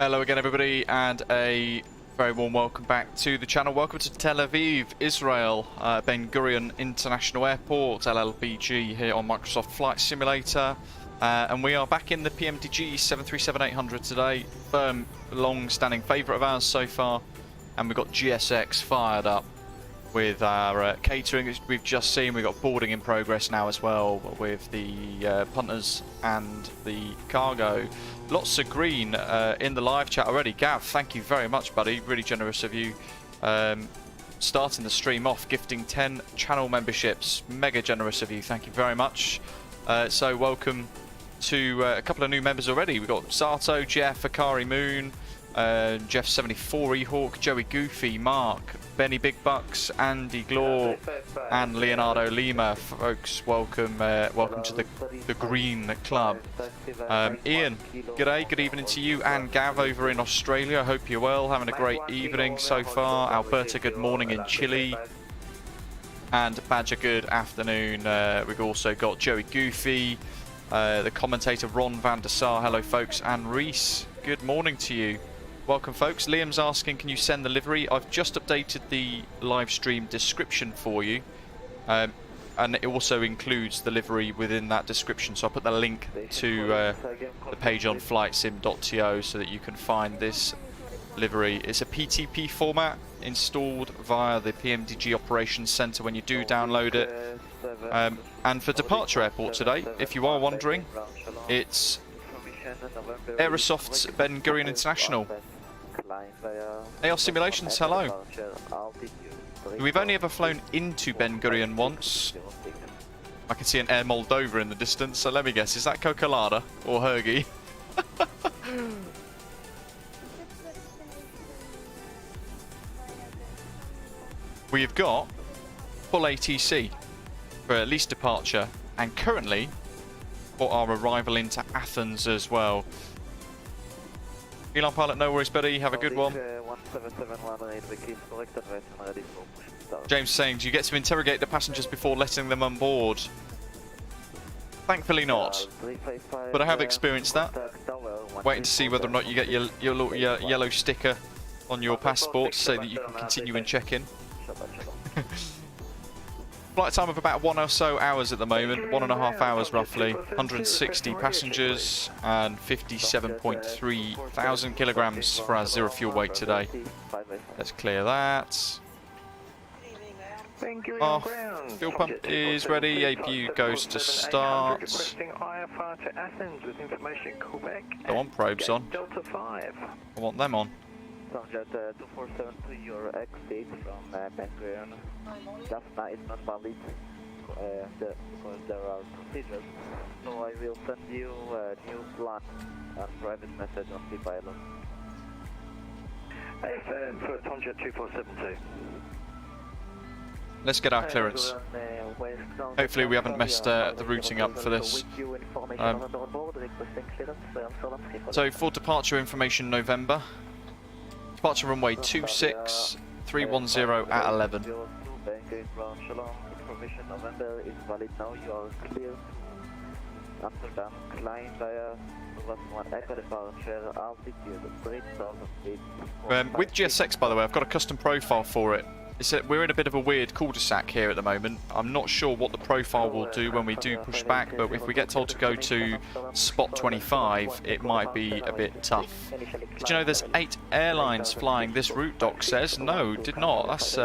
Hello again everybody, and a very warm welcome back to the channel. Welcome to Tel Aviv, Israel, Ben Gurion International Airport, LLBG here on Microsoft Flight Simulator. And we are back in the PMDG 737-800 today. Firm, long-standing favourite of ours so far. And we've got GSX fired up with our catering as we've just seen. We've got boarding in progress now as well with the punters and the cargo. Lots of green in the live chat already. Gav, thank you very much, buddy. Really generous of you. Starting the stream off, gifting 10 channel memberships. Mega generous of you. Thank you very much. So welcome to a couple of new members already. We've got Sato, Jeff, Akari Moon, Jeff74, Ehawk, Joey Goofy, Mark, Benny Big Bucks, Andy Glaw, and Leonardo Lima. Folks, welcome to the Green Club. Ian, g'day, good evening to you, and Gav over in Australia. I hope you're well, having a great evening so far. Alberta, good morning in Chile. And Badger, good afternoon. We've also got Joey Goofy, the commentator Ron van der Sar, hello folks, and Reese, good morning to you. Welcome folks. Liam's asking, can you send the livery? I've just updated the live stream description for you, and it also includes the livery within that description, so I'll put the link to the page on flightsim.to so that you can find this livery. It's a PTP format installed via the PMDG Operations Center when you do download it. And for departure airport today, if you are wondering, it's Aerosoft Ben Gurion International. AR Simulations, hello. We've only ever flown into Ben Gurion once. I can see an Air Moldova in the distance, so let me guess, is that Cocolada or Hergy? We've got full ATC for at least departure, and currently for our arrival into Athens as well. Elon Pilot, no worries, buddy. Have a good one. James saying, do you get to interrogate the passengers before letting them on board? Thankfully not, but I have experienced that. Waiting to see whether or not you get your yellow sticker on your passport to say that you can continue and check in. Flight time of about 1 or so hours at the moment, 1.5 hours roughly, 160 passengers and 57.3 thousand kilograms for our zero fuel weight today. Let's clear that. Off. Fuel pump is ready, APU goes to start. I want probes on. I want them on. 247 to your exit from Ben Gurion. Jaffna is not valid because there are procedures. So I will send you a new plan and private message on the pilot. FM for Tonjet 2472. Let's get our clearance. Hopefully we haven't messed the routing up for this. So for departure information November. Departure runway 26, 310 at 11. With GSX, by the way, I've got a custom profile for it. We're in a bit of a weird cul-de-sac here at the moment. I'm not sure what the profile will do when we do push back, but if we get told to go to spot 25, it might be a bit tough. Did you know there's 8 airlines flying this route, Doc says? No, did not. That's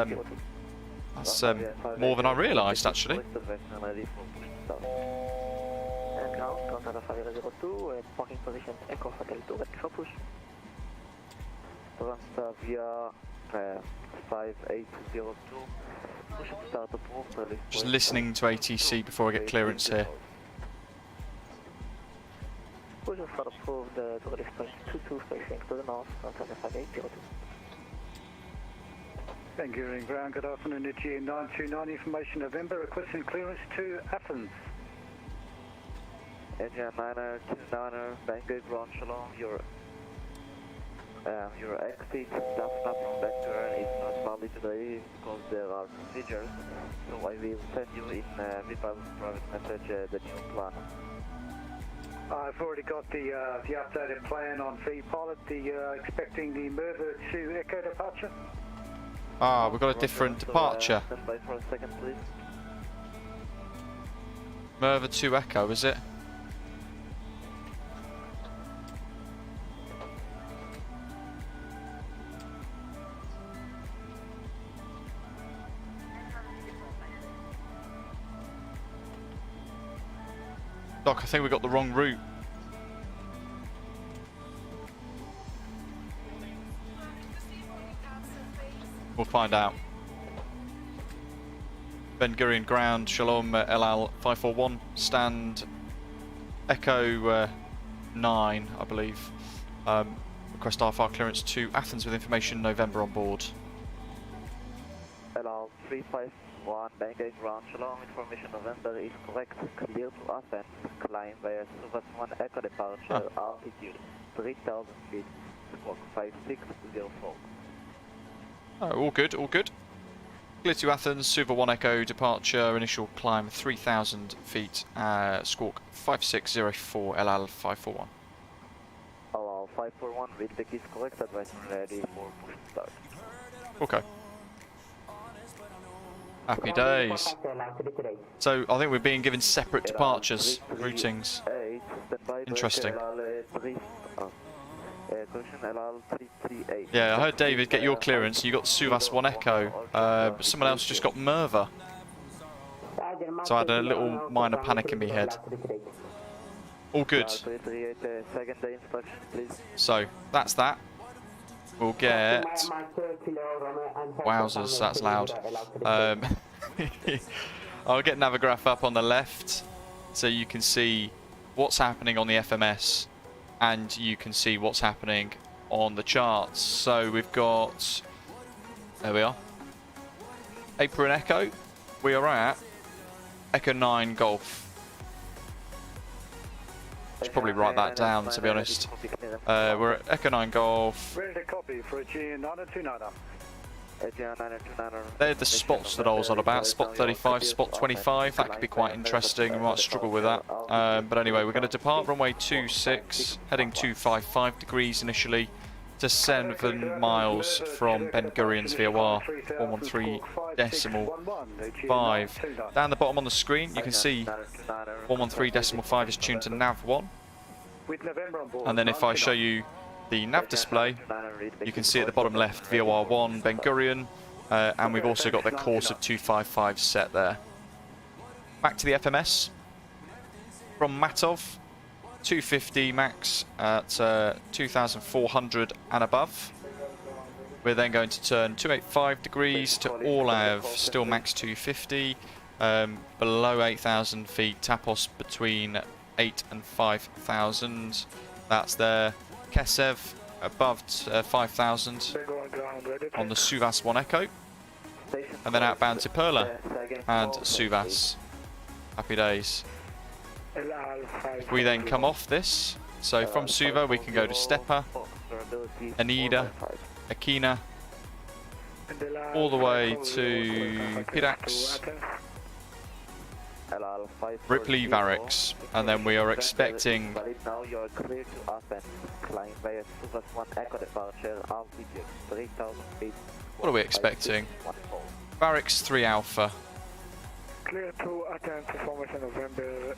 more than I realised, actually. Just listening to ATC before I get clearance here. Ben Gurion ground, good afternoon, GM 929 information November, requesting clearance to Athens. Engine 929, Ben Gurion, Shalom, your exit Jaffna from Ben Gurion is not valid today because there are procedures, so I will send you in the private message the new plan. I've already got the updated plan on V-Pilot, expecting the Merva to Echo departure. Ah, we've got a different departure. Stand by for a second, please. Merva to Echo, is it? Doc, I think we got the wrong route. We'll find out. Ben Gurion ground, Shalom El Al 541, stand Echo 9, I believe. Request RFR clearance to Athens with information November on board. El Al 351, Bangkok ground, Shalom, information November is correct, clear to Athens, climb via Suvas 1 Echo departure, altitude 3,000 feet, squawk 5604. Oh, all good, all good. Clear to Athens, Suva 1 Echo, departure, initial climb 3,000 feet, squawk 5604, LL 541. LL 541, readback is correct, advice ready for push start. Okay. Happy days. So, I think we're being given separate departures, routings. Interesting. Yeah, I heard David get your clearance, you got Suvas 1 Echo, but someone else just got Merva. So I had a little minor panic in my head. All good. So, that's that. We'll get... Wowzers, that's loud. I'll get Navigraph up on the left, so you can see what's happening on the FMS. And you can see what's happening on the charts. So we've got, there we are, April and Echo. We are at Echo 9 Golf. Should probably write that down, to be honest. We're at Echo 9 Golf. Ready to copy for a GN929. They're the spots that I was on about. Spot 35, spot 25. That could be quite interesting. We might struggle with that. But anyway, we're going to depart runway 26, heading 255 degrees initially to 7 miles from Ben Gurion's VOR 113.5. Down the bottom on the screen, you can see 113.5 is tuned to nav1. And then if I show you the nav display, you can see at the bottom left VOR 1 Ben Gurion, and we've also got the course of 255 set there. Back to the FMS from Matov, 250 max at 2,400 and above. We're then going to turn 285 degrees to Orlav, still max 250, below 8,000 feet, Tapos between 8 and 5,000. That's there. Kesev above 5,000 on the Suvas 1 Echo, and then outbound to Perla and Suvas. Happy days. We then come off this, so from Suva we can go to Stepa, Anida, Akina, all the way to Pirax, Ripley, Varix, and then we are expecting... What are we expecting? Varix 3 Alpha. Clear to Athens, formation November,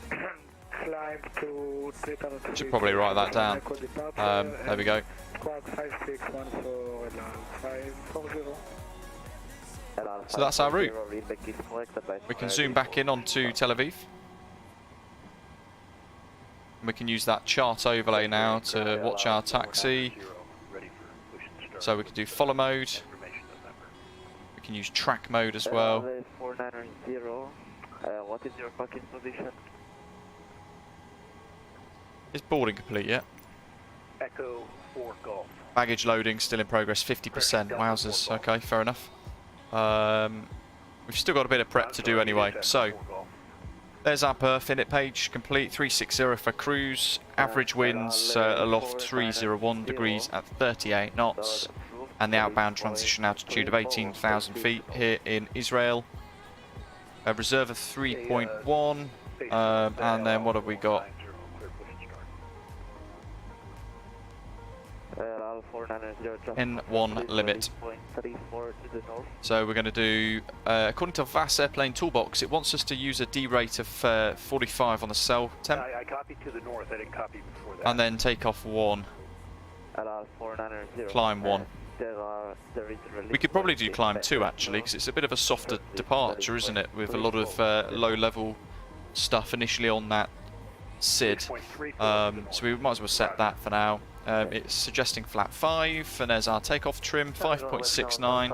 climb to 3,000. Should probably write that down. There we go. So that's our route. We can zoom back in onto Tel Aviv. We can use that chart overlay now to watch our taxi. So we can do follow mode. We can use track mode as well. What is your parking position? Is boarding complete yet? Echo 4 Golf. Baggage loading still in progress, 50%. Wowzers. Okay, fair enough. We've still got a bit of prep to do anyway. So there's our perf init page complete. 360 for cruise. Average winds aloft 301 degrees at 38 knots. And the outbound transition altitude of 18,000 feet here in Israel. A reserve of 3.1. And then what have we got? N1 limit. So we're going to do, according to VAS Airplane Toolbox, it wants us to use a D rate of 45 on the cell temp. I copied to the north, I didn't copy before that. And then take off 1, climb 1. We could probably do climb 2 actually, because it's a bit of a softer departure, isn't it? With a lot of low-level stuff initially on that SID. So we might as well set that for now. It's suggesting flat 5, and there's our takeoff trim, 5.69.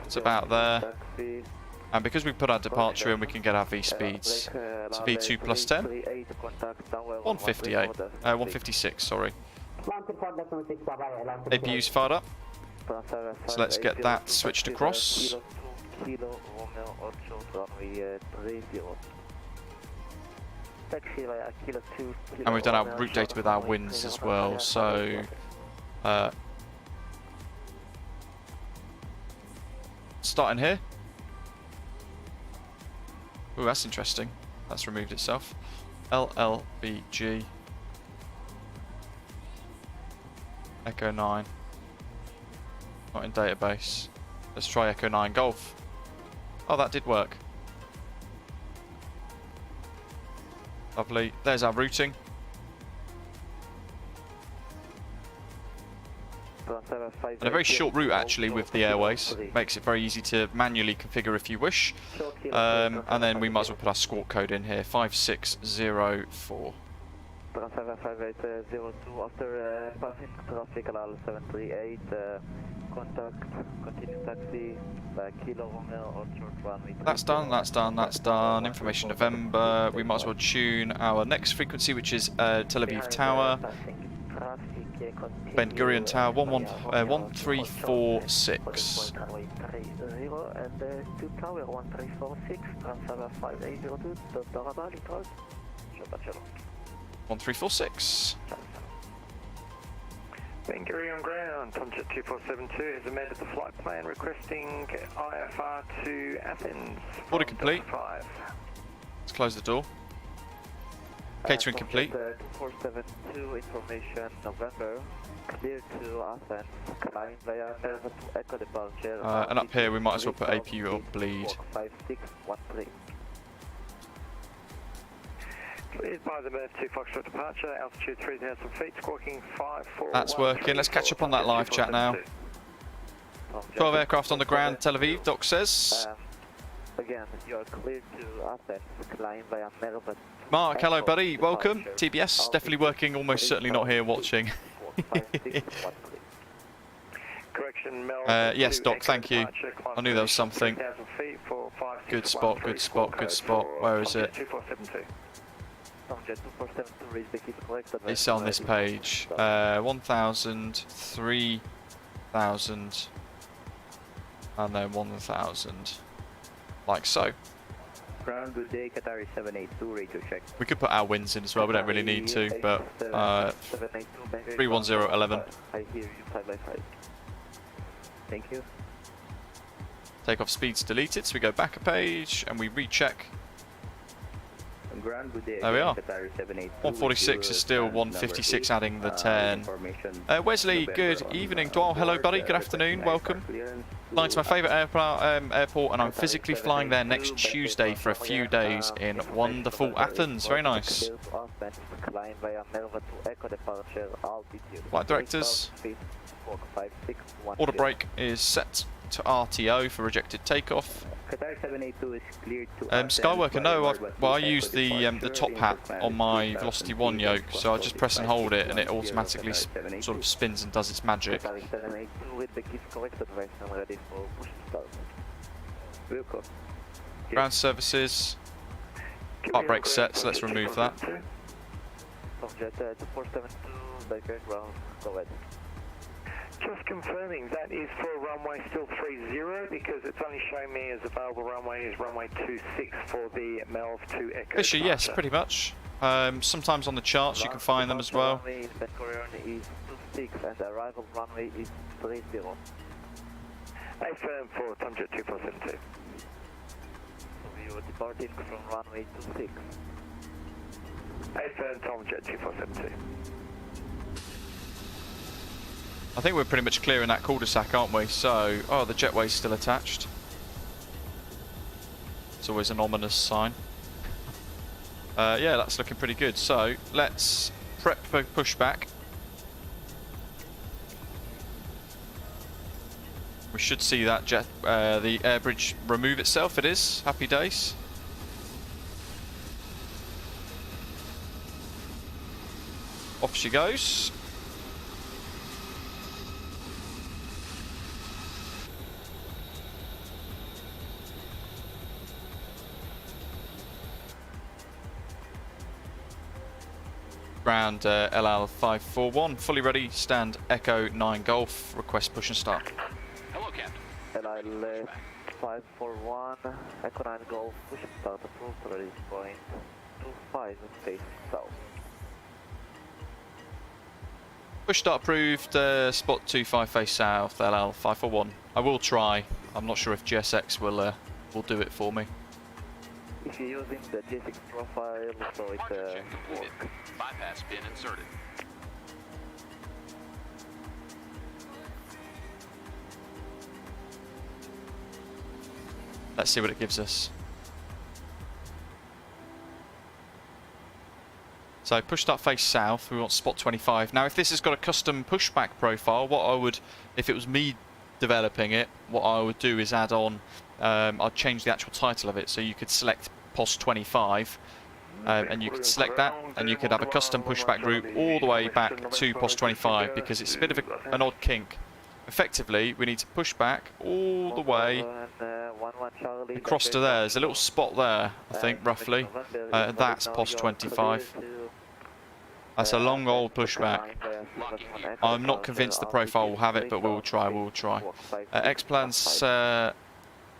It's about there. And because we put our departure in, we can get our V speeds. So V2 plus 10, 158, 156, sorry. APU's fired up. So let's get that switched across. And we've done our route data with our winds as well, so starting here. Ooh, that's interesting. That's removed itself. LLBG Echo 9. Not in database. Let's try Echo 9 Golf. Oh, that did work. Lovely. There's our routing. And a very short route actually with the airways. Makes it very easy to manually configure if you wish. And then we might as well put our squawk code in here, 5604. After passing traffic allow 738, contact, continue taxi, Kilo Romeo or short runway. That's done, that's done, that's done. Information November. We might as well tune our next frequency, which is Tel Aviv Tower. Ben Gurion Tower 1346. And to Tower 1346, Transava 5802, Doraba, Litros, Shabbat Shalom. 1346. Ben Gurion ground, Tomjet 2472 has amended the flight plan requesting IFR to Athens. Order complete. Let's close the door. Catering complete. 2472 information November, clear to Athens, climb via Nerva to Echo departure. And up here we might as well put APU or bleed. 5613. Cleared by the Merv 2 Foxtrot departure, altitude 3,000 feet, squawking 541. That's working. Let's catch up on that live chat now. 12 aircraft on the ground, Tel Aviv, Doc says. Again, you are cleared to Athens, climb via Nerva. Mark, hello buddy, welcome. TBS, definitely working, almost certainly not here watching. Yes, Doc, thank you. I knew there was something. Good spot, good spot, good spot. Where is it? It's on this page. 1,000, 3,000, and then 1,000. Like so. Ground, good day, Qatar 782, radio check. We could put our winds in as well, we don't really need to, but 31011. I hear you, 5 by 5. Thank you. Takeoff speeds deleted, so we go back a page and we recheck. Ground, good day, there we are. 146 is still 156, adding the 10. Wesley, good evening. Dwal, hello buddy, good afternoon, welcome. Flying to my favourite airport, and I'm physically flying there next Tuesday for a few days in wonderful Athens. Very nice. Flight directors. Order brake is set to RTO for rejected takeoff. Skyworker, no, I use the top hat on my Velocity 1 yoke, so I just press and hold it and it automatically sort of spins and does its magic. Ground services, part brake set, so let's remove that. Just confirming, that is for runway still 30 because it's only showing me as available runway is runway 26 for the MELV 2 Echo. Fisher, yes, pretty much. Sometimes on the charts you can find them as well. Runway in Bencourion is 26 and the arrival runway is 30. A firm for Tomjet 2472. So we are departing from runway 26. 8 Tom Jet 2472. I think we're pretty much clearing that cul-de-sac, aren't we? So, oh, the jetway's still attached. It's always an ominous sign. Yeah, that's looking pretty good. So, let's prep for pushback. We should see that the air bridge remove itself. It is. Happy days. Off she goes. Ground LL541, fully ready, stand Echo 9 Golf, request push and start. Hello, Captain. LL541, Echo 9 Golf, push and start, approved, ready, point 25, face south. Push start approved, spot 25 face south, LL541. I will try, I'm not sure if GSX will do it for me. If you're using the J6 profile, so it works. Bypass pin inserted. Let's see what it gives us. So push start face south, we want spot 25. Now if this has got a custom pushback profile, what I would, if it was me developing it, what I would do is add on, I'd change the actual title of it, so you could select POS 25, and you could select that, and you could have a custom pushback route all the way back to POS 25, because it's a bit of an odd kink. Effectively, we need to push back all the way across to there. There's a little spot there, I think, roughly. That's POS 25. That's a long old pushback. I'm not convinced the profile will have it, but we'll try, we'll try. X-Plans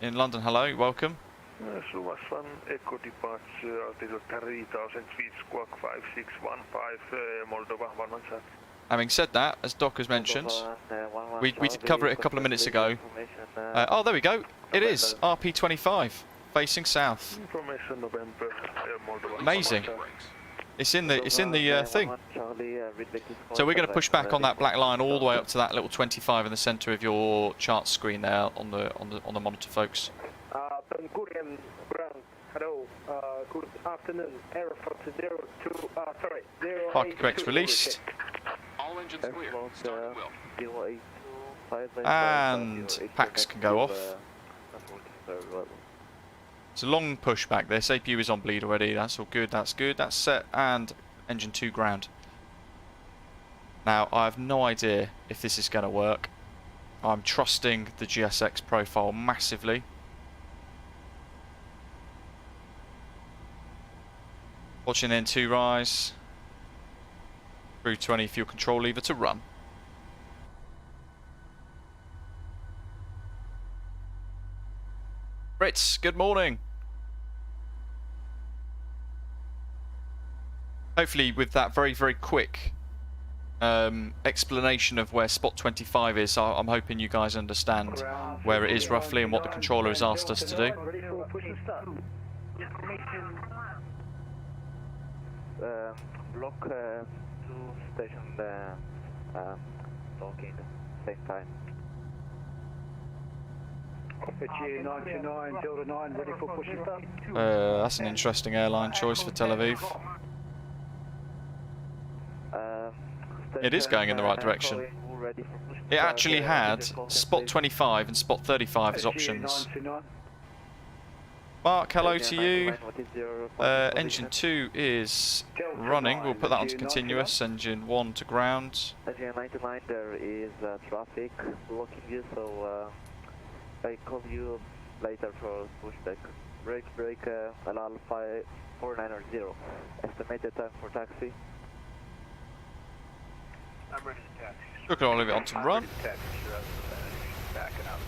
in London, hello, welcome. Sumas on Echo departure, altitude 3000 feet, squawk 5615, Moldova 117. Having said that, as Doc has mentioned, we did cover it a couple of minutes ago. Oh, there we go. It is RP25, facing south. Information November, Moldova. Amazing. It's in the thing. So we're going to push back on that black line all the way up to that little 25 in the centre of your chart screen there on the monitor, folks. Ben Gurion, ground, hello, good afternoon, Aerosoft 02, sorry, 082. Park corrects released. All engines clear. Starting wheel. And packs can go off. It's a long pushback. This APU is on bleed already. That's all good. That's good. That's set. And engine 2 ground. Now, I have no idea if this is going to work. I'm trusting the GSX profile massively. Watching N2 rise. Through 20 fuel control lever to run. Brits, good morning. Hopefully with that very, very quick explanation of where spot 25 is, I'm hoping you guys understand where it is roughly and what the controller has asked us to do. Block 2 station talking same time. G99, Delta 9, ready for push and start. That's an interesting airline choice for Tel Aviv. It is going in the right direction. It actually had spot 25 and spot 35 as options. Mark, hello to you. Engine 2 is running. We'll put that onto continuous. Engine 1 to ground. Engine 99, there is traffic blocking you, so I call you later for pushback. Break, LL 5490. Estimated time for taxi. I'm ready to taxi. Look at all of it on to run. Backing up.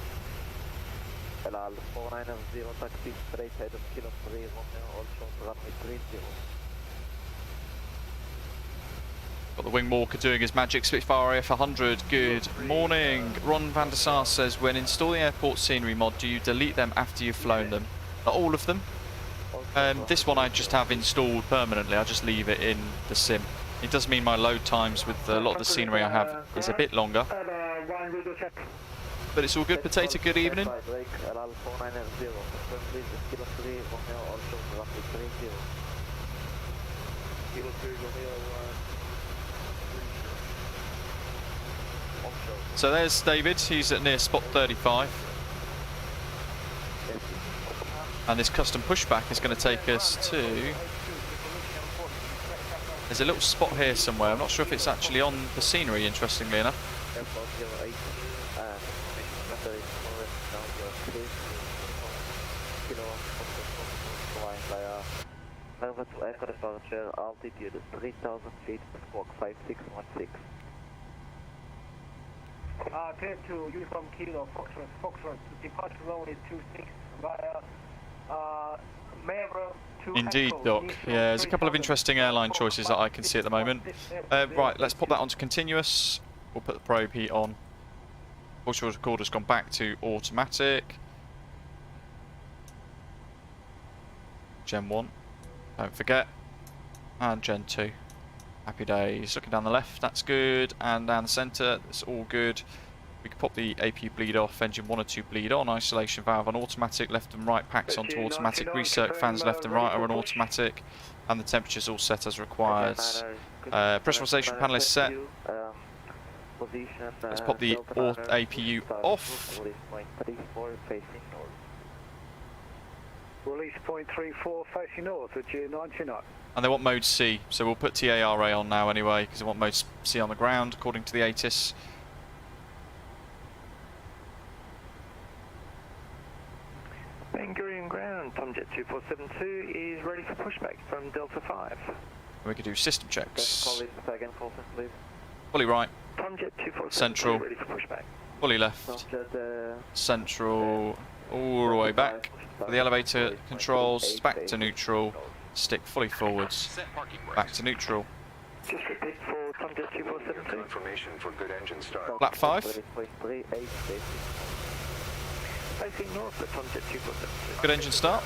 LL 490, taxi straight head of Kilo 3, also runway 30. Got the wing walker doing his magic. Spitfire AF 100. Good morning. Ron van der Sar says, when installing airport scenery mod, do you delete them after you've flown them? Not all of them. This one I just have installed permanently. I just leave it in the sim. It does mean my load times with a lot of the scenery I have is a bit longer. But it's all good. Potato, good evening. So there's David. He's at near spot 35. And this custom pushback is going to take us to... There's a little spot here somewhere. I'm not sure if it's actually on the scenery, interestingly enough. Over to Echo departure, altitude 3,000 feet, squawk 5616. Clear to Uniform Kilo, Foxtrot, departure zone is 26 via Mayro to Indeed, Echo. Doc. Yeah, there's a couple of interesting airline choices that I can see at the moment. Right, let's pop that onto continuous. We'll put the probe heat on. Voice recorder's gone back to automatic. Gen 1. Don't forget. And Gen 2. Happy days. Looking down the left, that's good. And down the centre, that's all good. We can pop the APU bleed off, engine 1 or 2 bleed on, isolation valve on automatic, left and right packs onto automatic, recirc fans left and right are on automatic, and the temperature's all set as required. Pressurisation panel is set. Let's pop the APU off. Release point 34 facing north at G99. And they want mode C, so we'll put TARA on now anyway, because they want mode C on the ground, according to the ATIS. Ben Gurion ground, Tomjet 2472 is ready for pushback from Delta 5. We could do system checks. Please. Fully right, Tomjet 2472 Central. ready for pushback. fully left, central, all the way back. For the elevator controls, back to neutral, stick fully forwards, back to neutral. Just repeat for Tomjet 2472. Confirmation for good engine start. Lap 5, Facing north at Tomjet 2472. good engine start.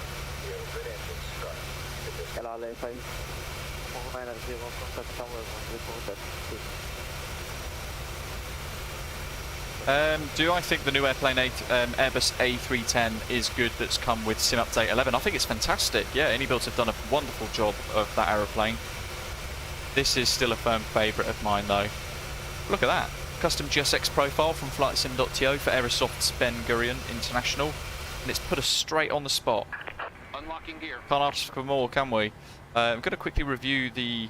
Do I think the new airplane Airbus A310 is good that's come with Sim Update 11? I think it's fantastic. Yeah, Anybuilds have done a wonderful job of that aeroplane. This is still a firm favourite of mine though. Look at that. Custom GSX profile from FlightSim.to for Aerosoft's Ben Gurion International. And it's put us straight on the spot. Unlocking gear. Can't ask for more, can we? I'm going to quickly review the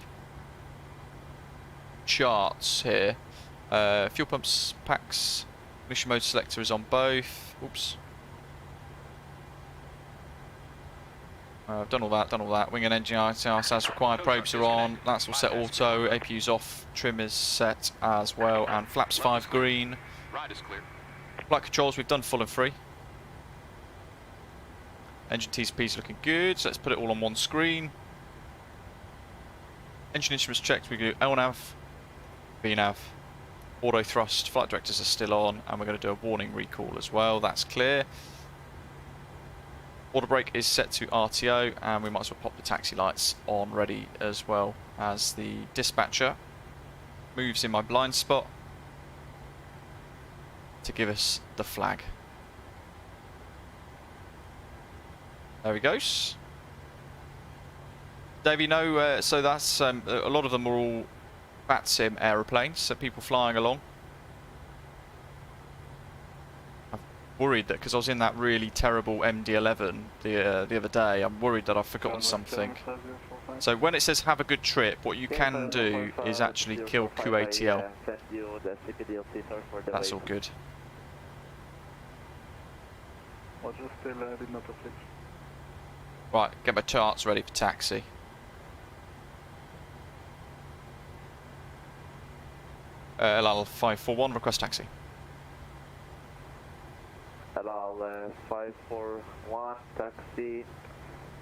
charts here. Fuel pumps, packs, ignition mode selector is on both. Oops. I've done all that, Wing and engine ITS as required, probes are on, that's all set auto, APU's off, trim is set as well, and flaps 5 green. Ride is clear. Flight controls we've done full and free. Engine TCP's looking good, so let's put it all on one screen. Engine instruments checked, we can do LNAV, VNAV, auto thrust, flight directors are still on, and we're going to do a warning recall as well, that's clear. Auto brake is set to RTO, and we might as well pop the taxi lights on ready as well as the dispatcher moves in my blind spot to give us the flag. There he goes. Dave, you know, so that's a lot of them are all VATSIM aeroplanes, so people flying along. I'm worried that because I was in that really terrible MD-11 the other day, I'm worried that I've forgotten something. So when it says have a good trip, what you can do is actually kill QATL. That's all good. Right, get my charts ready for taxi. LL541, request taxi. LL541, taxi,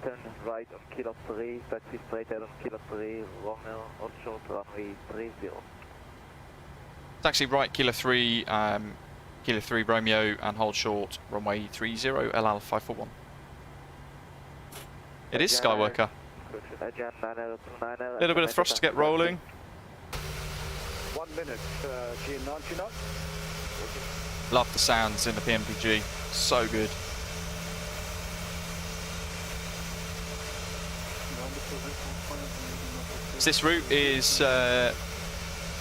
turn right on Kilo 3, taxi straight ahead on Kilo 3, Romeo, hold short, runway 30. Taxi right, Kilo 3 Romeo, and hold short, runway 30, LL541. It is Skywalker. A little bit of thrust to get rolling. 1 minute, G90 knot. Love the sounds in the PMDG. So good. This route is, I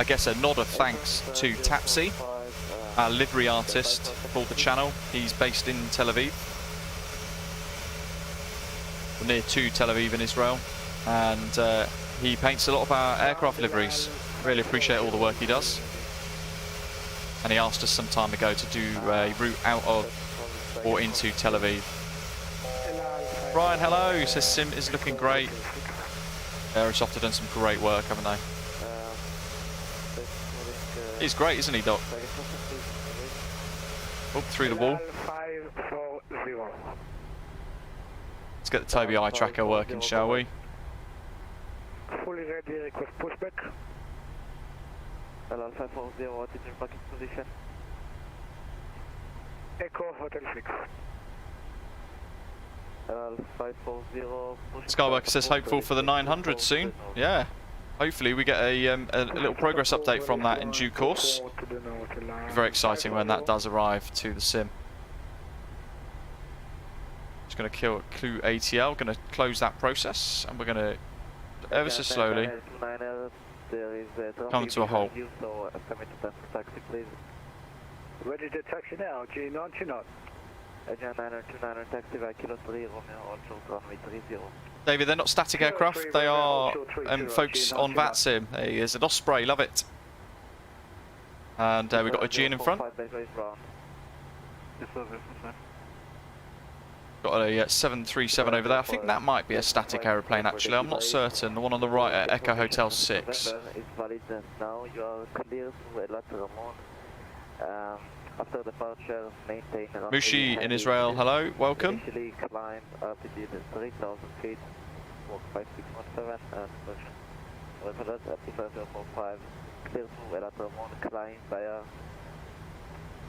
guess, a nod of thanks to Tapsi, our livery artist for the channel. He's based in Tel Aviv, near to Tel Aviv in Israel, and he paints a lot of our aircraft liveries. Really appreciate all the work he does. And he asked us some time ago to do a route out of or into Tel Aviv. Brian, hello. He says Sim is looking great. Aerosoft have done some great work, haven't they? He's great, isn't he, Doc? Up through the wall. Let's get the Toby eye tracker working, shall we? Fully ready, request pushback. Hello, 540, what is your parking position? Echo Hotel 6. Hello, 540. Skywalker says hopeful for the 900 soon. Yeah. Hopefully we get a little progress update from that in due course. Very exciting when that does arrive to the sim. Just going to kill Clue ATL, going to close that process, and we're going to ever so slowly come to a halt. Ready to taxi now, G90 knot. David, they're not static aircraft, they are folks on VATSIM. There he is, an Osprey, love it. And we've got a Gene in front. Got a 737 over there. I think that might be a static aeroplane actually, I'm not certain. The one on the right at Echo Hotel 6. After departure, maintain Mushi in Israel, hello, welcome. Initially climb altitude 3,000 feet, walk 5617 and push. Reference at 045, clear to Elateral 1, climb via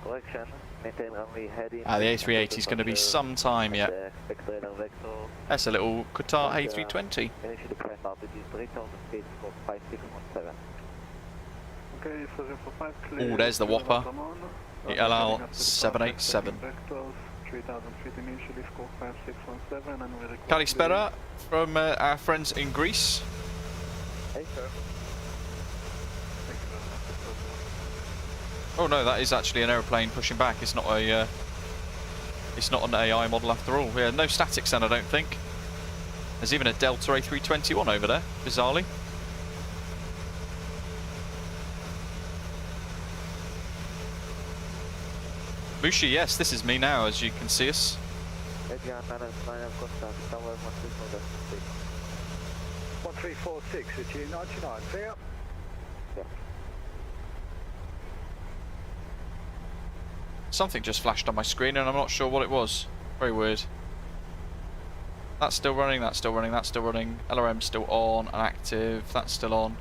correction, maintain runway heading. The A380 is going to be some time yet. That's a little Qatar A320. Initially climb altitude 3,000 feet, walk 5617. Okay, so 045 clear. Oh, there's the Whopper. The LL787. Kalispera from our friends in Greece. Hey, sir. Oh no, that is actually an aeroplane pushing back. It's not a. It's not an AI model after all. Yeah, no statics then, I don't think. There's even a Delta A321 over there, bizarrely. Mushi, yes, this is me now, as you can see us. 1346, it's you 99, see ya? Yeah. Something just flashed on my screen and I'm not sure what it was. Very weird. That's still running, that's still running, that's still running. LRM's still on and active, that's still on.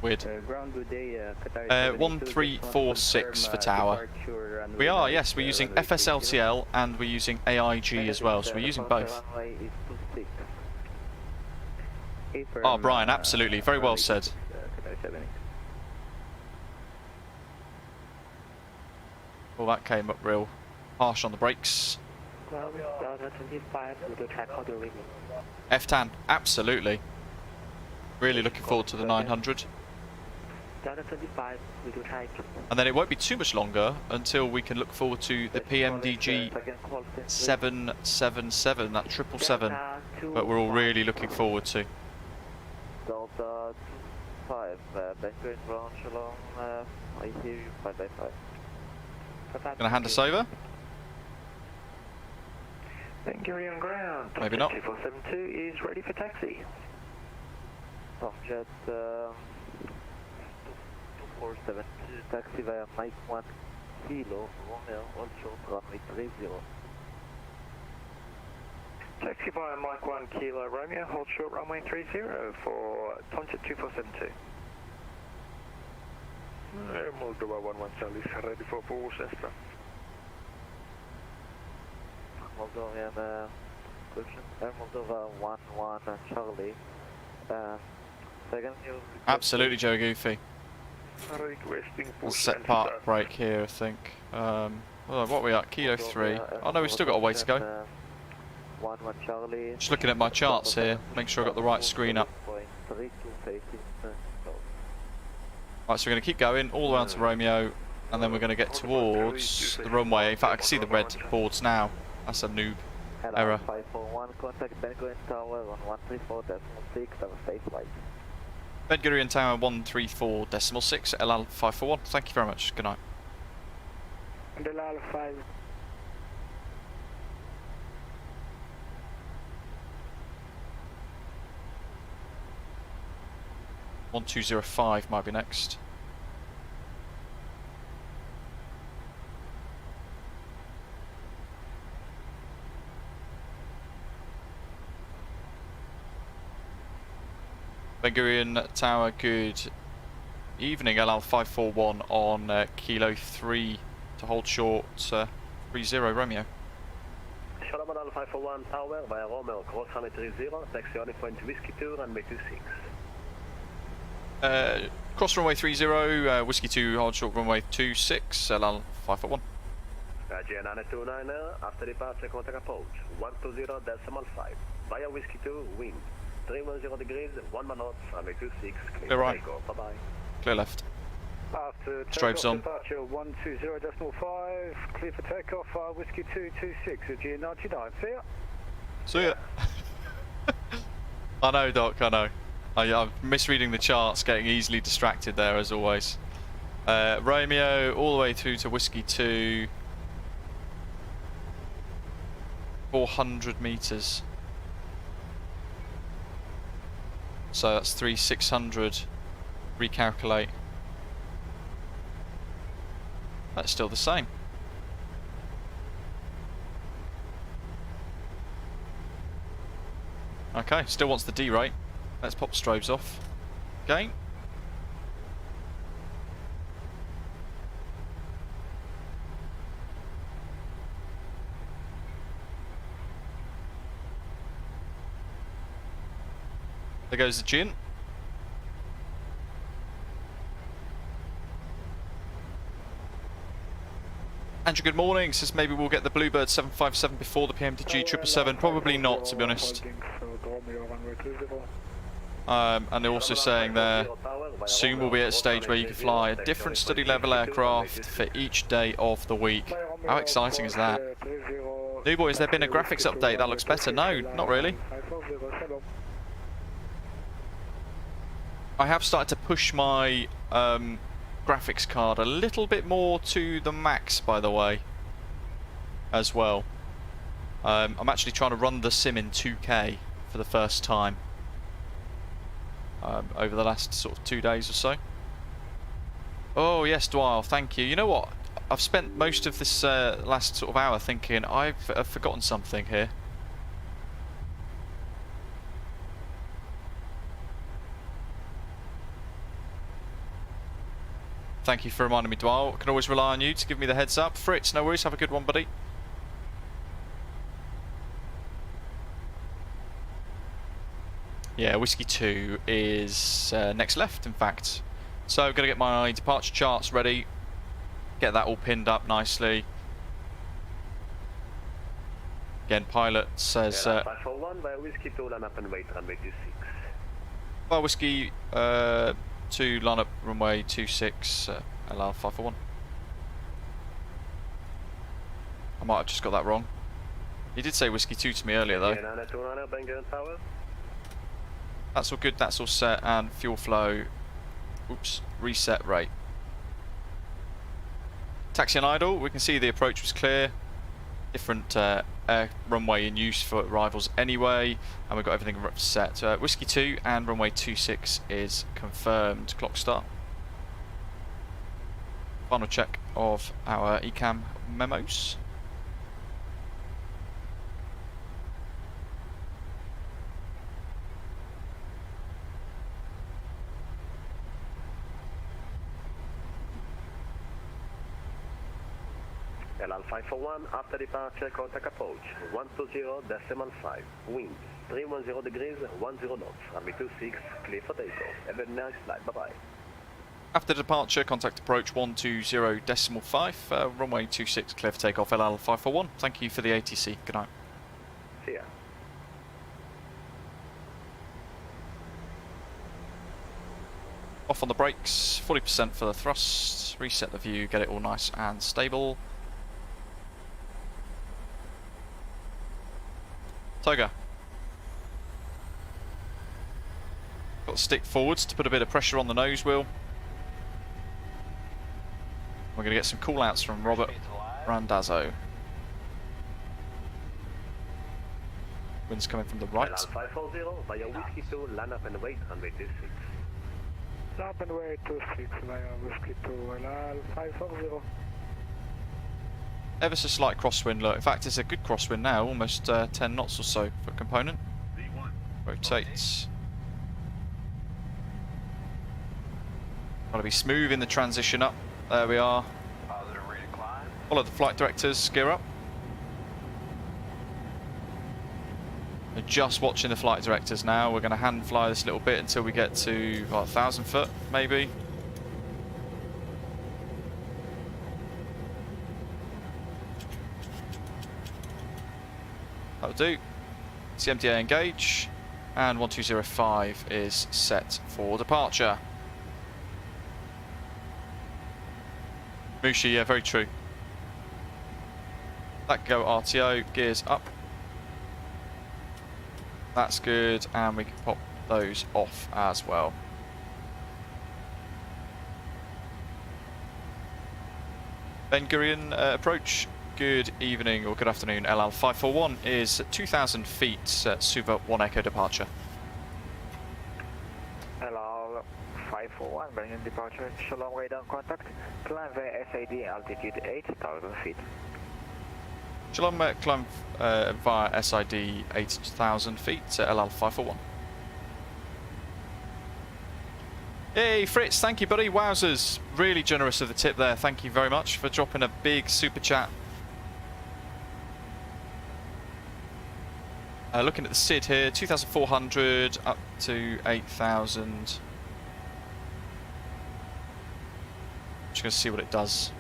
Weird. Ground good day, 1346 for tower. We are, yes, we're using FSLTL and we're using AIG as well, so we're using both. Oh, Brian, absolutely, very well said. Well, that came up real harsh on the brakes. F-10, absolutely. Really looking forward to the 900. And then it won't be too much longer until we can look forward to the PMDG 777, that 777, that we're all really looking forward to. Delta 5, Bank ground, Shalom, I hear you, 5 by 5. Gonna hand us over? Ben Gurion ground. Maybe not. 2472 is ready for taxi. Softjet 2472, taxi via Mike 1 Kilo, Romeo, also runway 30. Taxi via Mike 1 Kilo Romeo, hold short runway 30 for Tomjet 2472. Moldova 11 Charlie is ready for Bullchester. Moldovan description. Air Moldova 11 Charlie. Second, you... Absolutely, Joe Goofy. Requesting We'll set park brake here, I think. Oh, what are we at? Kilo 3. Oh no, we've still got a way to go. 11 Charlie. Just looking at my charts here, make sure I've got the right screen up. Right, so we're going to keep going all the way on to Romeo, and then we're going to get towards the runway. In fact, I can see the red boards now. That's a noob error. 541, contact Ben Gurion Tower on 134.6, have a safe flight. Ben Gurion Tower 134.6, LL 541. Thank you very much. Good night. And LL 5. 1205 might be next. Ben Gurion Tower, good evening, LL541 on Kilo 3 to hold short 30 Romeo. Shalom LL541 Tower via Romeo, cross runway 30, taxi on point Whiskey 2, runway 26. Cross runway 30, Whiskey 2, hold short runway 26, LL541. GN929, after departure contact approach, 120.5, via Whiskey 2, wind, 310 degrees, 1 knots, runway 26, clear right. Bye-bye. Clear left. After Strobes on. departure 120.5, clear for takeoff, Whiskey 226 at GN99, see ya. See ya. I know, Doc, I know. I'm misreading the charts, getting easily distracted there as always. Romeo all the way through to Whiskey 2. 400 metres. So that's 3600. Recalculate. That's still the same. Okay, still wants the D rate. Let's pop strobes off. Okay. There goes the gin. Andrew, good morning. Says maybe we'll get the Bluebird 757 before the PMDG 777. Probably not, to be honest. And they're also saying there, soon we'll be at a stage where you can fly a different study level aircraft for each day of the week. How exciting is that? New boy, has there been a graphics update that looks better? No, not really. I have started to push my graphics card a little bit more to the max, by the way, as well. I'm actually trying to run the sim in 2K for the first time. Over the last sort of 2 days or so. Oh yes, Dwyle, thank you. You know what? I've spent most of this last sort of hour thinking I've forgotten something here. Thank you for reminding me, Dwyle. I can always rely on you to give me the heads up. Fritz, no worries. Have a good one, buddy. Yeah, Whiskey 2 is next left, in fact. So I'm going to get my departure charts ready. Get that all pinned up nicely. Again, pilot says... via Whiskey 2, line up and wait, runway 26. Well, Whiskey 2, line up runway 26, LR 541. I might have just got that wrong. He did say Whiskey 2 to me earlier, though. That's all good, that's all set, and fuel flow, oops, reset rate. Taxi and idle, we can see the approach was clear. Different air runway in use for arrivals anyway, and we've got everything set. Whiskey 2 and runway 26 is confirmed. Clock start. Final check of our ECAM memos. El Al 541, after departure, contact approach, 120.5, wind, 310 degrees, 10 knots, runway 26, clear for takeoff. Have a nice flight, bye-bye. After departure, contact approach 120.5, runway 26, clear for takeoff, LL 541. Thank you for the ATC. Good night. See ya. Off on the brakes, 40% for the thrust, reset the view, get it all nice and stable. Toga. Got to stick forwards to put a bit of pressure on the nose wheel. We're going to get some call outs from Robert Randazzo. Wind's coming from the right. El Al 540, via Whiskey 2, land up and wait, runway 26. Up and wait 26 via Whiskey 2, LL 540. Ever so slight crosswind, look. In fact, it's a good crosswind now, almost 10 knots or so for component. Rotates. Got to be smooth in the transition up. There we are. Follow the flight directors, gear up. We're just watching the flight directors now. We're going to hand fly this little bit until we get to what, 1,000 foot, maybe. That'll do. CMDA engage, and 1205 is set for departure. Mushi, yeah, very true. That can go RTO, gears up. That's good, and we can pop those off as well. Ben Gurion approach. Good evening or good afternoon. LL 541 is 2,000 feet, Suva 1 Echo departure. LL 541, bringing departure, Shalom radar contact, climb via SID, altitude 8,000 feet. Shalom, climb via SID 8,000 feet, LL 541. Hey Fritz, thank you buddy, wowzers. Really generous of the tip there, thank you very much for dropping a big super chat. Looking at the SID here, 2,400 up to 8,000. Just going to see what it does.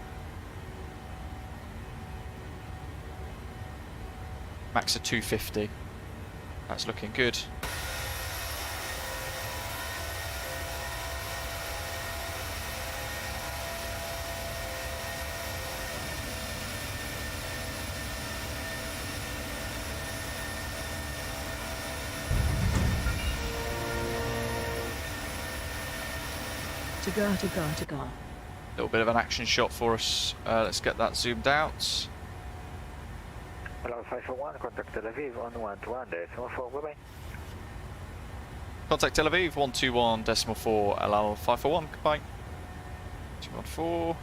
Max of 250. That's looking good. To go. Little bit of an action shot for us. Let's get that zoomed out. LL 541, contact Tel Aviv on 121.4, bye-bye. Contact Tel Aviv 121.4 LL 541. Goodbye. 214.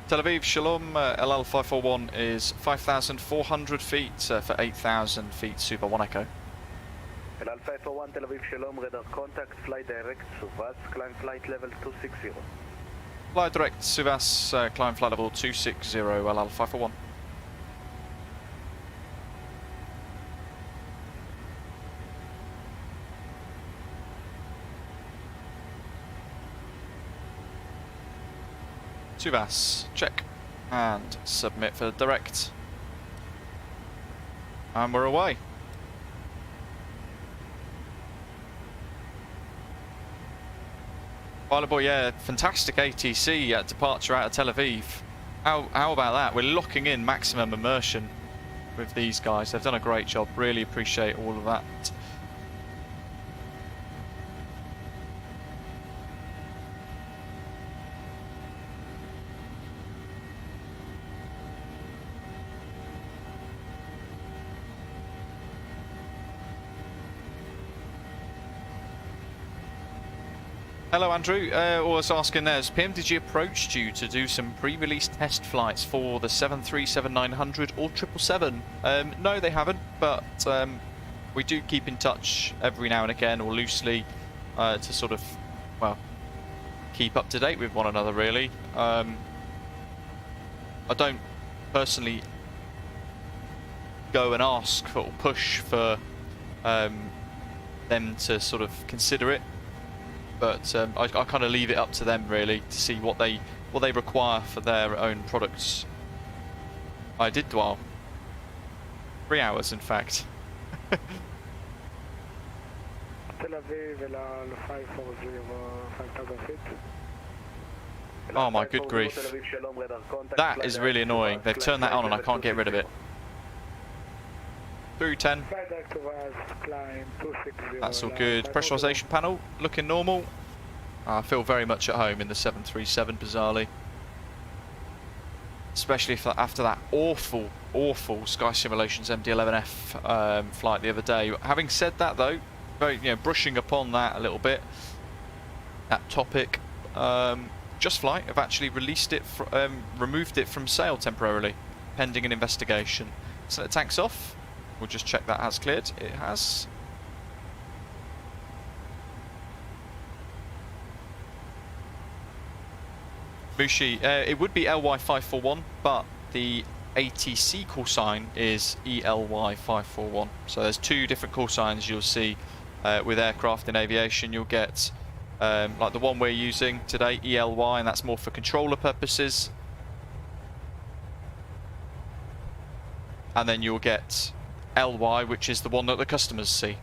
Tel Aviv, Shalom, LL 541 is 5,400 feet for 8,000 feet, Super 1 Echo. El Al 541, Tel Aviv, Shalom, radar contact, fly direct, Suvas, climb flight level 260. Fly direct, Suvas, climb flight level 260, LL 541. Suvas, check, and submit for direct. And we're away. Pilot boy, yeah, fantastic ATC at departure out of Tel Aviv. How about that? We're locking in maximum immersion with these guys. They've done a great job. Really appreciate all of that. Hello, Andrew. Was asking has PMDG approached you to do some pre-release test flights for the 737-900 or 777? No, they haven't, but we do keep in touch every now and again, or loosely, to sort of, well, keep up to date with one another, really. I don't personally go and ask for, or push for them to sort of consider it. But I kind of leave it up to them, really, to see what they require for their own products. I did dwell 3 hours, in fact. Tel Aviv, le 540, FlyTampa Athens. Oh my good grief. That is really annoying. They've turned that on and I can't get rid of it. Through 10. That's all good. Pressurization panel looking normal. I feel very much at home in the 737, bizarrely. Especially if after that awful Sky Simulations MD-11F flight the other day. Having said that, though, very, brushing upon that a little bit, that topic, Just Flight have actually released it, removed it from sale temporarily, pending an investigation. So it tanks off. We'll just check that has cleared. It has. Mushi, it would be LY541, but the ATC call sign is ELY541. So there's 2 different call signs you'll see with aircraft in aviation. You'll get like the one we're using today, ELY, and that's more for controller purposes. And then you'll get LY, which is the one that the customers see.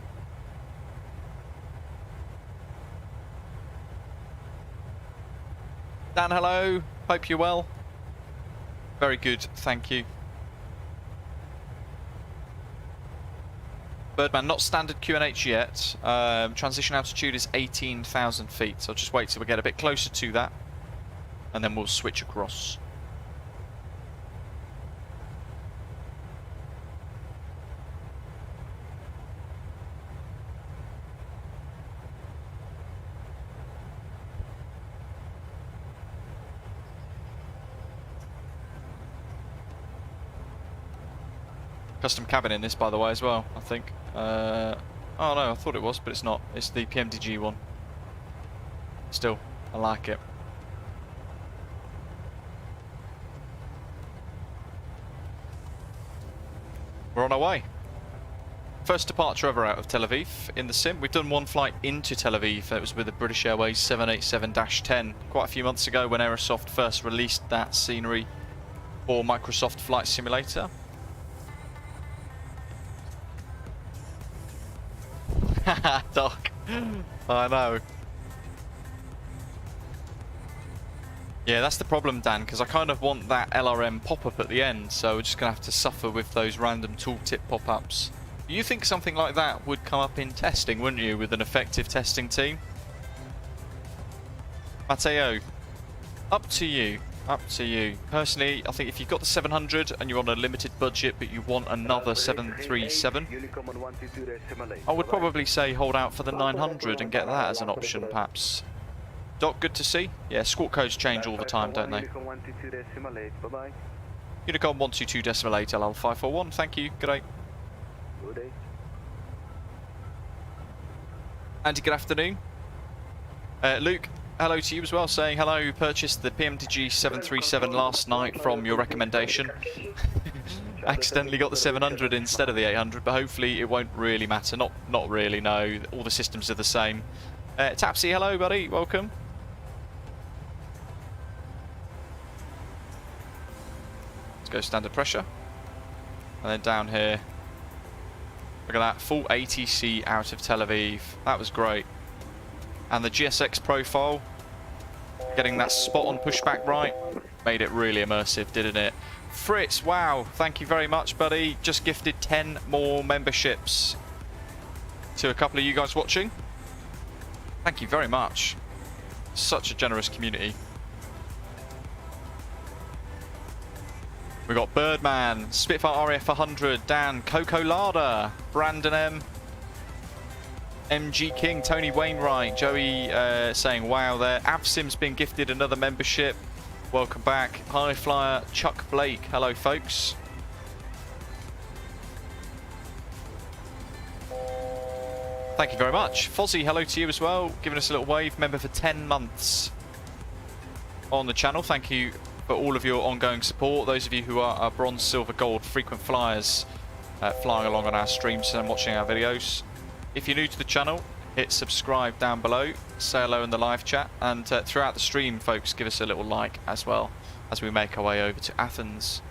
Dan, hello. Hope you're well. Very good, thank you. Birdman, not standard QNH yet. Transition altitude is 18,000 feet, so I'll just wait till we get a bit closer to that, and then we'll switch across. Custom cabin in this, by the way, as well, I think. Oh no, I thought it was, but it's not. It's the PMDG one. Still, I like it. We're on our way. First departure ever out of Tel Aviv in the sim. We've done one flight into Tel Aviv. It was with the British Airways 787-10 quite a few months ago when Aerosoft first released that scenery for Microsoft Flight Simulator. Doc, I know. Yeah, that's the problem, Dan, because I kind of want that LRM pop-up at the end, so we're just going to have to suffer with those random tooltip pop-ups. You think something like that would come up in testing, wouldn't you, with an effective testing team? Matteo, up to you. Up to you. Personally, I think if you've got the 700 and you're on a limited budget but you want another 737, I would probably say hold out for the 900 and get that as an option, perhaps. Doc, good to see. Yeah, squawk codes change all the time, don't they? Unicom 122.8 LL541, thank you. Good day. Good day. Andy, good afternoon. Luke, hello to you as well, saying hello, purchased the PMDG 737 last night from your recommendation. Accidentally got the 700 instead of the 800, but hopefully it won't really matter. Not really, no. All the systems are the same. Tapsy, hello buddy, welcome. Let's go standard pressure. And then down here. Look at that, full ATC out of Tel Aviv. That was great. And the GSX profile, getting that spot on pushback right, made it really immersive, didn't it? Fritz, wow, thank you very much, buddy. Just gifted 10 more memberships to a couple of you guys watching. Thank you very much. Such a generous community. We got Birdman, Spitfire RAF 100, Dan, Coco Larder, Brandon M, MG King, Tony Wainwright, Joey saying wow there. VATSIM's been gifted another membership. Welcome back. High Flyer, Chuck Blake. Hello, folks. Thank you very much. Fozzie, hello to you as well. Giving us a little wave. Member for 10 months on the channel. Thank you for all of your ongoing support. Those of you who are bronze, silver, gold, frequent flyers flying along on our streams and watching our videos. If you're new to the channel, hit subscribe down below. Say hello in the live chat. And throughout the stream, folks, give us a little like as well as we make our way over to Athens.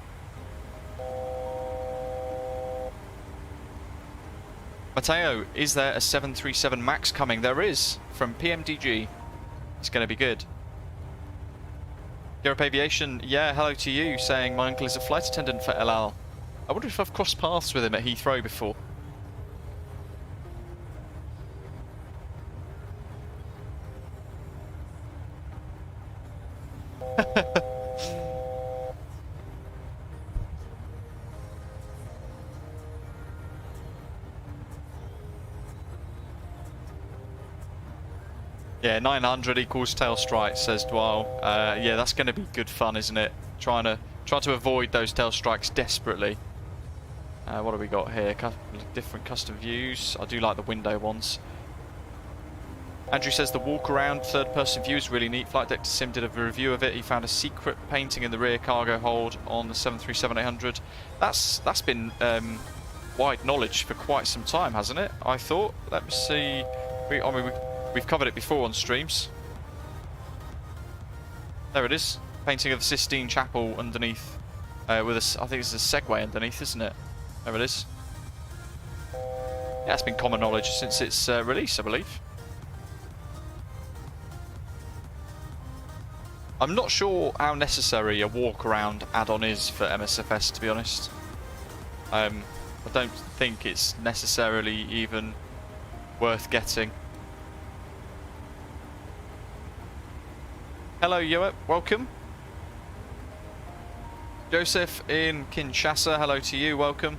Mateo, is there a 737 MAX coming? There is, from PMDG. It's going to be good. Europe Aviation, yeah, hello to you, saying my uncle is a flight attendant for El Al. I wonder if I've crossed paths with him at Heathrow before. Yeah, 900 equals tail strike, says Dwal. Yeah, that's going to be good fun, isn't it? Trying to avoid those tail strikes desperately. What have we got here? Different custom views. I do like the window ones. Andrew says the walk around third-person view is really neat. Flight Deck Sim did a review of it. He found a secret painting in the rear cargo hold on the 737-800. That's been wide knowledge for quite some time, hasn't it? I thought. Let me see. We've covered it before on streams. There it is. Painting of the Sistine Chapel underneath. With I think it's a Segway underneath, isn't it? There it is. Yeah, it's been common knowledge since its release, I believe. I'm not sure how necessary a walk-around add-on is for MSFS, to be honest. I don't think it's necessarily even worth getting. Hello, Yoep. Welcome. Joseph in Kinshasa. Hello to you. Welcome.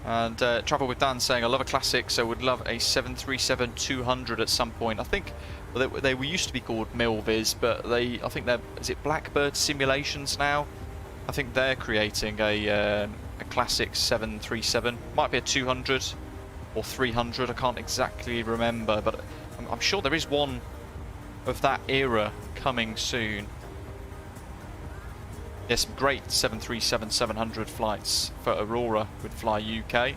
And Travel with Dan saying, I love a classic, so would love a 737-200 at some point. I think they were used to be called Milviz, but I think they're, is it Blackbird Simulations now? I think they're creating a classic 737. Might be a 200 or 300. I can't exactly remember, but I'm sure there is one of that era coming soon. There's some great 737-700 flights for Aurora with Fly UK.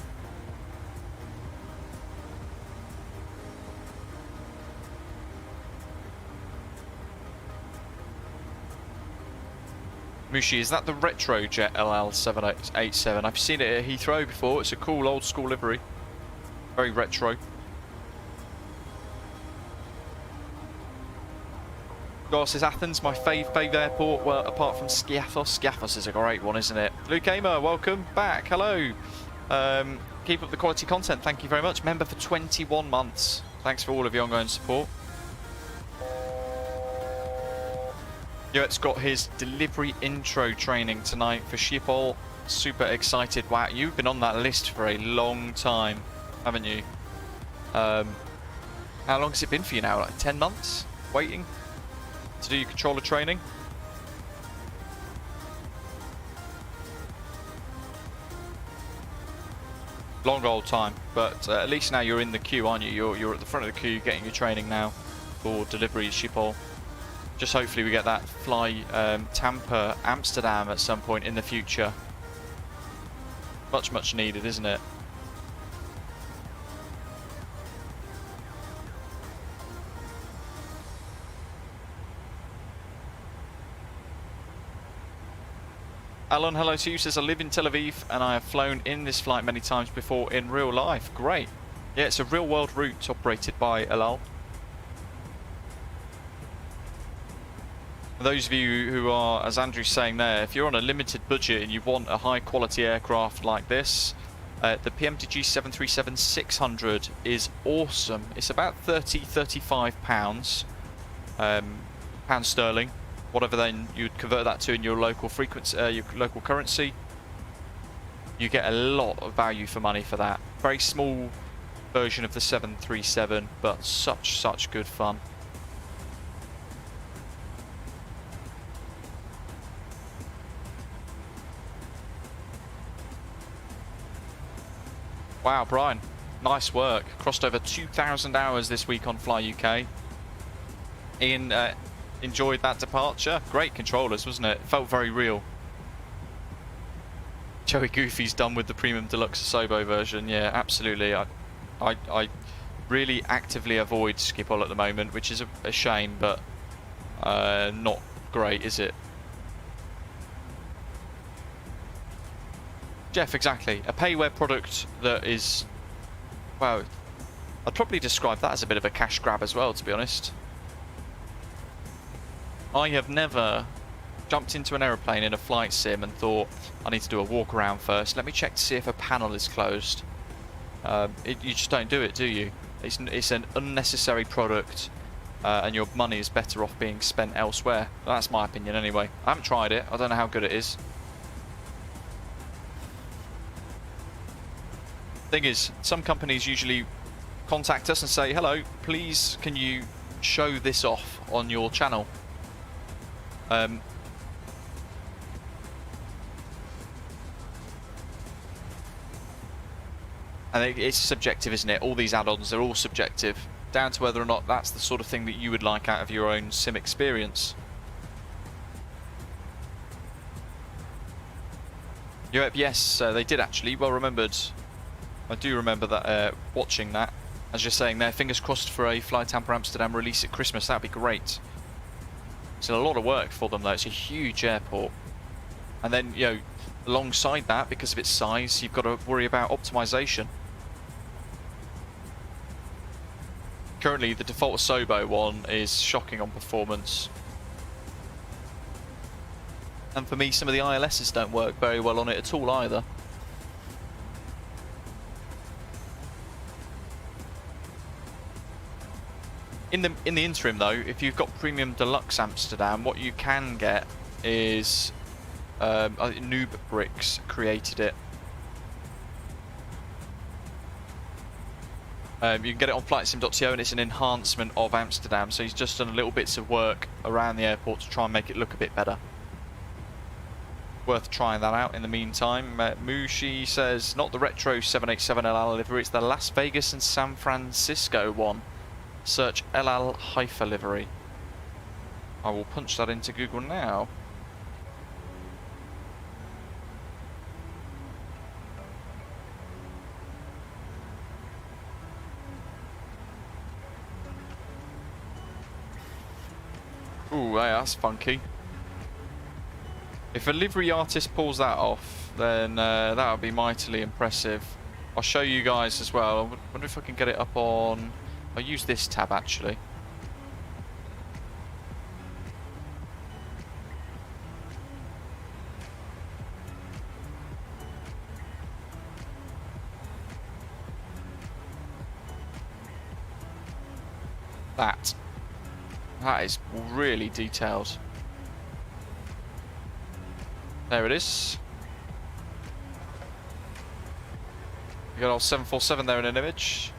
Mushi, is that the Retrojet LL787? I've seen it at Heathrow before. It's a cool old school livery. Very retro. Goss is Athens, my fave airport, well, apart from Skiathos. Skiathos is a great one, isn't it? Luke Amer, welcome back. Hello. Keep up the quality content. Thank you very much. Member for 21 months. Thanks for all of your ongoing support. Yoet's got his delivery intro training tonight for Schiphol. Super excited. Wow, you've been on that list for a long time, haven't you? How long has it been for you now? Like 10 months? Waiting to do your controller training? Long old time, but at least now you're in the queue, aren't you? You're at the front of the queue getting your training now for delivery Schiphol. Just hopefully we get that FlyTampa Amsterdam at some point in the future. Much needed, isn't it? Alan, hello to you, says I live in Tel Aviv and I have flown in this flight many times before in real life. Great. Yeah, it's a real world route operated by El Al. For those of you who are, as Andrew's saying there, if you're on a limited budget and you want a high quality aircraft like this, the PMDG 737-600 is awesome. It's about £35, pound sterling. Whatever then you'd convert that to in your local frequency, your local currency, you get a lot of value for money for that. Very small version of the 737, but such good fun. Wow, Brian, nice work. Crossed over 2,000 hours this week on Fly UK. Ian enjoyed that departure. Great controllers, wasn't it? Felt very real. Joey Goofy's done with the Premium Deluxe Asobo version. Yeah, absolutely. I really actively avoid Schiphol at the moment, which is a shame, but not great, is it? Jeff, exactly. A payware product that is, well, I'd probably describe that as a bit of a cash grab as well, to be honest. I have never jumped into an aeroplane in a flight sim and thought, I need to do a walk around first. Let me check to see if a panel is closed. You just don't do it, do you? It's an unnecessary product, and your money is better off being spent elsewhere. That's my opinion anyway. I haven't tried it. I don't know how good it is. Thing is, some companies usually contact us and say, hello, please can you show this off on your channel? And it's subjective, isn't it? All these add-ons, they're all subjective, down to whether or not that's the sort of thing that you would like out of your own sim experience. Yep, yes, they did actually, well remembered. I do remember that, watching that. As you're saying there, fingers crossed for a FlyTampa Amsterdam release at Christmas, that'd be great. It's a lot of work for them though, it's a huge airport. And then, you know, alongside that, because of its size, you've got to worry about optimization. Currently, the default Asobo one is shocking on performance. And for me, some of the ILSs don't work very well on it at all either. In the interim though, if you've got Premium Deluxe Amsterdam, what you can get is Noob Bricks created it. You can get it on flightsim.to, and it's an enhancement of Amsterdam, so he's just done little bits of work around the airport to try and make it look a bit better. Worth trying that out in the meantime. Mushi says, not the retro 787 El Al livery, it's the Las Vegas and San Francisco one. Search El Al Haifa livery. I will punch that into Google now. Ooh, yeah, that's funky. If a livery artist pulls that off, then that would be mightily impressive. I'll show you guys as well. I wonder if I can get it up on... I'll use this tab actually. That is really detailed. There it is. You got old 747 there in an image.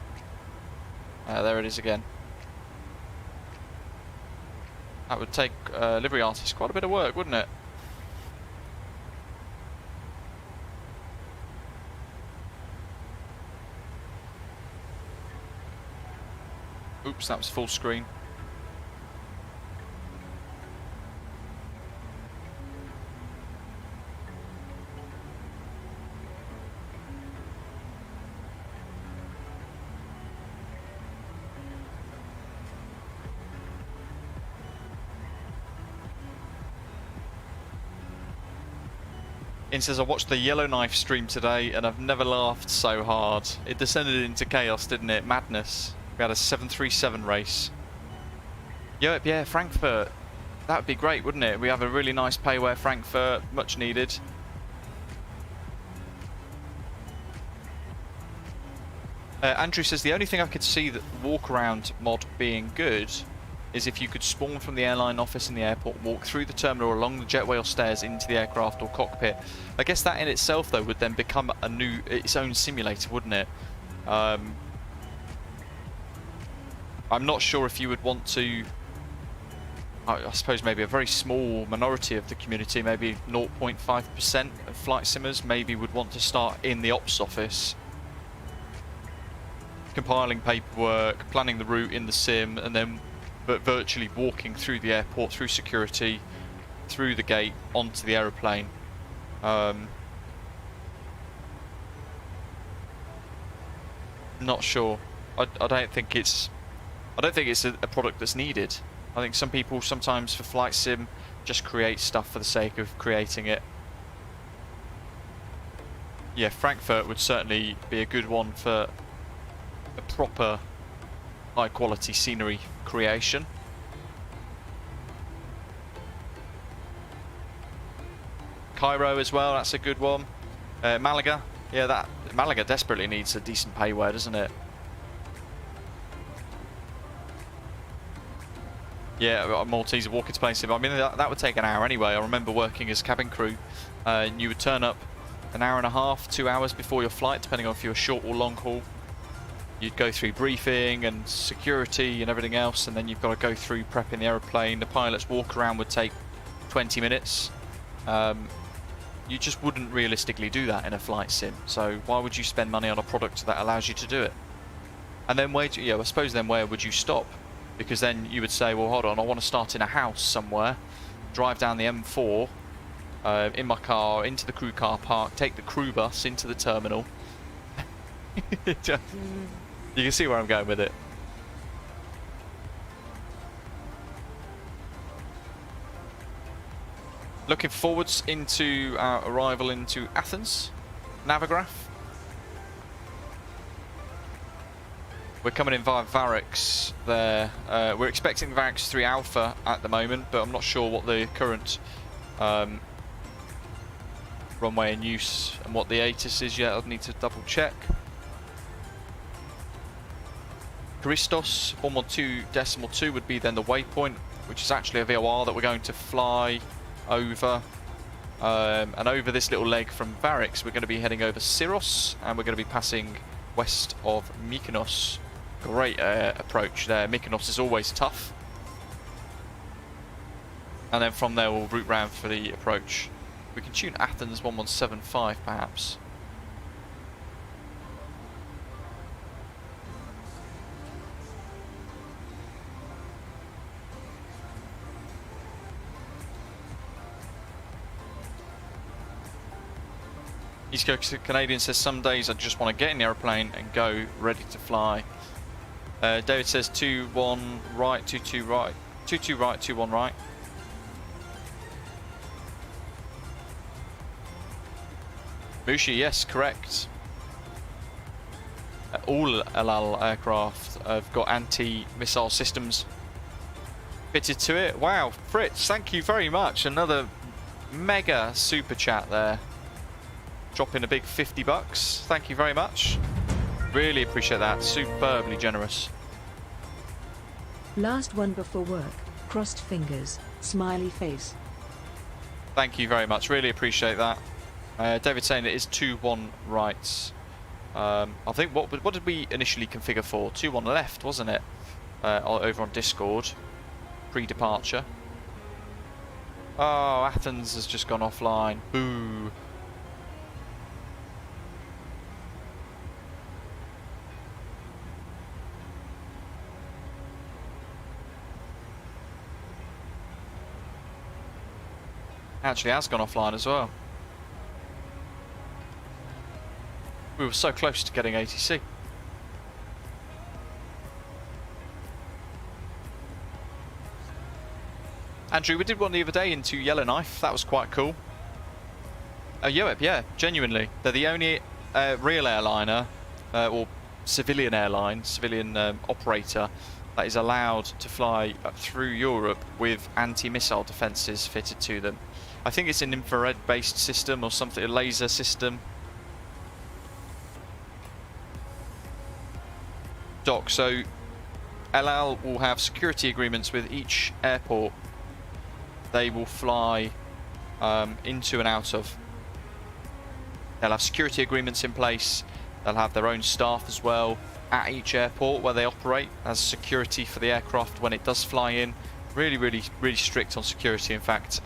There it is again. That would take livery artists quite a bit of work, wouldn't it? Oops, that was full screen. It says, I watched the Yellowknife stream today and I've never laughed so hard. It descended into chaos, didn't it? Madness. We had a 737 race. Yep, yeah, Frankfurt. That would be great, wouldn't it? We have a really nice payware Frankfurt, much needed. Andrew says, the only thing I could see that walk around mod being good is if you could spawn from the airline office in the airport, walk through the terminal along the jetway or stairs into the aircraft or cockpit. I guess that in itself though would then become its own simulator, wouldn't it? I'm not sure if you would want to, I suppose maybe a very small minority of the community, maybe 0.5% of flight simmers maybe would want to start in the ops office, compiling paperwork, planning the route in the sim, and then virtually walking through the airport, through security, through the gate, onto the aeroplane. Not sure. I don't think it's a product that's needed. I think some people sometimes for flight sim just create stuff for the sake of creating it. Yeah, Frankfurt would certainly be a good one for a proper high quality scenery creation. Cairo as well, that's a good one. Malaga, yeah, Malaga desperately needs a decent payware, doesn't it? Yeah, a Maltese walking to plane sim. I mean, that would take an hour anyway. I remember working as cabin crew, and you would turn up an hour and a half, 2 hours before your flight, depending on if you're short or long haul. You'd go through briefing and security and everything else, and then you've got to go through prepping the aeroplane. The pilot's walk around would take 20 minutes. You just wouldn't realistically do that in a flight sim. So why would you spend money on a product that allows you to do it? And then I suppose then where would you stop? Because then you would say, well, hold on, I want to start in a house somewhere, drive down the M4 in my car, into the crew car park, take the crew bus into the terminal. You can see where I'm going with it. Looking forwards into our arrival into Athens, Navigraph. We're coming in via Varix there. We're expecting Varix 3 Alpha at the moment, but I'm not sure what the current runway in use and what the ATIS is yet. I'll need to double check. Christos 112.2 would be then the waypoint, which is actually a VOR that we're going to fly over. And over this little leg from Varix, we're going to be heading over Syros, and we're going to be passing west of Mykonos. Great approach there. Mykonos is always tough. And then from there we'll route round for the approach. We can tune Athens 1175 perhaps. East Coast Canadian says some days I just want to get in the aeroplane and go ready to fly. David says 2-1 right, 2-2 right, 2-2 right, 2-1 right. Mushi, yes, correct. All El Al aircraft have got anti-missile systems fitted to it. Wow, Fritz, thank you very much. Another mega super chat there. Dropping a big $50. Thank you very much. Really appreciate that. Superbly generous. Last one before work. Crossed fingers. Smiley face. Thank you very much. Really appreciate that. David saying it is 2-1 right. I think what did we initially configure for? 2-1 left, wasn't it? Over on Discord. Pre-departure. Oh, Athens has just gone offline. Boo. Actually has gone offline as well. We were so close to getting ATC. Andrew, we did one the other day into Yellowknife. That was quite cool. Yeah, genuinely. They're the only real airliner, or civilian airline, civilian operator that is allowed to fly through Europe with anti-missile defences fitted to them. I think it's an infrared-based system or something, a laser system. Doc, so El Al will have security agreements with each airport they will fly into and out of. They'll have security agreements in place. They'll have their own staff as well at each airport where they operate as security for the aircraft when it does fly in. Really strict on security. In fact,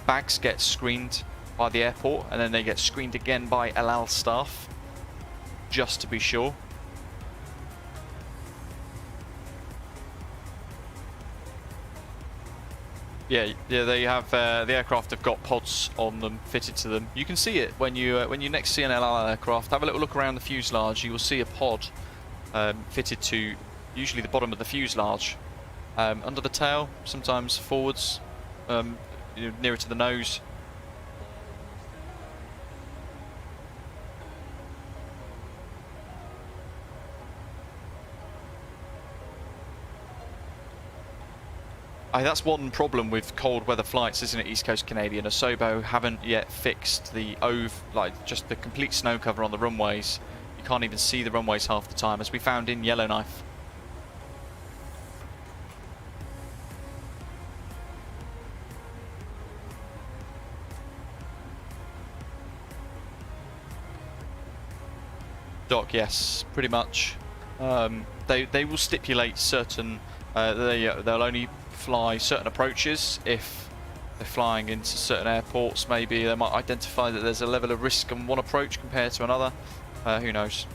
bags get screened by the airport and then they get screened again by El Al staff, just to be sure. Yeah, they have the aircraft have got pods on them fitted to them. You can see it when you next see an El Al aircraft. Have a little look around the fuselage. You will see a pod fitted to usually the bottom of the fuselage, under the tail, sometimes forwards, nearer to the nose. That's one problem with cold weather flights, isn't it? East Coast Canadian. Asobo haven't yet fixed the just the complete snow cover on the runways. You can't even see the runways half the time, as we found in Yellowknife. Doc, yes, pretty much. They will stipulate certain. They'll only fly certain approaches if they're flying into certain airports. Maybe they might identify that there's a level of risk on one approach compared to another. Who knows?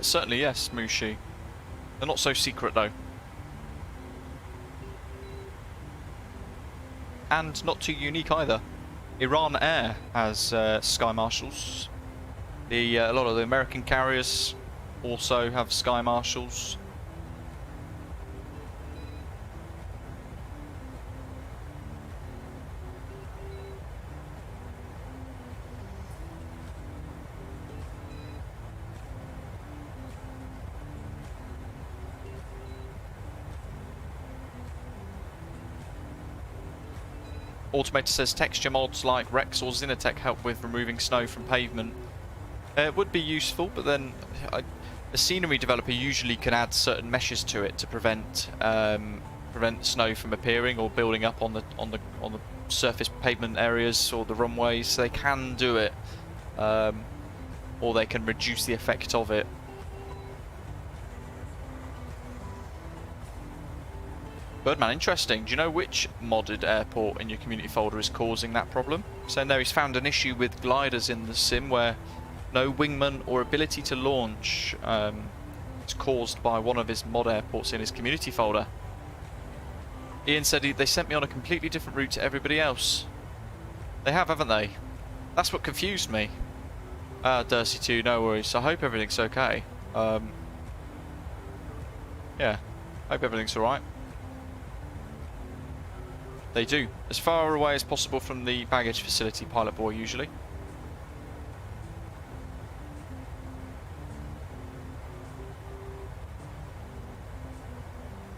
Certainly, yes, Mushi. They're not so secret, though. And not too unique either. Iran Air has Sky Marshals. A lot of the American carriers also have Sky Marshals. Automator says texture mods like Rex or Zinatech help with removing snow from pavement. It would be useful, but then the scenery developer usually can add certain meshes to it to prevent snow from appearing or building up on the surface pavement areas or the runways. So they can do it, or they can reduce the effect of it. Birdman, interesting. Do you know which modded airport in your community folder is causing that problem? So no, he's found an issue with gliders in the sim where no wingman or ability to launch is caused by one of his mod airports in his community folder. Ian said they sent me on a completely different route to everybody else. They have, haven't they? That's what confused me. Dursey 2, no worries. I hope everything's okay. Yeah, hope everything's alright. They do. As far away as possible from the baggage facility, Pilot Boy, usually.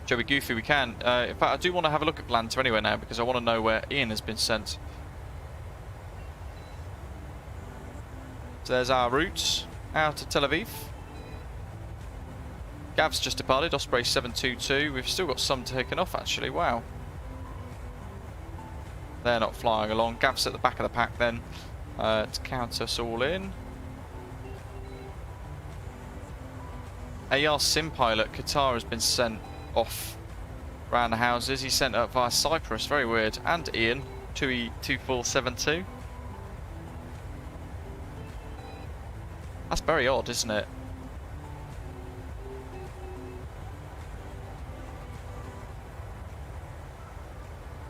Joey Goofy, we can. In fact, I do want to have a look at Blanta anyway now, because I want to know where Ian has been sent. So there's our route out of Tel Aviv. Gav's just departed, Osprey 722. We've still got some taken off, actually. Wow. They're not flying along. Gav's at the back of the pack then to count us all in. AR Sim Pilot, Qatar has been sent off around the houses. He's sent up via Cyprus, very weird. And Ian, 2E2472. That's very odd, isn't it?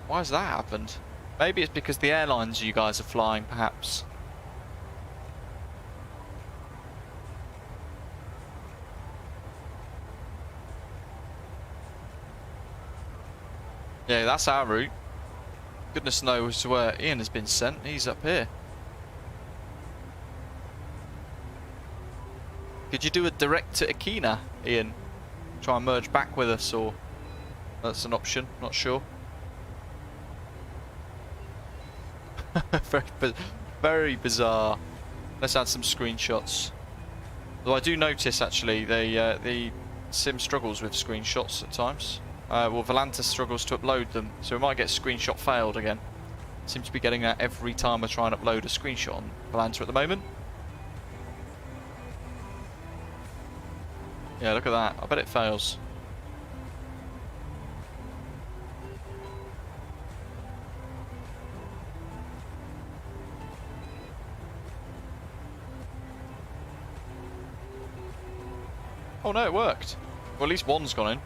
Why has that happened? Maybe it's because the airlines you guys are flying, perhaps. Yeah, that's our route. Goodness knows where Ian has been sent. He's up here. Could you do a direct to Akina, Ian? Try and merge back with us, or that's an option, not sure. Very bizarre. Let's add some screenshots. Though I do notice actually the sim struggles with screenshots at times. Well, Volanta struggles to upload them, so we might get screenshot failed again. Seems to be getting that every time I try and upload a screenshot on Volanta at the moment. Yeah, look at that. I bet it fails. Oh no, it worked. Well, at least one's gone in.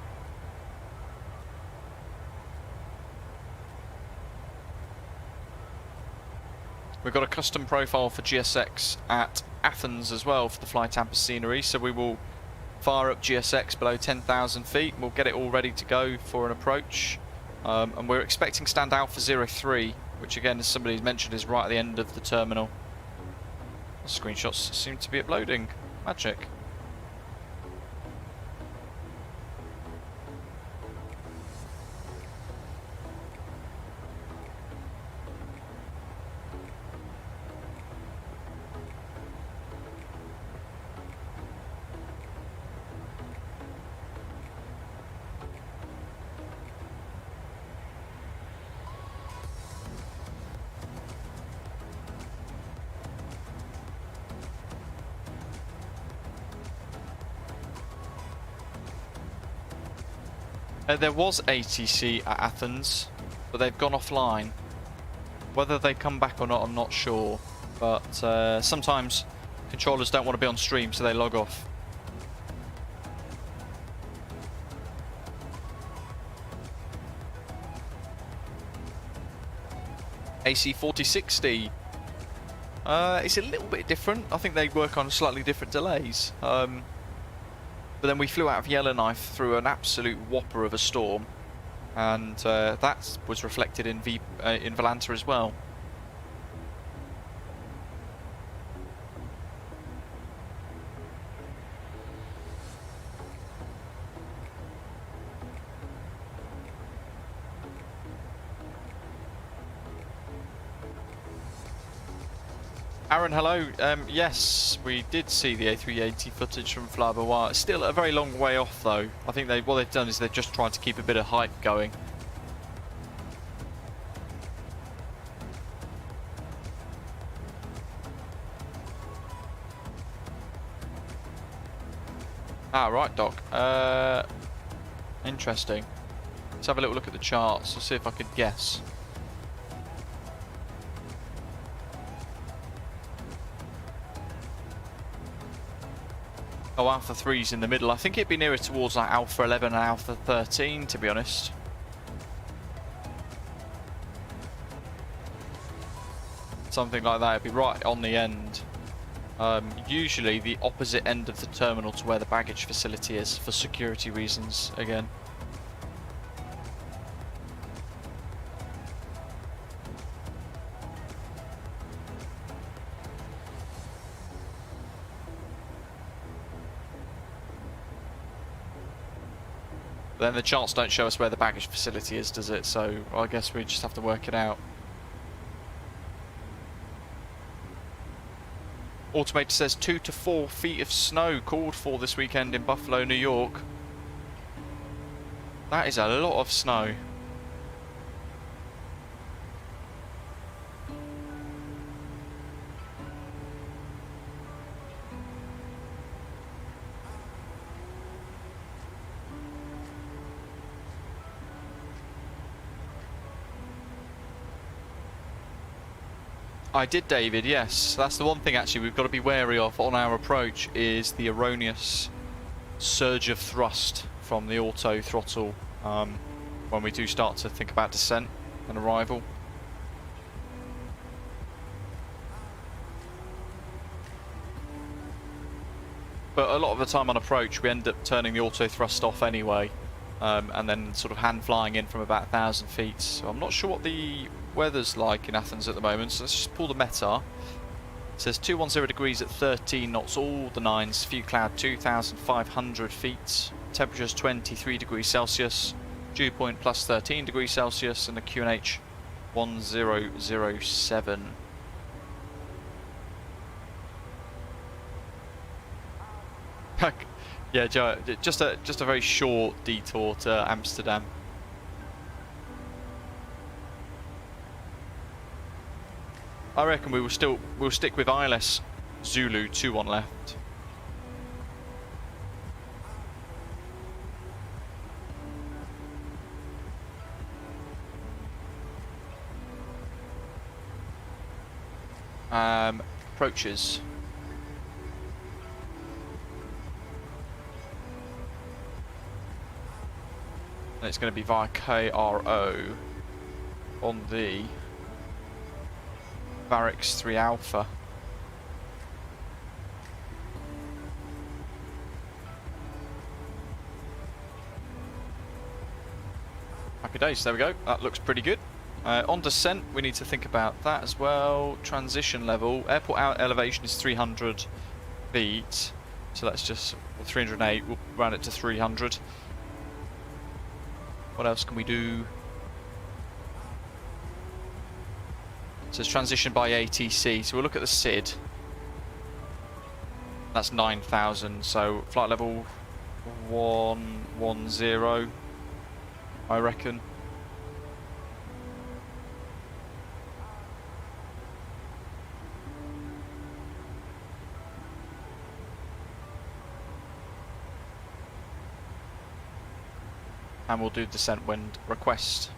We've got a custom profile for GSX at Athens as well for the FlyTampa scenery, so we will fire up GSX below 10,000 feet. We'll get it all ready to go for an approach. And we're expecting stand Alpha 03, which again, as somebody's mentioned, is right at the end of the terminal. The screenshots seem to be uploading. Magic. There was ATC at Athens, but they've gone offline. Whether they come back or not, I'm not sure. But sometimes controllers don't want to be on stream, so they log off. AC 4060. It's a little bit different. I think they work on slightly different delays. But then we flew out of Yellowknife through an absolute whopper of a storm, and that was reflected in Volanta as well. Aaron, hello. Yes, we did see the A380 footage from Flybois. It's still a very long way off, though. I think what they've done is they're just trying to keep a bit of hype going. Ah, right, Doc. Interesting. Let's have a little look at the charts. Let's see if I could guess. Oh, Alpha 3's in the middle. I think it'd be nearer towards like Alpha 11 and Alpha 13, to be honest. Something like that. It'd be right on the end. Usually the opposite end of the terminal to where the baggage facility is, for security reasons, again. Then the charts don't show us where the baggage facility is, does it? So I guess we just have to work it out. Automator says 2 to 4 feet of snow called for this weekend in Buffalo, New York. That is a lot of snow. I did, David, yes. That's the one thing actually we've got to be wary of on our approach, is the erroneous surge of thrust from the auto throttle when we do start to think about descent and arrival. But a lot of the time on approach we end up turning the auto thrust off anyway, and then sort of hand flying in from about 1,000 feet. So I'm not sure what the weather's like in Athens at the moment, so let's just pull the METAR, says 210 degrees at 13 knots, all the nines, view cloud 2,500 feet, temperatures 23 degrees Celsius, dew point plus 13 degrees Celsius, and the QNH 1007. Yeah, Joe, just a very short detour to Amsterdam. I reckon we'll stick with ILS Zulu 21 left. Approaches. And it's going to be via KRO on the Barracks 3 Alpha. Happy days, there we go. That looks pretty good. On descent, we need to think about that as well. Transition level. Airport out elevation is 300 feet. So let's just, 308, we'll round it to 300. What else can we do? It says transition by ATC. So we'll look at the SID. That's 9,000. So flight level 110, I reckon. And we'll do descent wind request.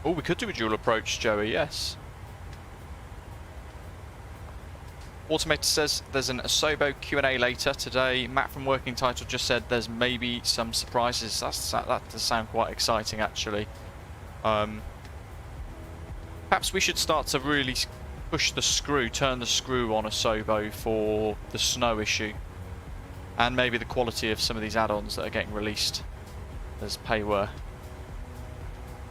Oh, we could do a dual approach, Joey, yes. Automator says there's an Asobo Q&A later today. Matt from Working Title just said there's maybe some surprises. That does sound quite exciting, actually. Perhaps we should start to really push the screw, turn the screw on Asobo for the snow issue. And maybe the quality of some of these add-ons that are getting released as payware,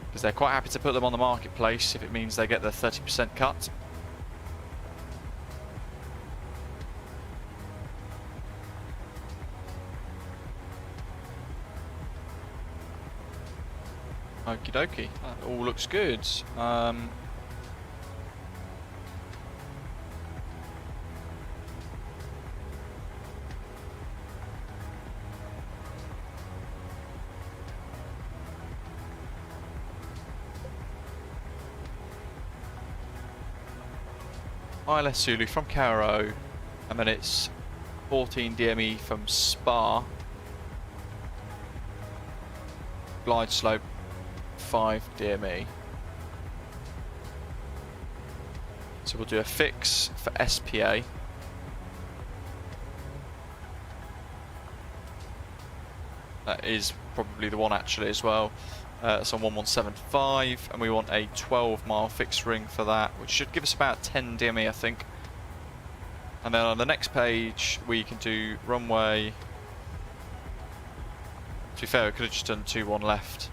because they're quite happy to put them on the marketplace if it means they get their 30% cut. Okie dokie, that all looks good. ILS Zulu from Cairo, and then it's 14 DME from Spa, glide slope 5 DME. So we'll do a fix for SPA. That is probably the one actually as well. It's on 1175, and we want a 12-mile fixed ring for that, which should give us about 10 DME, I think. And then on the next page, we can do runway. To be fair, we could have just done 2-1 left,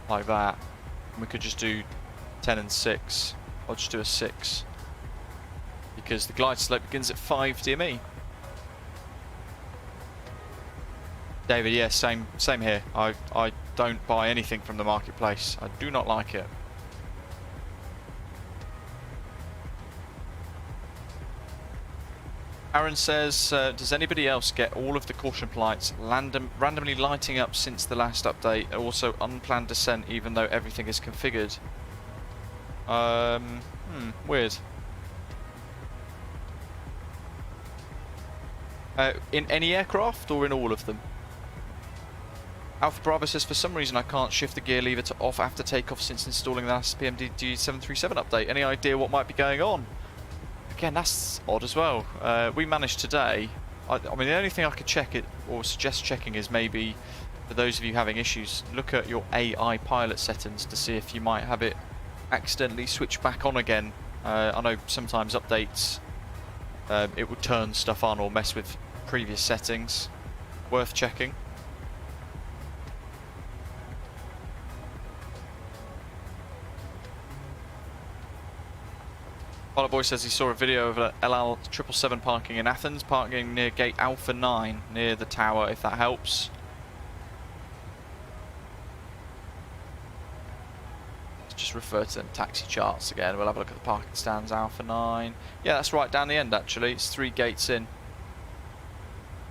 like that. And we could just do 10 and 6. I'll just do a 6, because the glide slope begins at 5 DME. David, yeah, same here. I don't buy anything from the marketplace. I do not like it. Aaron says, does anybody else get all of the caution lights randomly lighting up since the last update? Also unplanned descent even though everything is configured. Weird. In any aircraft or in all of them? Alpha Bravo says, for some reason I can't shift the gear lever to off after takeoff since installing the last PMDG 737 update. Any idea what might be going on? Again, that's odd as well. We managed today. I mean, the only thing I could check it or suggest checking is maybe, for those of you having issues, look at your AI pilot settings to see if you might have it accidentally switch back on again. I know sometimes updates, it will turn stuff on or mess with previous settings. Worth checking. Pilot Boy says he saw a video of a LL 777 parking in Athens, parking near gate Alpha 9, near the tower, if that helps. Let's just refer to them taxi charts again. We'll have a look at the parking stands, Alpha 9. Yeah, that's right down the end actually. It's 3 gates in.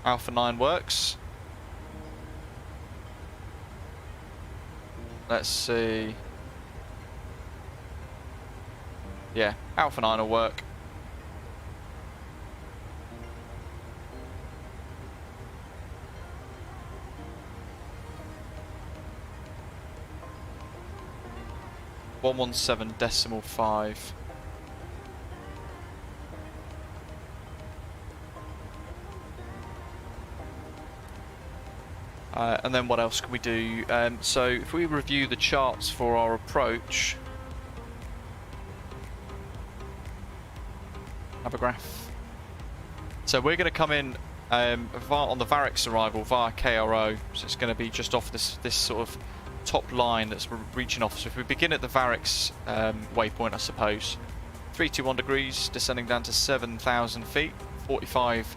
Alpha 9 works. Let's see. Yeah, Alpha 9 will work. .117.5. And then what else can we do? So if we review the charts for our approach, have a graph. So we're going to come in on the Varix arrival via KRO, so it's going to be just off this sort of top line that's reaching off. So if we begin at the Varix waypoint, I suppose, 321 degrees, descending down to 7,000 feet, 45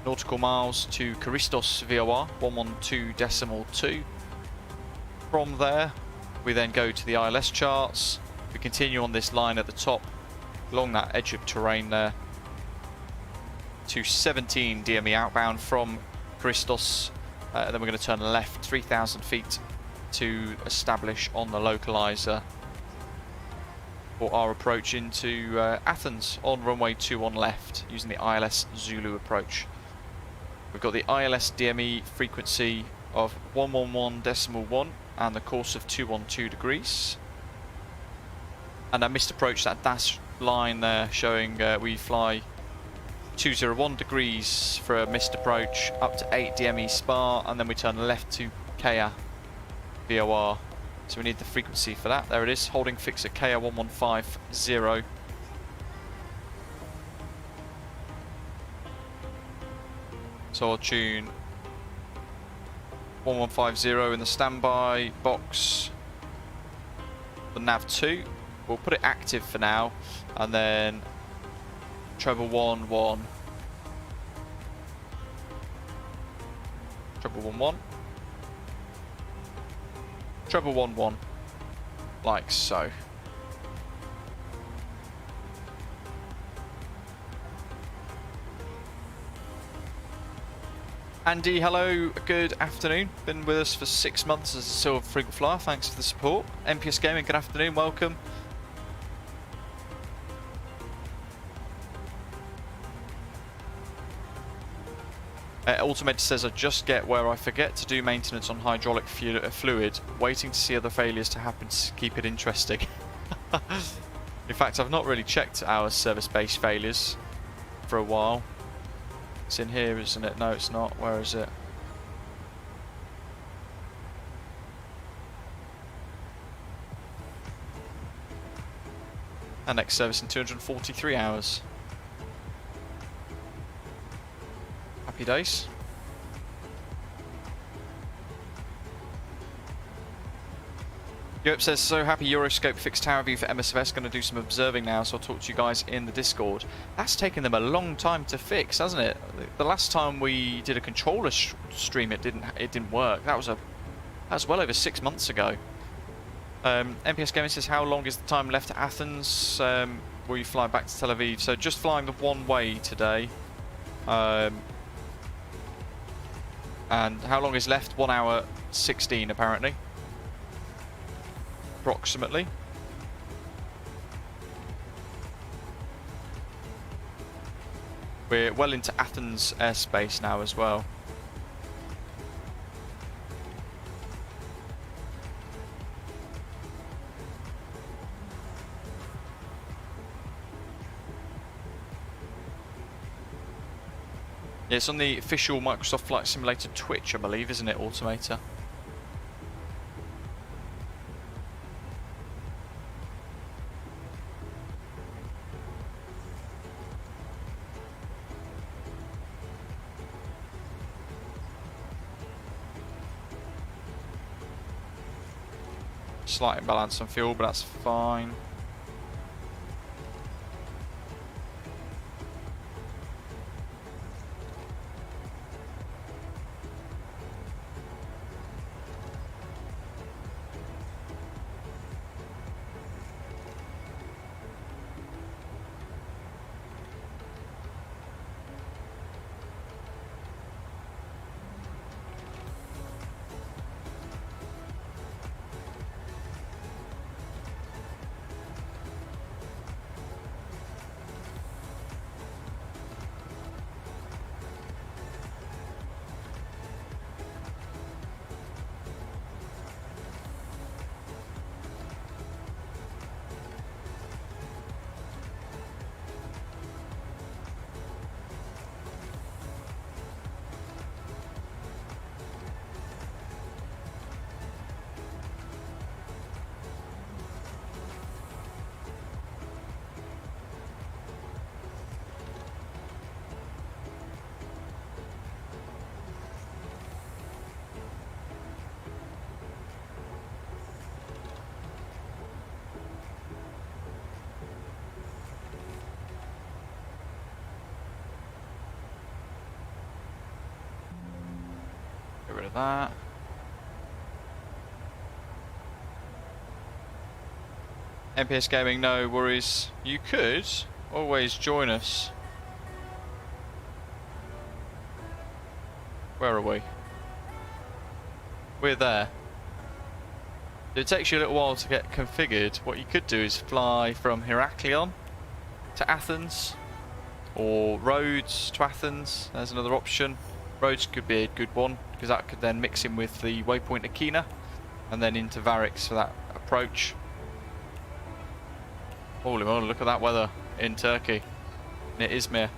nautical miles to Christos VOR 112.2. From there, we then go to the ILS charts. We continue on this line at the top, along that edge of terrain there, to 17 DME outbound from Christos. And then we're going to turn left 3,000 feet to establish on the localizer for our approach into Athens on runway 21 left, using the ILS Zulu approach. We've got the ILS DME frequency of 111.1 and the course of 212 degrees. And I missed approach, that dash line there showing we fly 201 degrees for a missed approach up to 8 DME SPA, and then we turn left to Kea VOR. So we need the frequency for that. There it is, holding fix at Kea 1150. So I'll tune 1150 in the standby box for nav 2. We'll put it active for now, and then treble 11, treble 11, treble 11, like so. Andy, hello, good afternoon. Been with us for 6 months as a Silver Frequent Flyer, thanks for the support. MPS Gaming, good afternoon, welcome. Automator says, I just get where I forget to do maintenance on hydraulic fluid, waiting to see other failures to happen to keep it interesting. In fact, I've not really checked our service-based failures for a while. It's in here, isn't it? No, it's not. Where is it? Our next service in 243 hours. Happy days. Europe says, so happy Euroscope fixed tower view for MSFS, going to do some observing now, so I'll talk to you guys in the Discord. That's taken them a long time to fix, hasn't it? The last time we did a controller stream, it didn't work. That was well over 6 months ago. MPS Gaming says, how long is the time left to Athens? Will you fly back to Tel Aviv? So just flying the one way today. And how long is left? 1 hour 16 apparently. Approximately. We're well into Athens airspace now as well. Yeah, it's on the official Microsoft Flight Simulator Twitch, I believe, isn't it, Automator? Slight imbalance on fuel, but that's fine. of that. MPS Gaming, no worries. You could always join us. Where are we? We're there. It takes you a little while to get configured. What you could do is fly from Heraklion to Athens, or Rhodes to Athens. There's another option. Rhodes could be a good one, because that could then mix in with the waypoint Akina, and then into Varix for that approach. Holy moly, look at that weather in Turkey, near Izmir.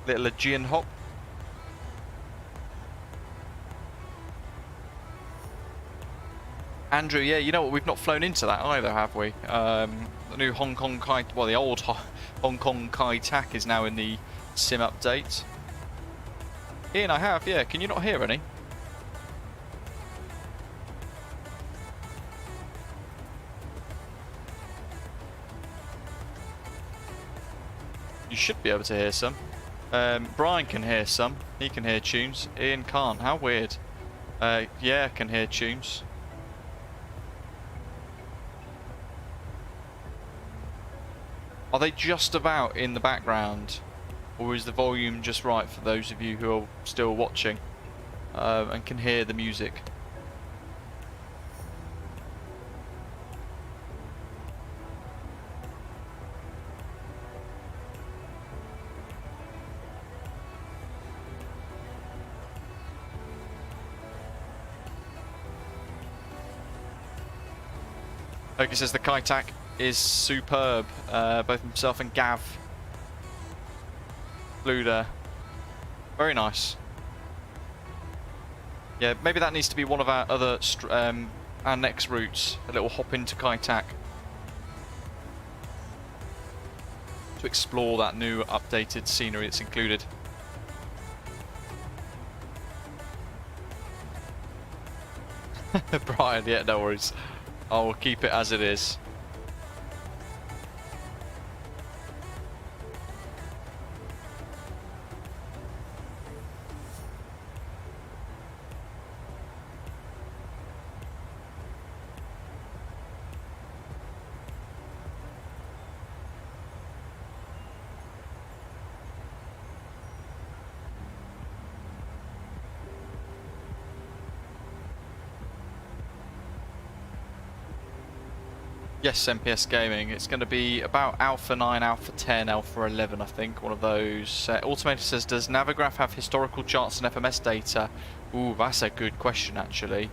Little Aegean hop. Andrew, yeah, you know what? We've not flown into that either, have we? The new Hong Kong Kai, well, the old Hong Kong Kai Tak is now in the sim update. Ian, I have, yeah. Can you not hear any? You should be able to hear some. Brian can hear some. He can hear tunes. Ian can't. How weird. Yeah, can hear tunes. Are they just about in the background? Or is the volume just right for those of you who are still watching and can hear the music? Loki says the Kai Tak is superb. Both himself and Gav flew there. Very nice. Yeah, maybe that needs to be one of our other our next routes. A little hop into Kai Tak to explore that new updated scenery that's included. Brian, yeah, no worries. I will keep it as it is. Yes, MPS Gaming. It's going to be about Alpha 9, Alpha 10, Alpha 11, I think. One of those. Automator says, does Navigraph have historical charts and FMS data? Ooh, that's a good question, actually.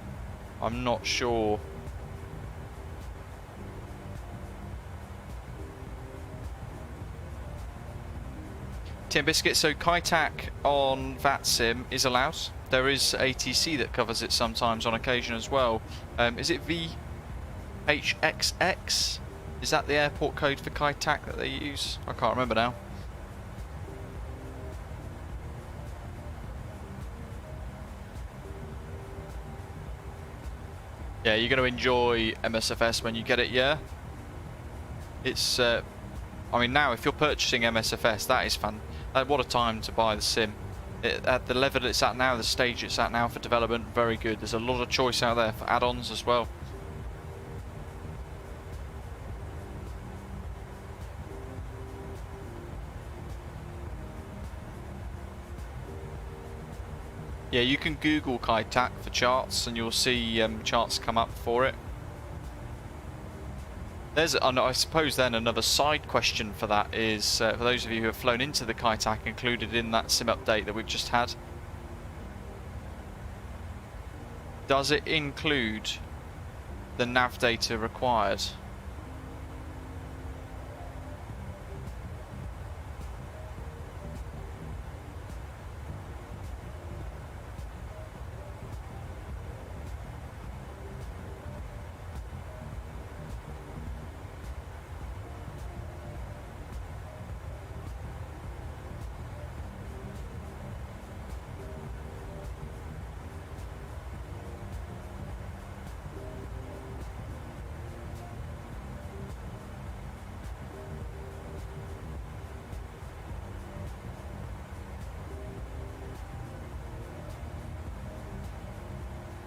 I'm not sure. Tim Biscuit, so Kai Tak on VATSIM is allowed. There is ATC that covers it sometimes on occasion as well. Is it VHXX? Is that the airport code for Kai Tak that they use? I can't remember now. Yeah, you're going to enjoy MSFS when you get it, yeah? It's, I mean, now if you're purchasing MSFS, that is fun. What a time to buy the sim. At the level it's at now, the stage it's at now for development, very good. There's a lot of choice out there for add-ons as well. Yeah, you can Google Kai Tak for charts and you'll see charts come up for it. There's, I suppose then another side question for that is, for those of you who have flown into the Kai Tak included in that sim update that we've just had, does it include the nav data required?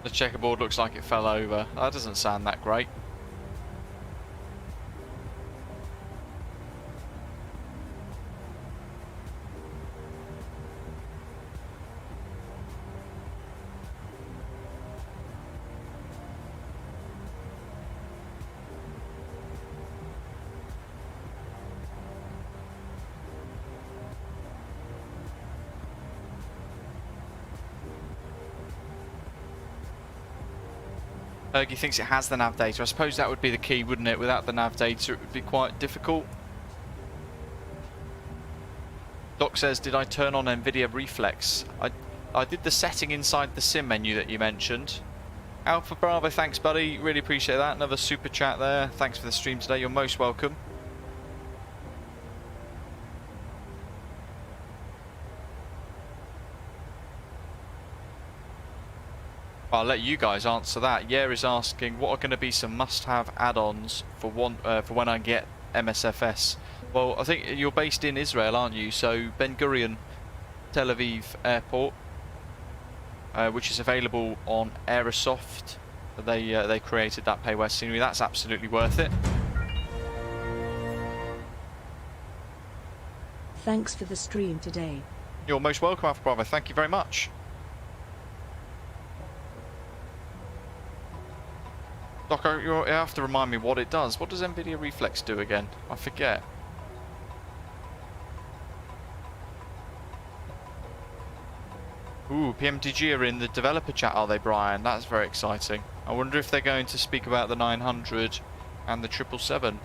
The checkerboard looks like it fell over. That doesn't sound that great. Ergy thinks it has the nav data. I suppose that would be the key, wouldn't it? Without the nav data, it would be quite difficult. Doc says, did I turn on NVIDIA Reflex? I did the setting inside the sim menu that you mentioned. Alpha Bravo, thanks buddy. Really appreciate that. Another super chat there. Thanks for the stream today. You're most welcome. I'll let you guys answer that. Yeah is asking, what are going to be some must-have add-ons for when I get MSFS? Well, I think you're based in Israel, aren't you? So Ben Gurion, Tel Aviv Airport, which is available on Aerosoft. They created that pay west scenery. That's absolutely worth it. Thanks for the stream today. You're most welcome, Alpha Bravo. Thank you very much. Doc, you have to remind me what it does. What does NVIDIA Reflex do again? I forget. Ooh, PMDG are in the developer chat, are they, Brian? That's very exciting. I wonder if they're going to speak about the 900 and the 777.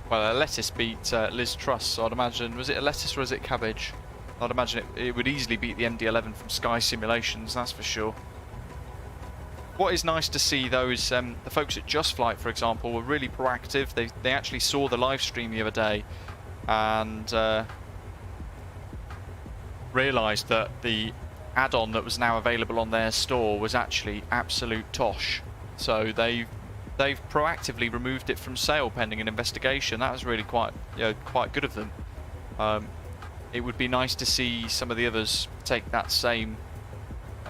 Well, a lettuce beat Liz Truss, so I'd imagine, was it a lettuce or is it cabbage? I'd imagine it would easily beat the MD-11 from Sky Simulations, that's for sure. What is nice to see though is the folks at Just Flight, for example, were really proactive. They actually saw the live stream the other day and realised that the add-on that was now available on their store was actually absolute tosh. So they've proactively removed it from sale pending an investigation. That was really quite good of them. It would be nice to see some of the others take that same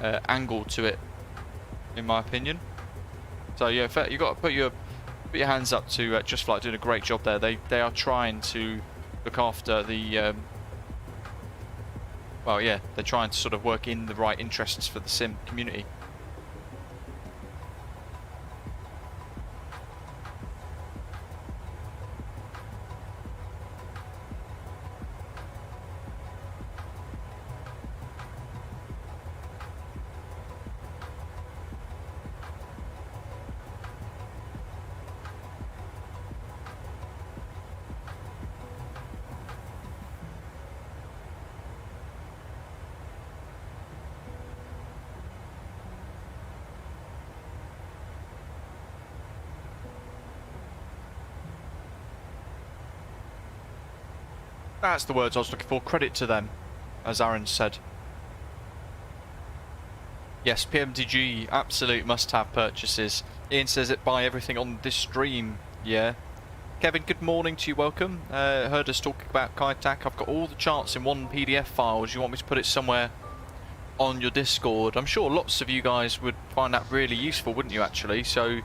angle to it, in my opinion. So yeah, you've got to put your hands up to Just Flight doing a great job there. They are trying to look after the well, yeah, they're trying to sort of work in the right interests for the sim community. That's the words I was looking for. Credit to them, as Aaron said. Yes, PMDG, absolute must-have purchases. Ian says it buy everything on this stream. Yeah. Kevin, good morning to you. Welcome. Heard us talking about Kaitac. I've got all the charts in one PDF file. Do you want me to put it somewhere on your Discord? I'm sure lots of you guys would find that really useful, wouldn't you? Actually, so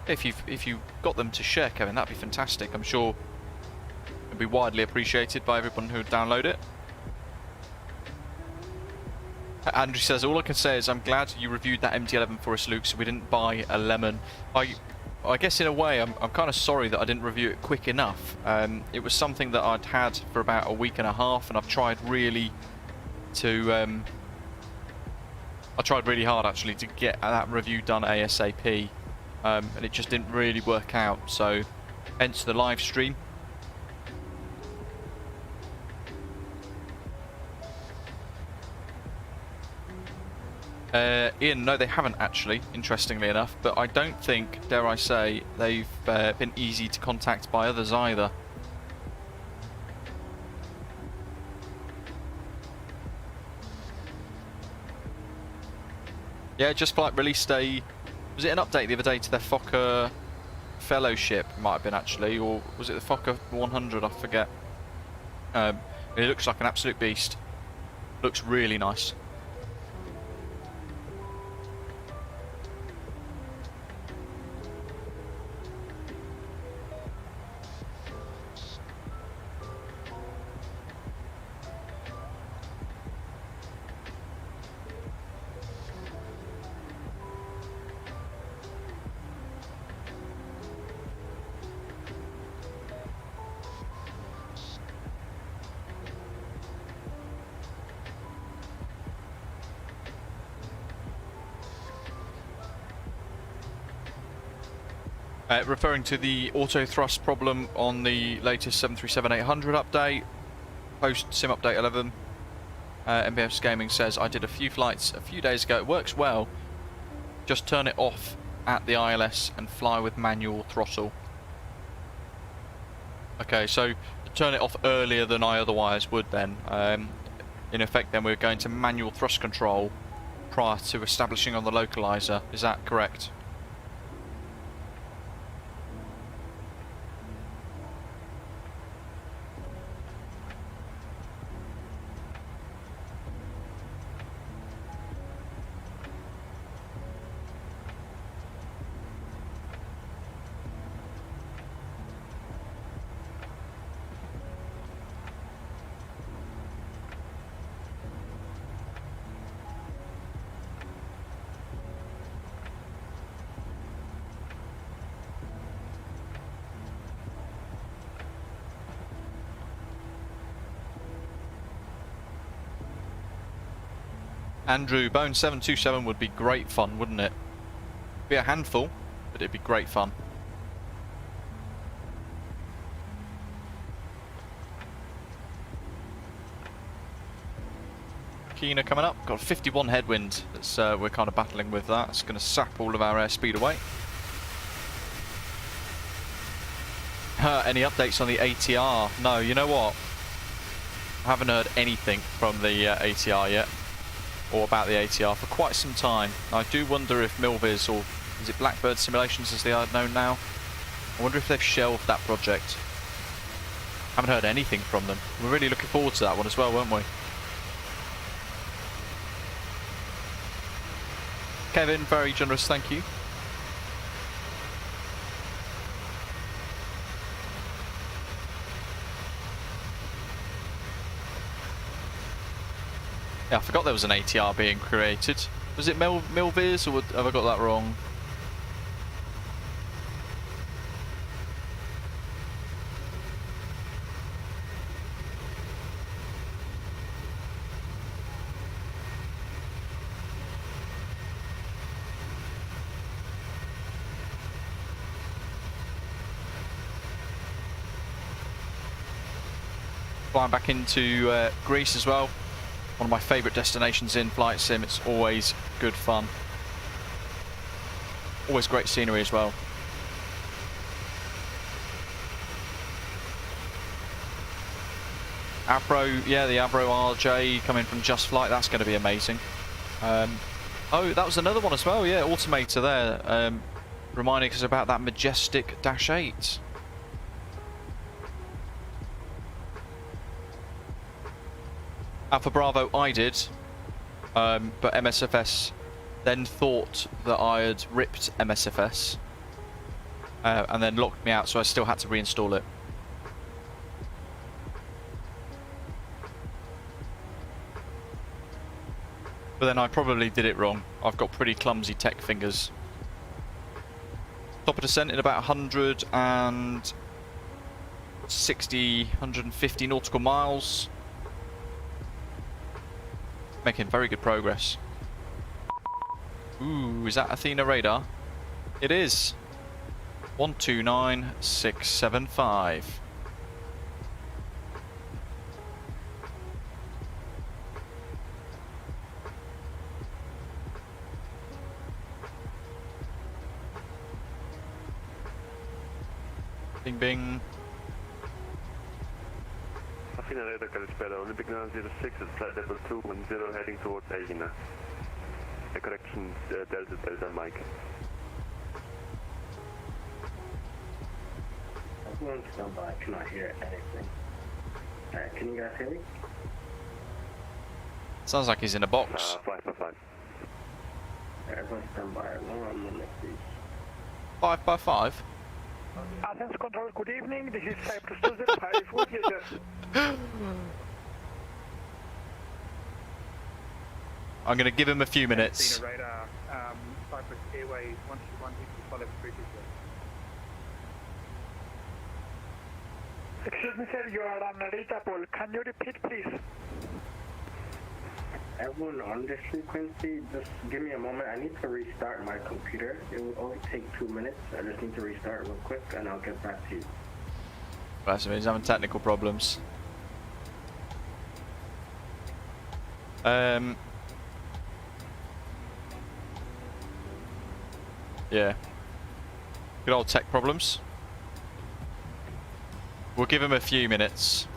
if you got them to share, Kevin, that'd be fantastic. I'm sure it'd be widely appreciated by everyone who would download it. Andrew says, all I can say is I'm glad you reviewed that MD-11 for us, Luke, so we didn't buy a lemon. I guess in a way I'm kind of sorry that I didn't review it quick enough. It was something that I'd had for about a week and a half, and I've tried really to I tried really hard actually to get that review done ASAP, and it just didn't really work out, so hence the live stream. Ian, no they haven't actually, interestingly enough, but I don't think, dare I say, they've been easy to contact by others either. Yeah, just Flight released a... Was it an update the other day to their Fokker Fellowship? Might have been actually, or was it the Fokker 100? I forget. It looks like an absolute beast. Looks really nice. Referring to the auto thrust problem on the latest 737-800 update, post sim update 11, MBS Gaming says, I did a few flights a few days ago, it works well, just turn it off at the ILS and fly with manual throttle. Okay, so turn it off earlier than I otherwise would then. In effect then we're going to manual thrust control prior to establishing on the localizer, is that correct? Andrew, Bone 727 would be great fun, wouldn't it? Be a handful, but it'd be great fun. Keener coming up, got a 51 headwind. That's we're kind of battling with that. It's going to sap all of our airspeed away. Any updates on the ATR? No, you know what? I haven't heard anything from the ATR yet, or about the ATR for quite some time. I do wonder if Milviz, or is it Blackbird Simulations as they are known now? I wonder if they've shelved that project. Haven't heard anything from them. We're really looking forward to that one as well, weren't we? Kevin, very generous, thank you. Yeah, I forgot there was an ATR being created. Was it Milviz, or have I got that wrong? Flying back into Greece as well. One of my favourite destinations in flight sim. It's always good fun. Always great scenery as well. Abro, yeah, the Abro RJ coming from Just Flight. That's going to be amazing. Oh, that was another one as well. Yeah, Automator there, reminding us about that majestic Dash 8. Alpha Bravo I did, but MSFS then thought that I had ripped MSFS and then locked me out, so I still had to reinstall it. But then I probably did it wrong. I've got pretty clumsy tech fingers. Top of descent in about 160, 150 nautical miles. Making very good progress. Ooh, is that Athena radar? It is. 129675. Bing bing. Athena radar, Kalispera, Olympic 906 is flight level 210 heading towards Aegina. correction, Delta Mike. Everyone stand by, I cannot hear anything. Alright, can you guys hear me? Sounds like he's in a box. 5x5. Everyone stand by, 1 minute please. 5x5? Athens Control, good evening. This is Cyprus 205. What is it? I'm going to give him a few minutes. Radar, Cyprus Airways 121 follow 320. Excuse me, sir, you are unreadable. Can you repeat, please? Everyone on this frequency, just give me a moment. I need to restart my computer. It will only take 2 minutes. I just need to restart real quick and I'll get back to you. Right, so he's having technical problems. Yeah. Good old tech problems. We'll give him a few minutes.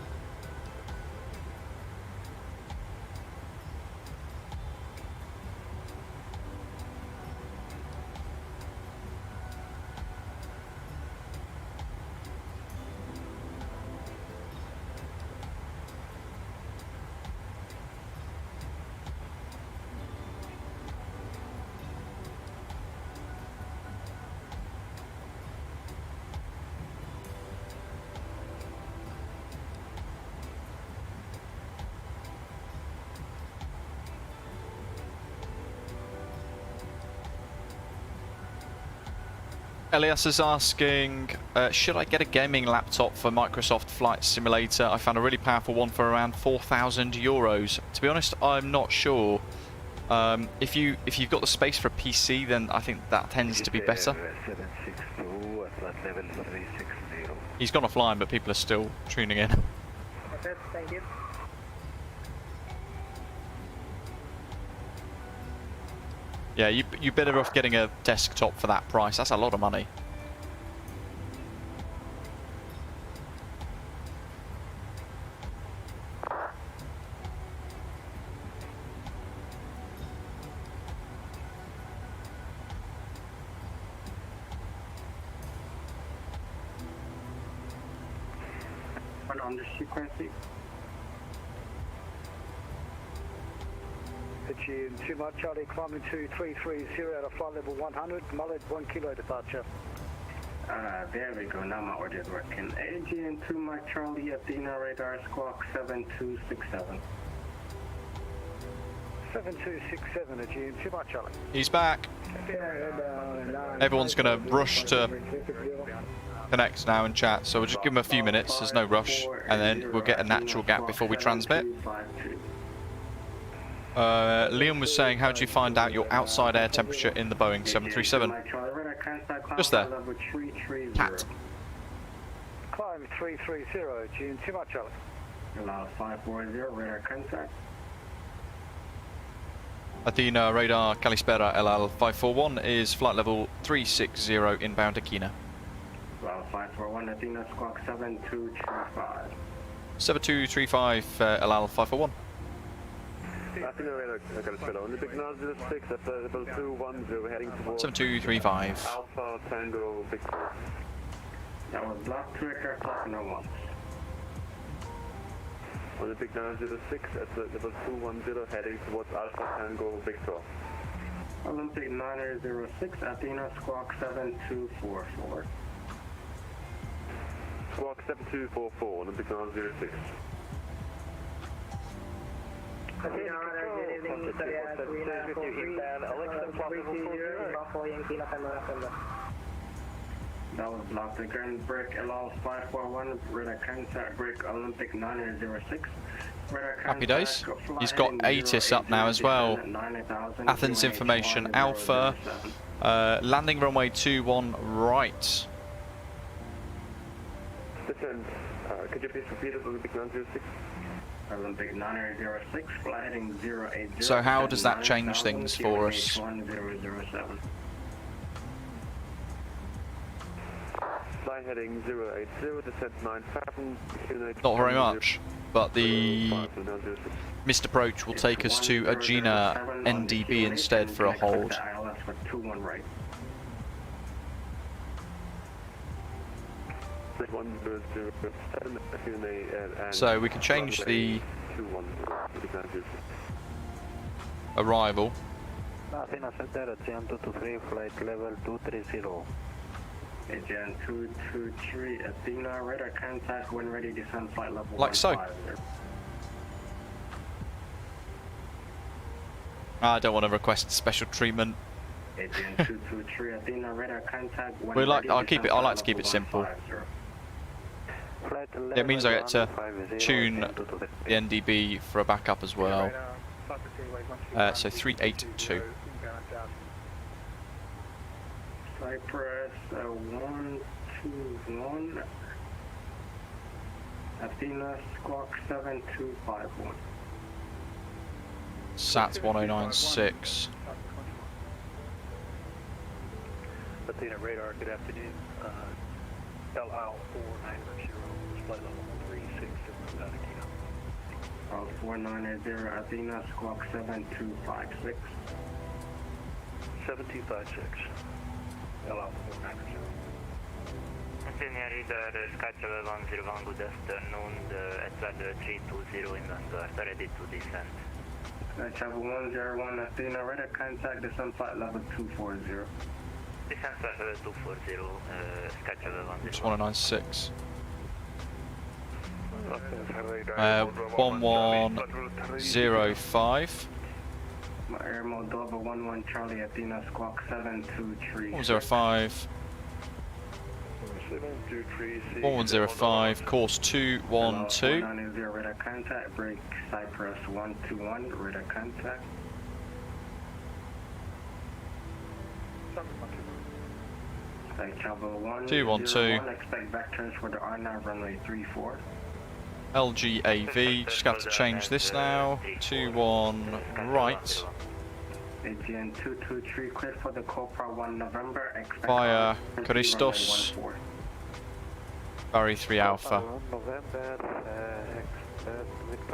Elias is asking, should I get a gaming laptop for Microsoft Flight Simulator? I found a really powerful one for around 4,000 euros. To be honest, I'm not sure. If you've got the space for a PC, then I think that tends to be better. 762 at flight level 360. He's gone offline, but people are still tuning in. Okay, thank you. Yeah, you're better off getting a desktop for that price. That's a lot of money. On this frequency. June 2 Mike Charlie, climbing 2330 out of flight level 100, mullet 1 kilo departure. There we go, now my order is working. AGN 2 Mike Charlie, Athena radar squawk 7267. 7267 at June 2 Mike Charlie. He's back. Everyone's going to rush to connect now and chat, so we'll just give him a few minutes. There's no rush, and then we'll get a natural gap before we transmit. Liam was saying, how do you find out your outside air temperature in the Boeing 737? Just there. Cat. Climb 330, June 2 Mike Charlie. Allow 540, radar contact. Athena radar Kalispera LL 541 is flight level 360 inbound Akina. Allow 541, Athena squawk 7235. 7235 LL 541. Athena radar Kalispera, only big 906 at level 210 heading towards 7235. Alpha Tango Victor. That was block 2 aircraft plus no one. Only big 906 at level 210 heading towards Alpha Tango Victor. Olympic 906, Athena squawk 7244. Squawk 7244, Olympic 906. That was blocked again. Break allow 541, radar contact break Olympic 906. Happy days. He's got ATIS up now as well. Athens information Alpha. Landing runway 21 right. Listen, could you please repeat it, Olympic 906? Olympic 906, fly heading 080. So how does that change things for us? 1007. Fly heading 080, descent 9 fathom. Not very much, but the missed approach will take us to Agena NDB instead for a hold. So we can change the arrival. Athens Center, Aegean 223, flight level 230. Aegean 223, Athena, radar contact when ready, descend flight level Like so. 150. I don't want to request special treatment. Aegean 223, Athena, radar contact when We like. ready, I like to keep it descend simple. flight level 150. It means I get to tune the NDB for a backup as well. So 382. Cypress 121, Athena Squawk 7251. SAT 1096. Athena radar, good afternoon. LL 4980, flight level 360, Athena. 4980, Athena Squawk 7256. 7256. LL 4980. Athena radar, Skytravel 101, good afternoon. Edward 320 in Vanguard, ready to descend. Travel 101, Athena radar contact, descend flight level 240. Descent flight level 240, Skytravel 101. It's 1096. 1105. Air Moldova 11 Charlie, Athena Squawk 723. 105. 1105. Course 212. 190 radar contact, break Cypress 121, radar contact. Expect travel 212. Expect vectors for the R9 runway 34. LGAV. Just have to change this now. 21 right. Aegean 223, cleared for the Copra 1 November. Expect Via runway Christos. 14. Barry 3 Alpha.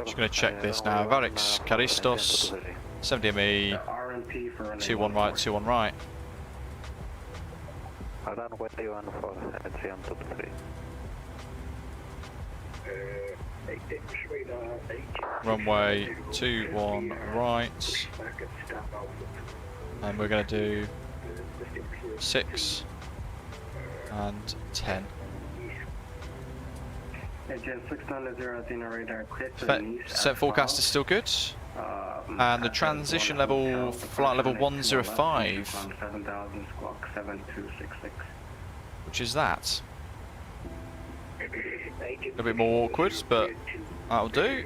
Just going to check this now. Varix Karistos. 70 ME. RMP for runway 21 right, 21 right. Runway 14, Aegean 223. Runway 21 right. And we're going to do 6 and 10. Aegean 690, Athena radar cleared to the Nice. Set forecast is still good. And the transition level, flight level 105. 7000 squawk 7266. Which is that? A bit more awkward, but that'll do.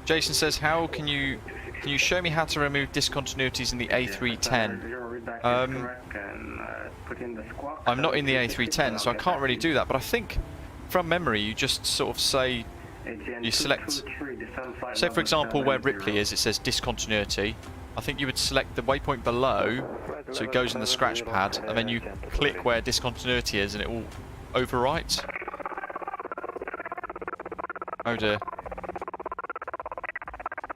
Jason says, "How can you show me how to remove discontinuities in the A310?" I'm not in the A310, so I can't really do that. But I think, from memory, you just sort of say, you select. Say, for example, where Ripley is, it says discontinuity. I think you would select the waypoint below, so it goes in the scratch pad, and then you click where discontinuity is, and it will overwrite. Oh dear.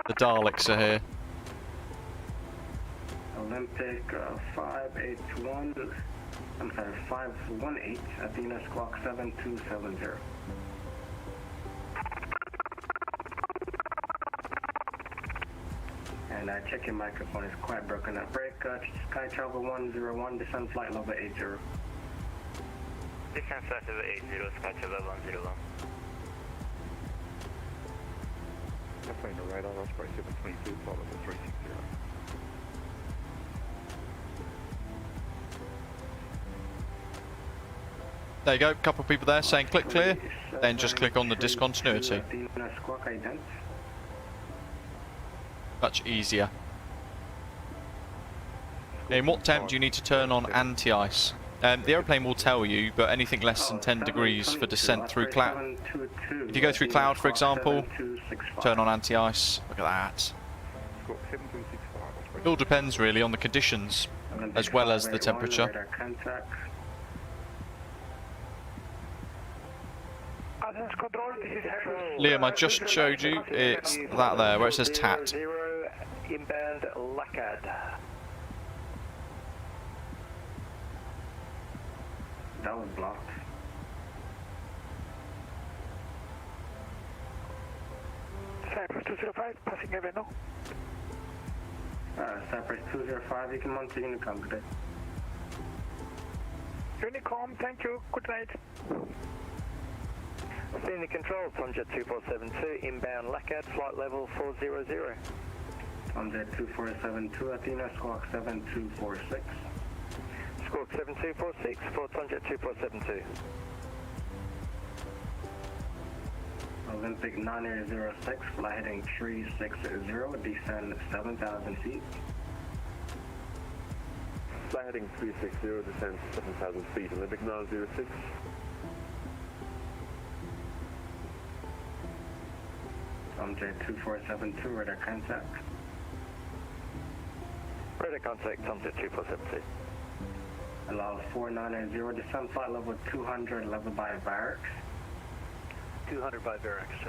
The Daleks are here. Olympic 581, I'm sorry, 518, Athena squawk 7270. And check your microphone, is quite broken up. Break, Sky Travel 101, descend flight level 80. Descent flight level 80, Sky Travel 101. Definitely the radar, Osprey 722, flight level 360. There you go, a couple of people there saying click clear, then just click on the discontinuity. Athena squawk ident. Much easier. In what temp do you need to turn on anti-ice? The aeroplane will tell you, but anything less than 10 degrees for descent through cloud. If you go through cloud, for example, turn on anti-ice. Look at that. It all depends really on the conditions. as well as the temperature. Radar contact. Athens control, this is Harris. Liam, I just showed you, it's that there, where it says TAT. 0, inbound Lackad. That was blocked. Cypress 205, passing Aveno. Cypress 205, you can mount to Unicom today. Unicom, thank you, good night. Senior control, Tomjet 2472, inbound Lackad, flight level 400. Tomjet 2472, Athena, squawk 7246. Squawk 7246 for Tomjet 2472. Olympic 9806, fly heading 360, descend 7,000 feet. Fly heading 360, descend 7,000 feet, Olympic 906. Tomjet 2472, radar contact. Radar contact, Tomjet 2472. Allow 4990, descend flight level 200, level by barracks. 200 by barracks,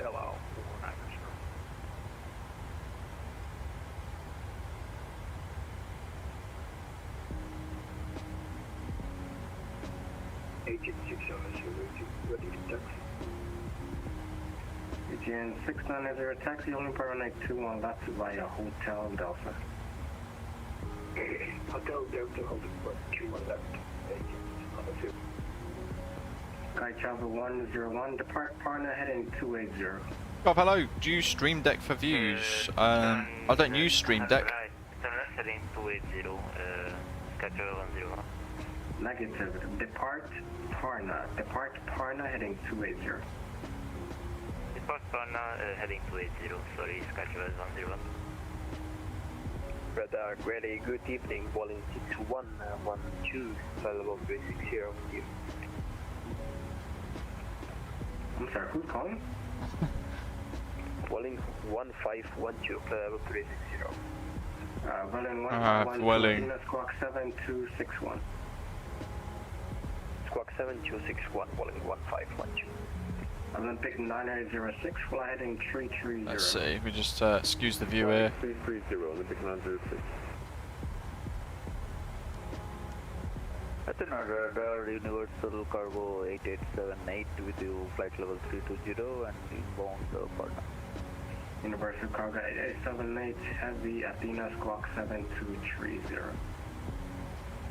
allow 490. Agent 600, ready to taxi. Agent 690, taxi only per 21 left via Hotel Delta. Hotel Delta, holding for 21 left. Agent 602. Sky Travel 101, depart partner heading 280. Oh, hello, do you Stream Deck for views? I don't use Stream Deck. Right, heading 280, schedule 101. Negative, depart partner heading 280. Depart Parna, heading 280, sorry, schedule 101. Radar, ready, good evening, Boeing 6112, flight level 360 with you. I'm sorry, who's calling? Boeing 1512, flight level 360. Welling Welling. 1512, squawk 7261. Squawk 7261, Boeing 1512. Olympic 9806, fly heading 330. Let's see, we just excuse the view here. 330, Olympic 906. Athena radar, Universal Cargo 8878 with you, flight level 320 and inbound partner. Universal Cargo 8878, heavy, Athena, squawk 7230.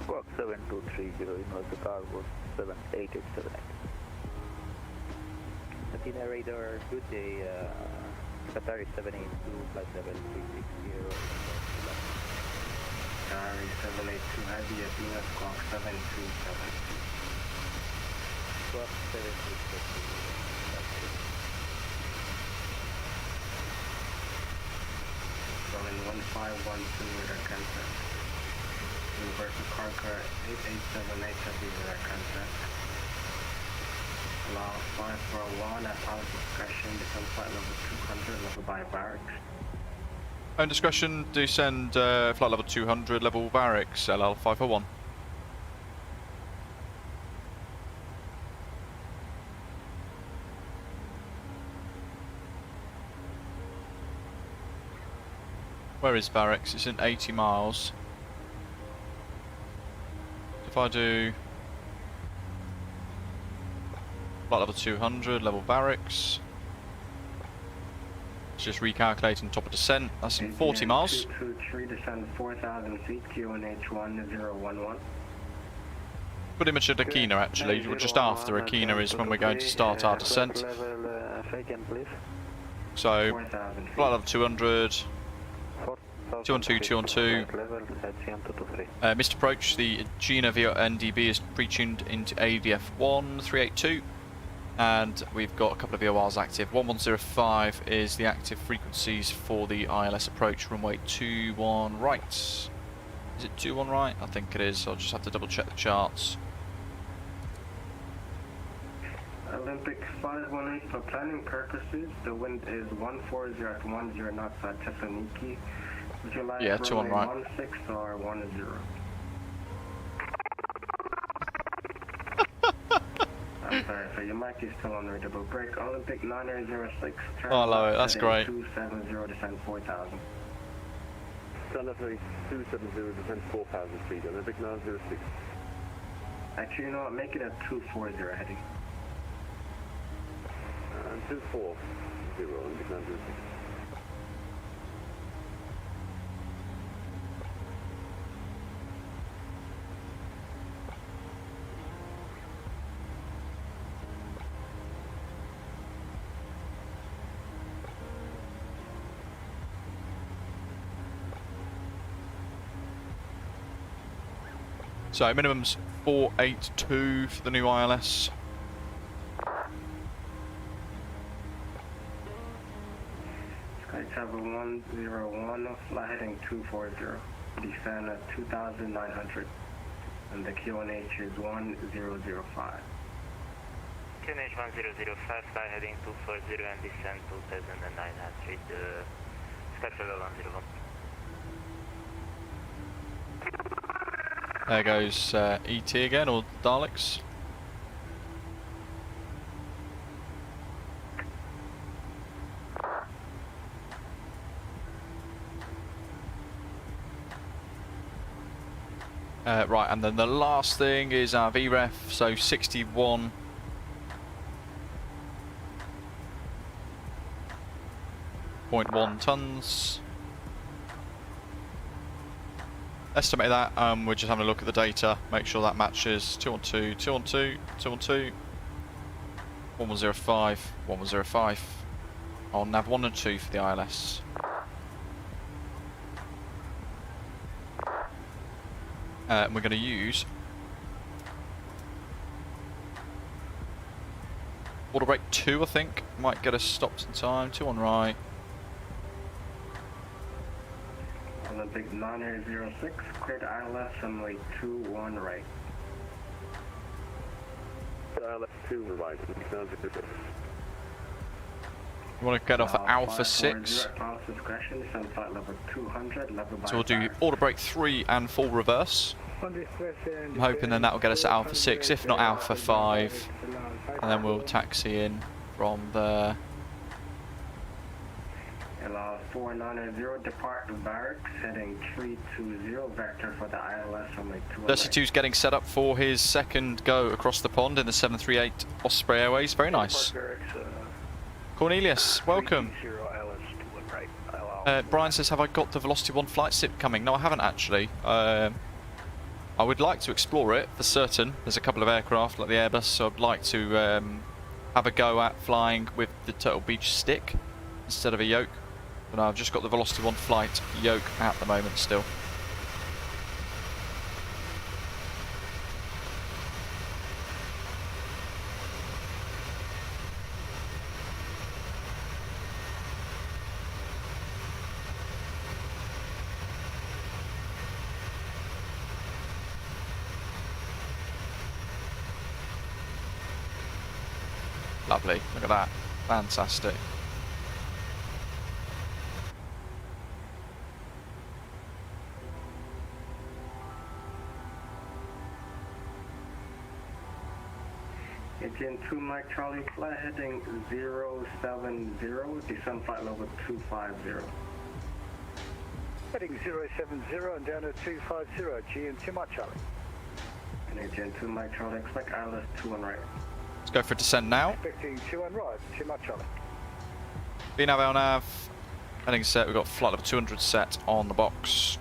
Squawk 7230, Universal Cargo 78878. Athena radar, good day, Qatari 782, flight level 360. Qatari 782, heavy, Athena, squawk 7272. Squawk 7272. Rolling 1512 radar contact. Universal Cargo 8878, heavy, radar contact. Allow 541 at pilot discretion, descend flight level 200, level by barracks. Own discretion, descend flight level 200, level barracks, LL 501. Where is barracks? It's in 80 miles. If I do flight level 200, level barracks. It's just recalculating top of descent. That's in 40 miles. 223, descend 4,000 feet, QNH 1011. Pretty much at Akina actually. We're just after Akina is when we're going to start our descent. So, flight level 200. 212, 212. Missed approach, the Gina via NDB is pre-tuned into ADF 1382. And we've got a couple of VORs active. 1105 is the active frequencies for the ILS approach, runway 21 right. Is it 21 right? I think it is. I'll just have to double check the charts. Olympic 518, for planning purposes, the wind is 140 at 10 knots at Thessaloniki. Would you like Yeah, 2 on right. 16 or 10? I'm sorry, so your mic is still on readable. Break Olympic 906. Oh, hello, that's great. 270 descend 4000. Delivery 270, descend 4,000 feet, Olympic 906. Actually, you know what? Make it a 240 heading. 240, Olympic 906. So minimum's 482 for the new ILS. SkyTravel 101, fly heading 240. Descend at 2,900. And the QNH is 1005. QNH 1005, fly heading 240 and descend 2,900, SkyTravel 101. There goes ET again, or Daleks. Right, and then the last thing is our VREF, so 61.1 tons. Estimate that, we're just having a look at the data, make sure that matches 212, 212, 212, 1105, 1105 on nav 1 and 2 for the ILS. And we're going to use auto brake 2, I think, might get us stopped in time, 2 on right. Olympic 906, cleared ILS runway 21 right. ILS 2 right, Olympic 906. You want to get off at Alpha 6. So we'll do auto brake 3 and full reverse. I'm hoping then that will get us at Alpha 6, if not Alpha 5. And then we'll taxi in from there. 490, depart the barracks, heading 320, vector for the ILS runway 2. 32's getting set up for his second go across the pond in the 738 Osprey Airways. Very nice. Cornelius, welcome. Brian says, have I got the Velocity 1 flight SIP coming? No, I haven't actually. I would like to explore it for certain. There's a couple of aircraft like the Airbus, so I'd like to have a go at flying with the Turtle Beach stick instead of a yoke. But no, I've just got the Velocity 1 flight yoke at the moment still. Lovely, look at that, fantastic. Engine 2 Mike Charlie, fly heading 070, descend flight level 250. Heading 070 and down to 250, GM 2 Mike Charlie. And Engine 2 Mike Charlie, expect ILS 2 on right. Let's go for descent now. Expecting 2 on right, 2 Mike Charlie. VNAV, LNAV, heading set, we've got flight level 200 set on the box.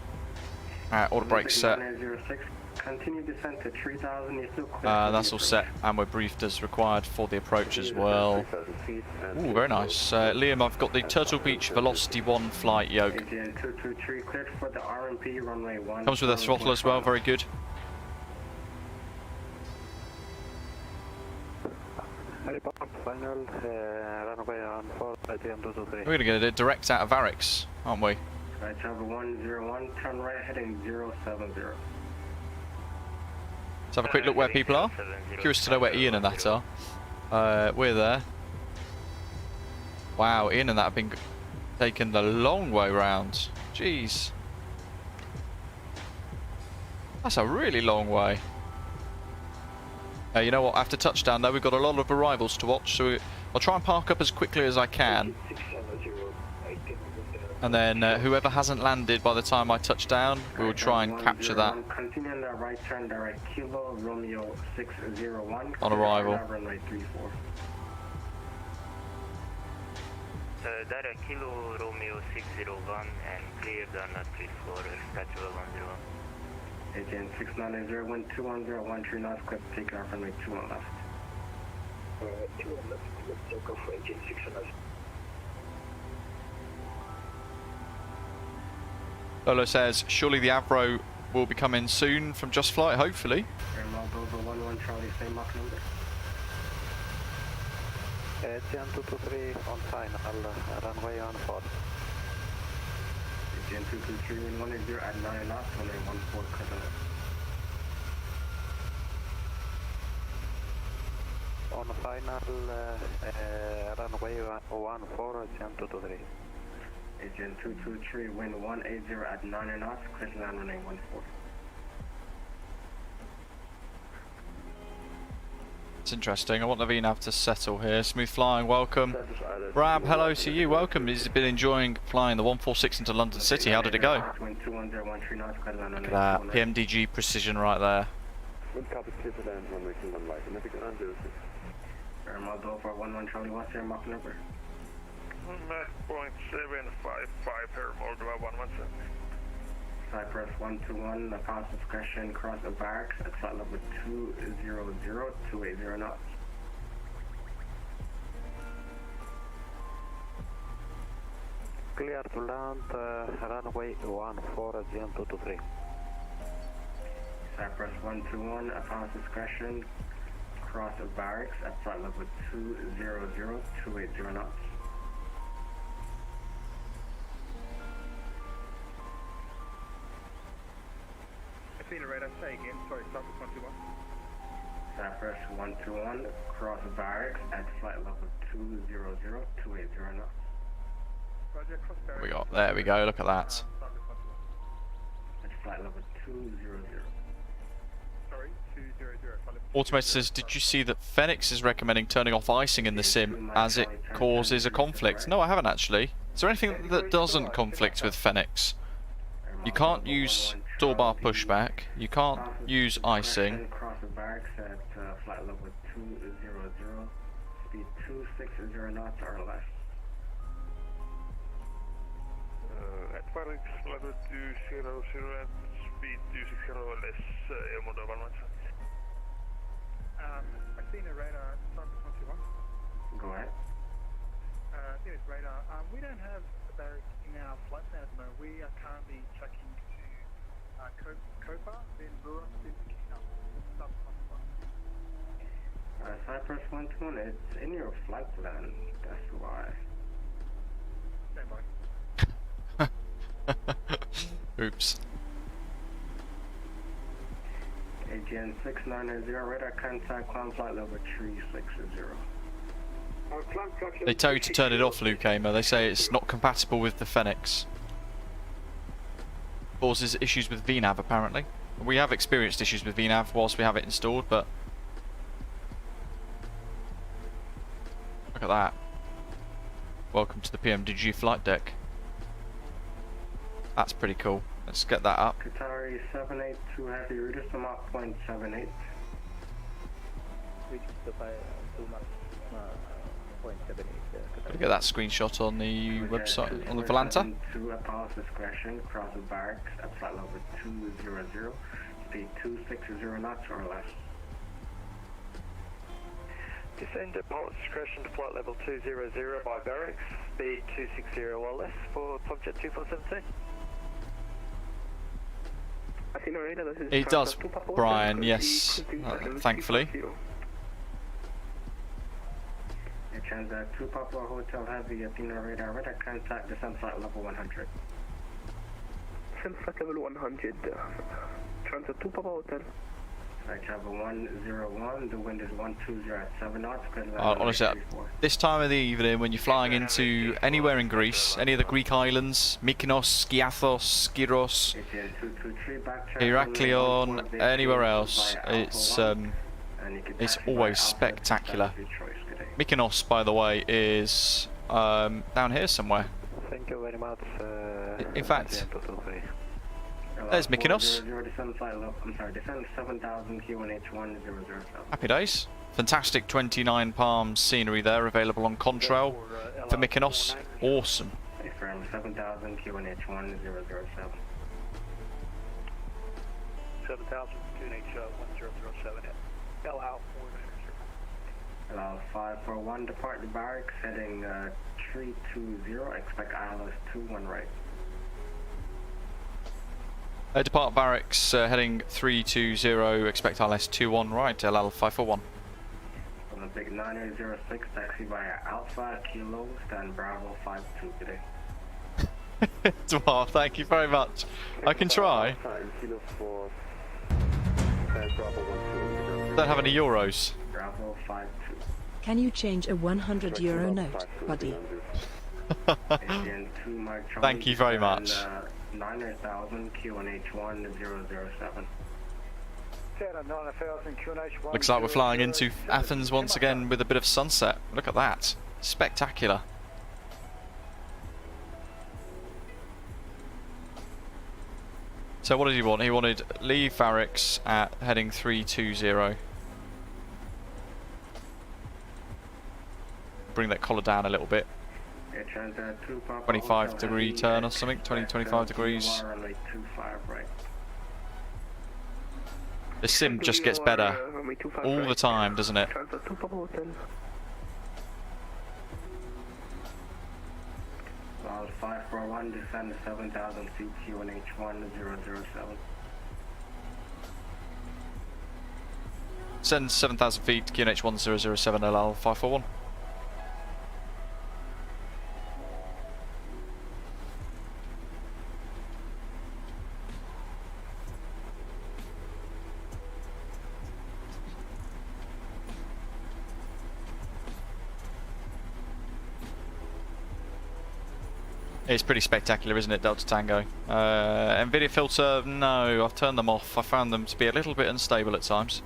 Auto brake set. 906, continue descent to 3000, you're still clear. That's all set, and we're briefed as required for the approach as well. Ooh, very nice. Liam, I've got the Turtle Beach Velocity 1 flight yoke. Engine 223, cleared for the RMP, runway 1. Comes with a throttle as well, very good. Final, runway on 4, We're going to get it direct out of Varix, aren't we? Right, travel 101, turn right, heading 070. Let's have a quick look where people are. Curious to know where Ian and that are. We're there. Wow, Ian and that have been taken the long way round. Jeez. That's a really long way. You know what, after touchdown though, we've got a lot of arrivals to watch, so I'll try and park up as quickly as I can. And then whoever hasn't landed by the time I touch down, we'll try and capture that. Continue on the right turn, direct Kilo, Romeo 601. On arrival. Runway 34. Direct Kilo, Romeo 601 and cleared on 34, schedule 101. Agent 690, wind 210, 13 knots, clip, take off runway 21 left. 21 left, let's take off for agent 690. Lolo says, surely the Avro will be coming soon from Just Flight, hopefully. Air Moldova 11 Charlie, same Mach number. Etienne 223 on final, runway on 4. Agent 223, wind 180 at 9 knots, runway 14, cut off. On final, runway 14, Etienne 223. Agent 223, wind 180 at 9 knots, clear to land runway 14. It's interesting. I want the VNAV to settle here. Smooth flying, welcome. Rab, hello to you, welcome. He's been enjoying flying the 146 into London City. How did it go? Wind 210, 13 knots, clear to land Look runway at that, 21. PMDG precision right there. Wind copy, clear to land, runway 21 light. Navigate on 06. Air Moldova 11 Charlie, what's your Mach number? Mach 0.755, Air Moldova 117. Cypress 121, the pass discretion, cross the barracks at flight level 200, 280 knots. Clear to land, runway 14, Etienne 223. Cypress 121, a pass discretion, cross the barracks at flight level 200, 280 knots. Athena radar, say again, sorry, Cypress 121. Cypress 121, cross the barracks at flight level 200, 280 knots. Roger, cross barrier. There we go, look at that. At flight level 200. Sorry, 200. Automator says, did you see that Phoenix is recommending turning off icing in the sim as it causes a conflict? No, I haven't actually. Is there anything that doesn't conflict with Phoenix? You can't use door bar pushback, you can't use icing. Cross the barracks at flight level 200, speed 260 knots or less. At barracks level 200 and speed 260 or less, Air Moldova 117. Athena radar, Cypress 121. Go ahead. Athena's radar, we don't have a barrack in our flight plan at the moment. We are currently checking to Copa, then Lura, then Kina. Cypress 121, it's in your flight plan, that's why. Stand by. Oops. AGN 690, radar contact, climb flight level 360. They tell you to turn it off, Luke Aimer. They say it's not compatible with the Phoenix. Causes issues with VNAV apparently. We have experienced issues with VNAV whilst we have it installed, but look at that. Welcome to the PMDG flight deck. That's pretty cool. Let's get that up. Qatari 782 heavy, reduce to Mach 0.78. Reach the 2 Mach 0.78. Gotta get that screenshot on the website, on the Volanta. To a pass discretion, cross the barracks at flight level 200, speed 260 knots or less. Descend at pilot discretion to flight level 200 by barracks, speed 260 or less for subjet 2417. It does, Brian, yes, thankfully. Transat 2 Papa Hotel Heavy, Athena radar, radar contact, descend flight level 100. Descend flight level 100, Transat 2 Papa Hotel. FlyTampa 101, the wind is 120 at 7 knots. Honestly, this time of the evening when you're flying into anywhere in Greece, any of the Greek islands, Mykonos, Skiathos, Skiros, Heraklion, anywhere else, it's always spectacular. Mykonos, by the way, is down here somewhere. Thank you very much. In fact, there's Mykonos. I'm sorry, descend 7,000 QNH1007. Happy days. Fantastic 29 Palms scenery there, available on Contrail for Mykonos. Awesome. Affirm 7,000 QNH1007. 7,000 QNH1007. Allow 541, depart the barracks, heading 320, expect ILS 21 right. Depart barracks, heading 320, expect ILS 21 right, LL 541. Olympic 906, taxi via Alpha, Kilo, stand Bravo 52 today. Dwarf, thank you very much. I can try. Don't have any euros. Bravo 52. Can you change a €100 note, buddy? Thank you very much. 9,000 QNH1007. Looks like we're flying into Athens once again with a bit of sunset. Look at that. Spectacular. So what did he want? He wanted leave barracks at heading 320. Bring that collar down a little bit. 25-degree turn or something, 25 degrees. The sim just gets better all the time, doesn't it? 541, descend to 7,000 feet, QNH1007. Send 7,000 feet, QNH1007 LL 541. It's pretty spectacular, isn't it, Delta Tango? NVIDIA filter, no, I've turned them off. I found them to be a little bit unstable at times.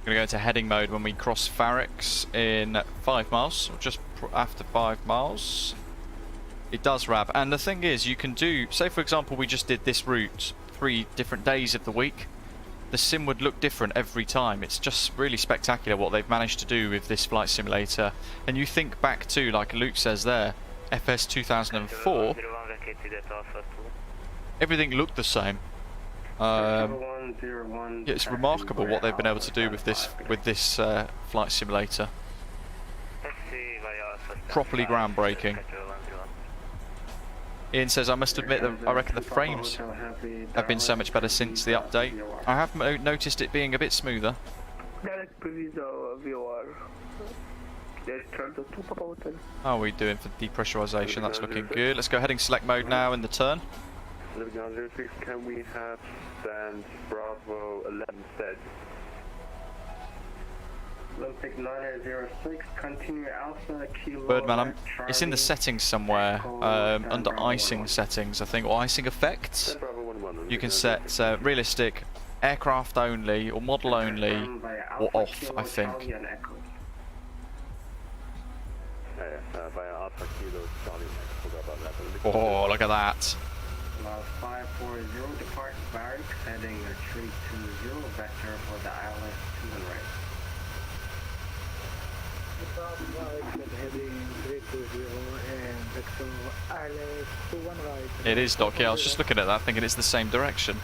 Going to go into heading mode when we cross Farrix in 5 miles, or just after 5 miles. It does rab, and the thing is, you can do, say for example we just did this route 3 different days of the week, the sim would look different every time. It's just really spectacular what they've managed to do with this flight simulator. And you think back to, like Luke says there, FS 2004, everything looked the same. It's remarkable what they've been able to do with this flight simulator. Properly groundbreaking. Ian says, I must admit that I reckon the frames have been so much better since the update. I have noticed it being a bit smoother. How are we doing for depressurization? That's looking good. Let's go heading select mode now in the turn. Can we have stand Bravo 11 set? Olympic 906, continue Alpha, Kilo. Birdman, it's in the settings somewhere, under icing settings, I think, or icing effects. You can set realistic, aircraft only, or model only, or off, I think. Oh, look at that. 540, depart barracks, heading 320, vector for the ILS 2 and right. It is, Doc, yeah, I was just looking at that thinking it's the same direction.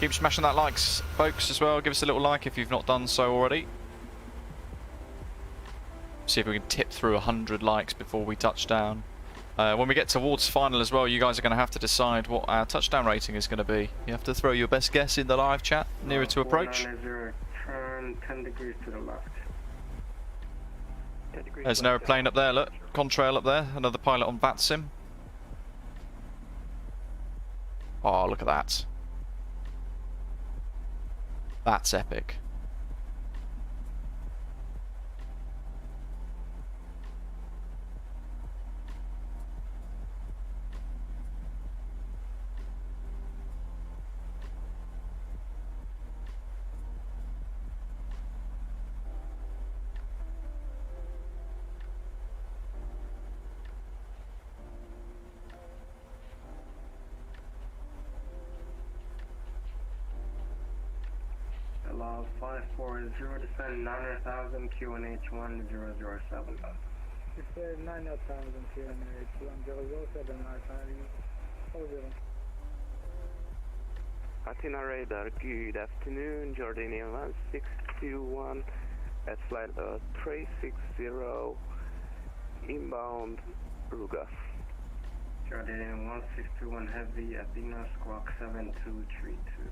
Keep smashing that likes, folks, as well. Give us a little like if you've not done so already. See if we can tip through 100 likes before we touch down. When we get towards final as well, you guys are going to have to decide what our touchdown rating is going to be. You have to throw your best guess in the live chat nearer to approach. 490, turn 10 degrees to the left. There's an aeroplane up there, look. Contrail up there, another pilot on VATSIM. Oh, look at that. That's epic. Allow 540, descend 9,000, QNH 1007. It's 9,000 QNH 1007, Athena radar, good afternoon, Jordanian 1621 at flight 360, inbound Ruga. Jordanian 1621 heavy, Athena, squawk 7232.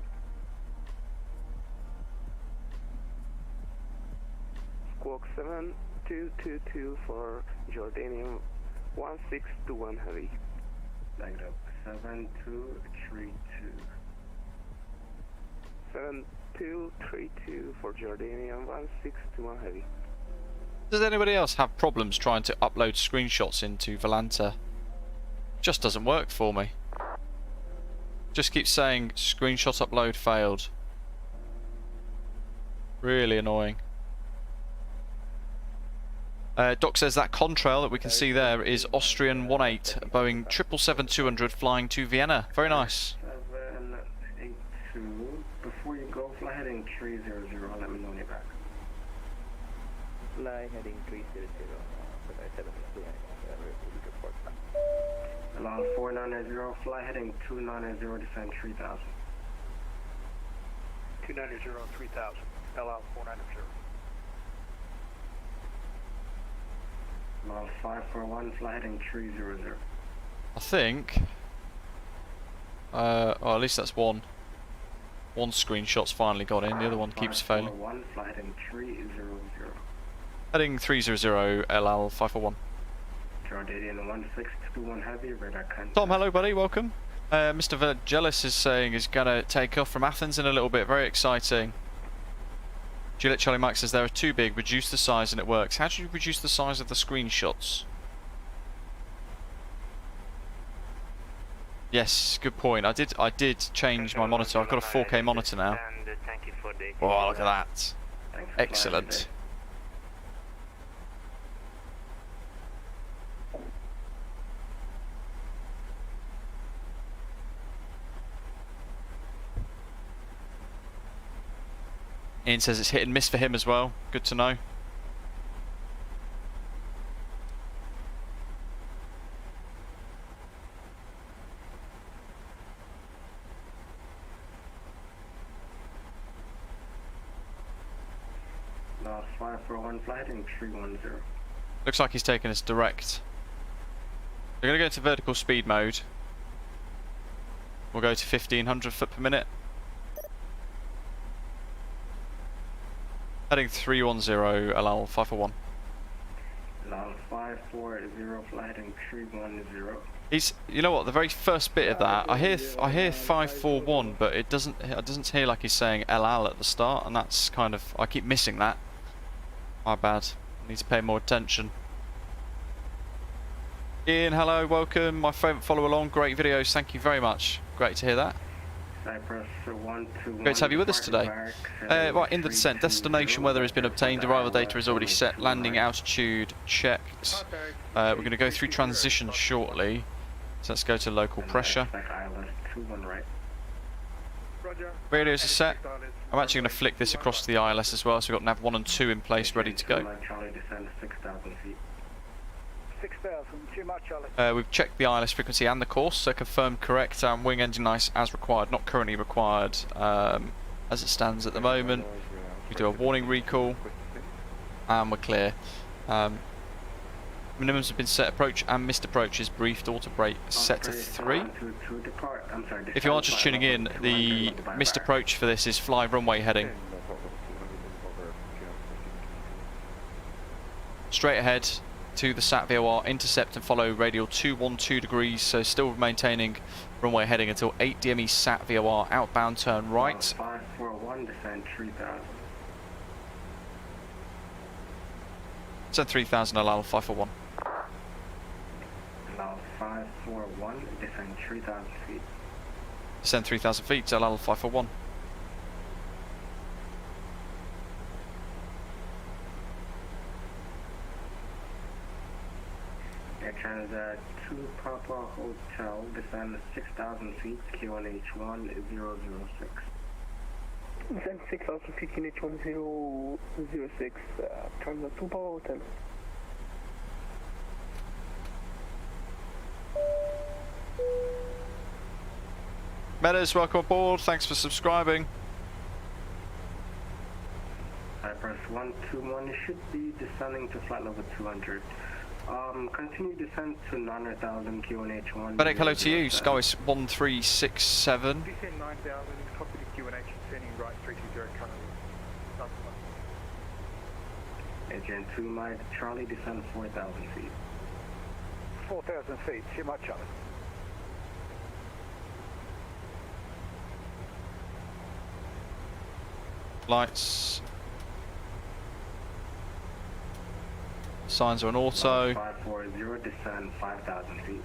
Squawk 7222 for Jordanian 1621 heavy. Negative, 7232. 7232 for Jordanian 1621 heavy. Does anybody else have problems trying to upload screenshots into Volanta? Just doesn't work for me. Just keeps saying screenshot upload failed. Really annoying. Doc says that contrail that we can see there is Austrian 18, Boeing 777-200 flying to Vienna. Very nice. 782. Before you go, fly heading 300. Let me know when you're back. Fly heading 300. Allow 490, fly heading 290, descend 3000. 290, 3000, allow 490. Allow 541, fly heading 300. I think. Oh, at least that's one. One screenshot's finally got in. The other one keeps failing. 541, fly heading 300. Heading 300 LL 541. Jordanian 1621 heavy, radar contact. Tom, hello buddy, welcome. Mr. Vergelis is saying he's going to take off from Athens in a little bit. Very exciting. Juliet Charlie Mike says they're too big, reduce the size and it works. How do you reduce the size of the screenshots? Yes, good point. I did change my monitor. I've got a 4K monitor now. Oh, look at that. Excellent. Ian says it's hit and miss for him as well. Good to know. Last 541, fly heading 310. Looks like he's taking us direct. We're going to go to vertical speed mode. We'll go to 1500 foot per minute. Heading 310, allow 541. Allow 540, fly heading 310. He's, you know what? The very first bit of that, I hear 541, but it doesn't hear like he's saying LL at the start, and that's kind of, I keep missing that. My bad. I need to pay more attention. Ian, hello, welcome. My favourite follow along, great videos. Thank you very much. Great to hear that. Cyprus 121. Great to have you with us today. Right, in the descent, destination weather has been obtained, arrival data is already set, landing altitude checked. We're going to go through transition shortly, so let's go to local pressure. Radios are set. I'm actually going to flick this across to the ILS as well, so we've got nav 1 and 2 in place, ready to go. 6,000, too much, Charlie. We've checked the ILS frequency and the course, so confirmed correct. Wing engine ice as required, not currently required as it stands at the moment. We do a warning recall, and we're clear. Minimums have been set. Approach and missed approach is briefed. Auto brake set to 3. If you are just tuning in, the missed approach for this is fly runway heading. Straight ahead to the SAT VOR, intercept and follow radial 212 degrees, so still maintaining runway heading until 8 DME SAT VOR, outbound turn right. 541, descend 3000. Send 3000, allow 541. Allow 541, descend 3000 feet. Descend 3000 feet, allow 541. Air Canada 2 Papa Hotel, descend 6000 feet, QNH 1006. Descend 6,000 feet, QNH 1006, Canada 2 Papa Hotel. Meadows, welcome aboard, thanks for subscribing. Press 121, it should be descending to flight level 200. Continue descent to 9,000 QNH 1. Medic, hello to you, Skywise 1367. Descend 9,000, copy the QNH, descending right 320 currently. Agent 2 Mike Charlie, descend 4,000 feet. 4,000 feet, too much Charlie. Lights. Signs are on auto. 540, descend 5,000 feet.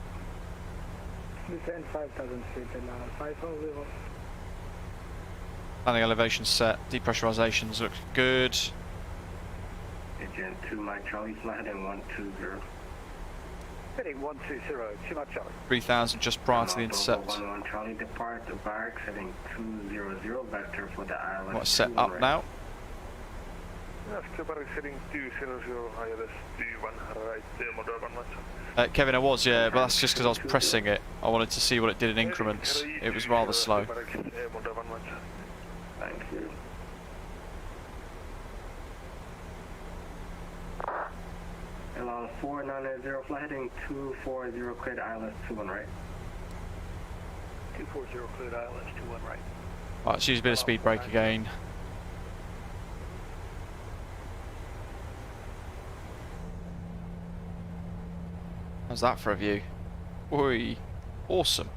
Descend 5,000 feet and 540. Landing elevation set. Depressurizations look good. Agent 2 Mike Charlie, fly heading 120. Heading 120, too much Charlie. 3000 just prior to the intercept. 11 Charlie, depart the barracks heading 200, vector for the island. What's set up right. now? Kevin, I was, yeah, but that's just because I was pressing it. I wanted to see what it did in increments. It was rather slow. Thank you. Allow 4990, fly heading 240, cleared ILS 21 right. 240, cleared ILS 21 right. Right, let's use a bit of speed brake again. How's that for a view? Oi, awesome.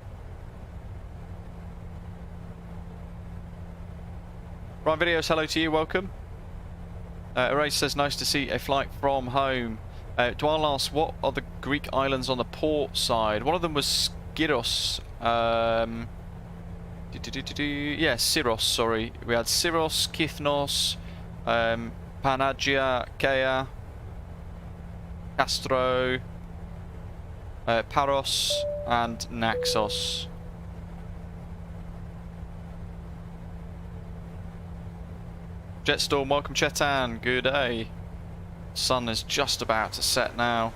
Ryan Videos, hello to you, welcome. Erase says, nice to see a flight from home. Dwal asks, what are the Greek islands on the port side? One of them was Skiros. Yeah, Syros, sorry. We had Syros, Kithnos, Panagia, Kea, Castro, Paros, and Naxos. Jetstorm, welcome Chetan, good day. Sun is just about to set now.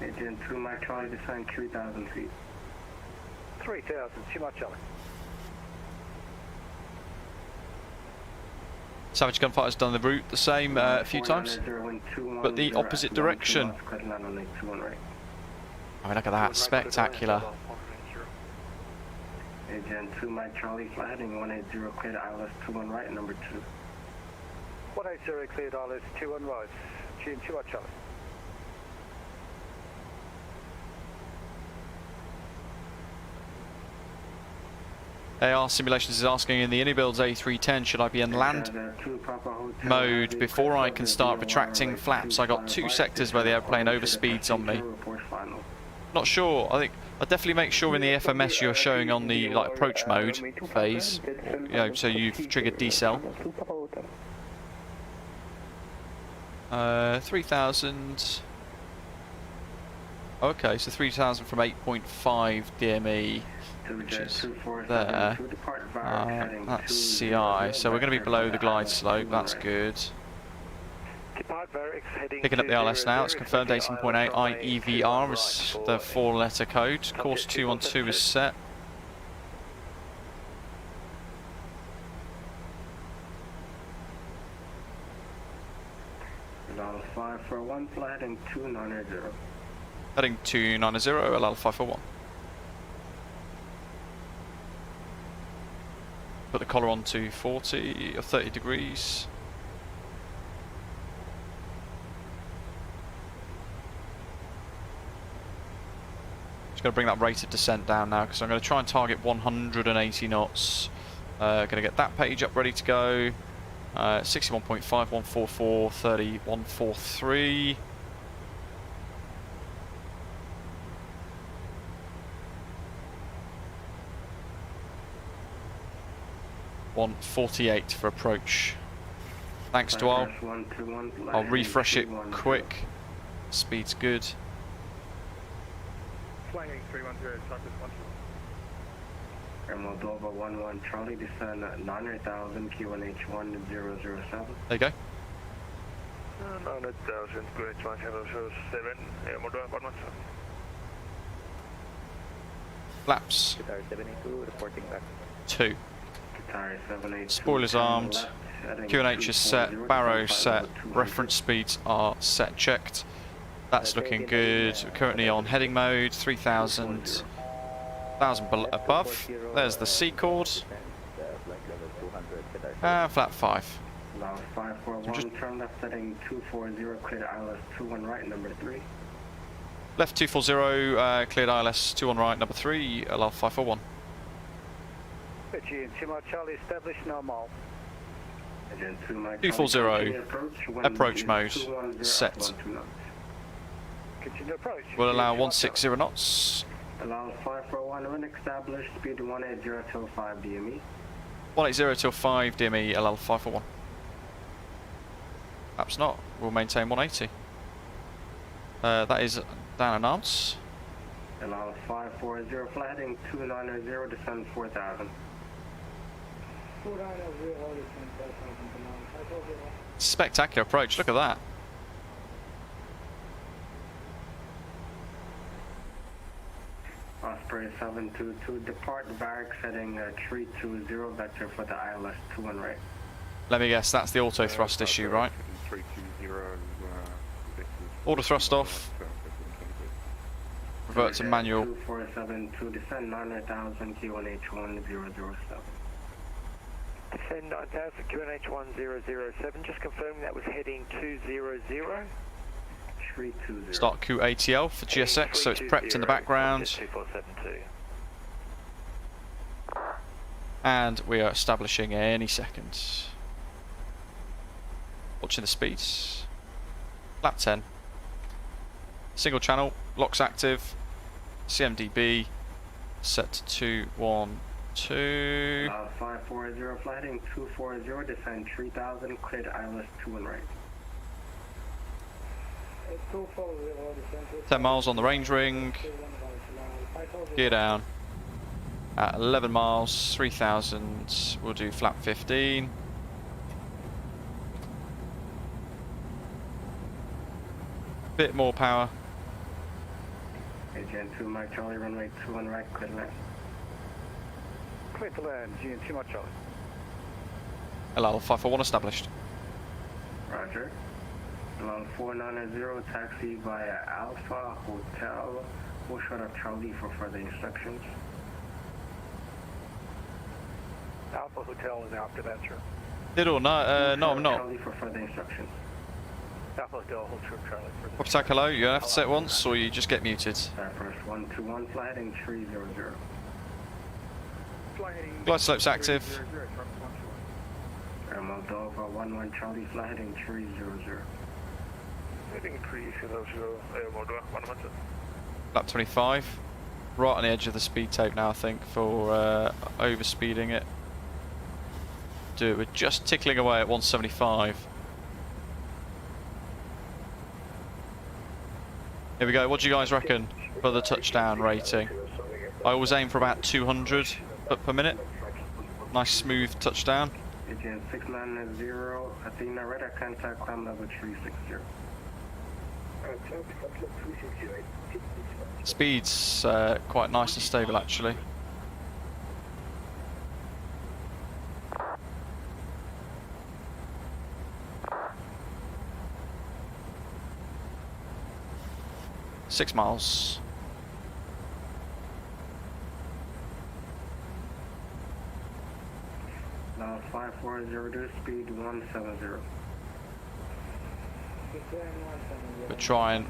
Agent 2 Mike Charlie, descend 3,000 feet. 3,000, too much Charlie. Savage Gunfighter's done the route the same a few times, but the opposite direction. Oh, look at that, spectacular. Agent 2 Mike Charlie, fly heading 180, cleared ILS 21 right, number 2. 180, cleared ILS 21 right, tune 2 much Charlie. AR Simulations is asking, in the Unibuilds A310, should I be in land mode before I can start retracting flaps? I got 2 sectors where the airplane overspeeds on me. Not sure. I think I'd definitely make sure in the FMS you're showing on the approach mode phase, so you've triggered decel. 3,000. Okay, so 3,000 from 8.5 DME. Which is there. That's CI, so we're going to be below the glide slope, that's good. Picking up the ILS now, it's confirmed 18.8 IEVR is the 4-letter code. Course 212 is set. 221, fly heading 290. Heading 290, allow 541. Put the collar on to 40 or 30 degrees. Just going to bring that rate of descent down now because I'm going to try and target 180 knots. Going to get that page up ready to go. 61.5, 144, 30, 143. .148 for approach. Thanks to I'll refresh it quick. Speed's good. Flying 310, Southwest 12. Moldova 11 Charlie, descend at 900,000, QNH 1007. There you go. 900,000, QNH 1007, Moldova 11. Flaps. Guitar 72, reporting back. 2. Guitar 782. Spoilers armed. QNH is set. Barrow set. Reference speeds are set. Checked. That's looking good. We're currently on heading mode. 3,000. 1,000 above. There's the C chord. And flap 5. Allow 541, turn left heading 240, clear ILS 21 right, number 3. Left 240, cleared ILS 21 right, number 3, allow 541. G and 2 Charlie, established normal. 240, approach mode, set. Continue approach. We'll allow 160 knots. Allow 541, wind established, speed 180 till 5 DME. 180 till 5 DME, allow 541. Perhaps not, we'll maintain 180. That is down and arms. Allow 540, fly heading 290, descend 4,000. Spectacular approach, look at that. Osprey 722, depart barracks heading 320, vector for the ILS 21 right. Let me guess, that's the auto thrust issue, right? 320, Auto thrust off. Revert to manual. 2472, descend 900,000, QNH 1007. Descend 9,000, QNH 1007, just confirming that was heading 200. 320. Start QATL for GSX, so it's prepped in the background. 2472. And we are establishing any second. Watching the speeds. Lap 10. Single channel, locks active. CMDB set to 212. 540, fly heading 240, descend 3,000, cleared ILS 21 right. 10 miles on the range ring. Gear down. At 11 miles, 3,000. We'll do flap 15. Bit more power. Agent 2 Mike Charlie, runway 21 right, clear to land. Clear to land, G and 2 Charlie. LL 541 established. Roger. Along 490, taxi via Alpha Hotel. Full shot of Charlie for further instructions. Alpha Hotel is after that, sir. Did or no? No, I'm not. Charlie for further instructions. Alpha Hotel, hold true, Charlie. Attack hello, you have to set once or you just get muted. First 121, fly heading 300. Glide slopes active. Moldova 11 Charlie, fly heading 300. Heading 300, Moldova 11. Lap 25. Right on the edge of the speed tape now, I think, for overspeeding it. Do it. We're just tickling away at 175. Here we go. What do you guys reckon for the touchdown rating? I always aim for about 200 foot per minute. Nice smooth touchdown. Agent 690, Athena radar contact, climb level 360. Speed's quite nice and stable actually. 6 miles. Now 540, reduce speed 170.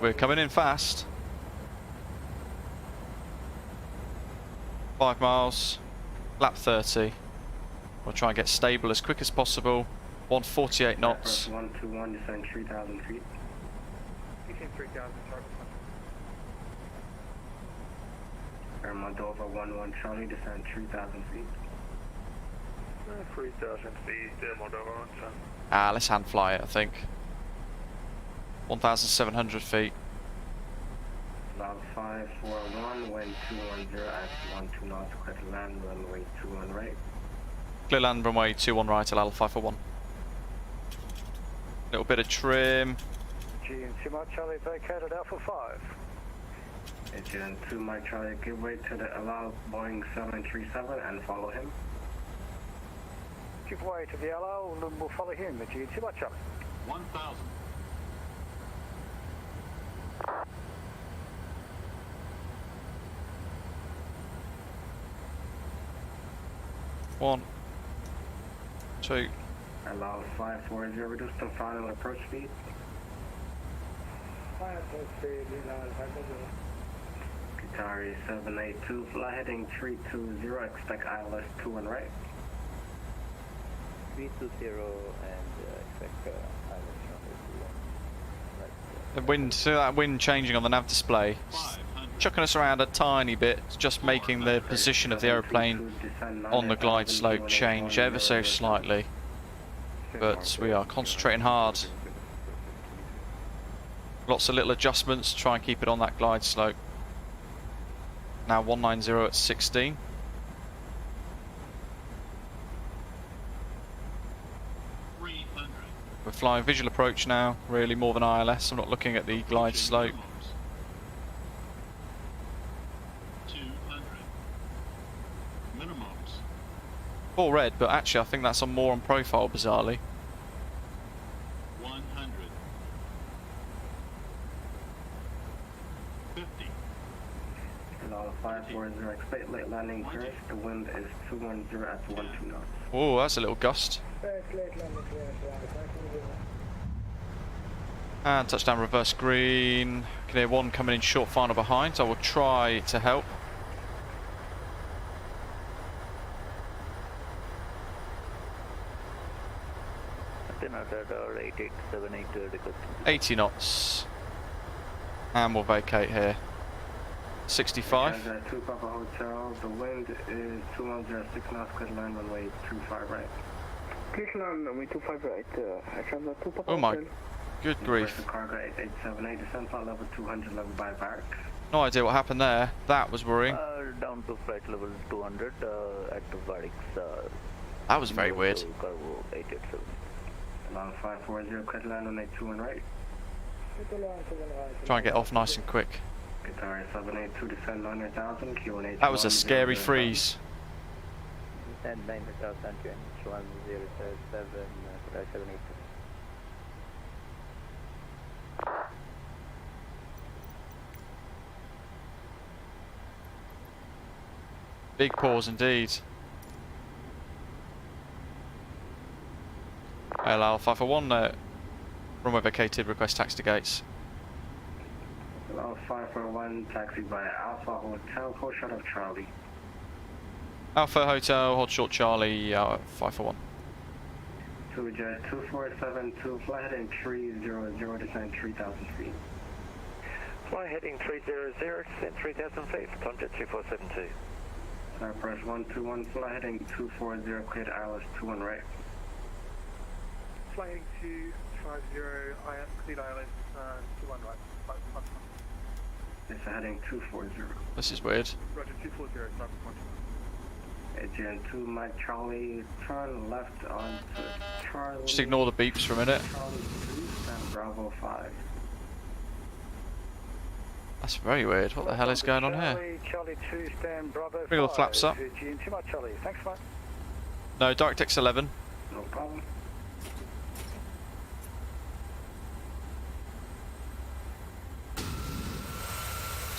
We're coming in fast. 5 miles, lap 30. We'll try and get stable as quick as possible. 148 knots. 121, descend 3,000 feet. 3,000, Air Moldova 11 Charlie, descend 3,000 feet. 3,000 feet, Moldova. Let's hand fly it, I think. 1,700 feet. Log 541, wind 210 at 12 knots, clear to land, runway 21 right. Clear land, runway 21 right, Al 541. Little bit of trim. GN2 Mike Charlie vacated Alpha 5. GN2 Mike Charlie, give way to the allowed Boeing 737 and follow him. Give way to the allow and we'll follow him, the GN2 Mike Charlie. 1,000. One, two. Allow 540, reduce to final approach speed. Qatari 782, fly heading 320, expect ILS 21 right. 320 and expect ILS The wind, so that wind changing on the nav display, chucking us around a tiny bit, just making the position of the aeroplane on the glide slope change ever so slightly. But we are concentrating hard. Lots of little adjustments to try and keep it on that glide slope. Now 190 at 16. We're flying visual approach now, really more than ILS. I'm not looking at the glide slope. 200. Minimums. All red, but actually I think that's on more on profile, bizarrely. 100. 50. Allow 540, expect late landing clearance. The wind is 210 at 12 knots. Oh, that's a little gust. And touchdown reverse green. Can hear one coming in short final behind, so I will try to help. Radar 8878 requesting 80 knots. And we'll vacate here. 65. 2 Papa Hotel, the wind is 206 knots, clear land, runway 25 right. Clear land, runway 25 right, Alexander 2 Papa Oh my Hotel. good grief. Cargo 8878, descent flight level 200, level by barracks. No idea what happened there. That was worrying. down to flight level 200 at the barracks. That was very weird. Cargo 887. Allow 540, clear to land, runway 21 right. Try and get off nice and quick. Qatar 782, descend 900,000, Q1H. That was a scary freeze. Descend 900,000, QNH 1077, Qatar 782. Big pause indeed. ALL 541, runway vacated, request taxi to gates. Allow 541, taxi by Alpha Hotel, hold short of Charlie. Alpha Hotel, hold short Charlie, 541. 2 Jet 2472, fly heading 300, descend 3,000 feet. Fly heading 300, descend 3,000 feet, Tom Jet 2472. Press 121, fly heading 240, cleared ILS 21 right. Flying 250, cleared ILS 21 right. It's heading 240. This is weird. Roger 240, start with 1. Agent 2, Mike Charlie, turn left on Charlie. Just ignore the beeps for a minute. Charlie 2, stand Bravo 5. That's very weird. What the hell is going on here? Charlie 2, stand Bravo Bring all the 5. flaps up. GN2 Mike Charlie, thanks mate. No, DirectX 11. No problem.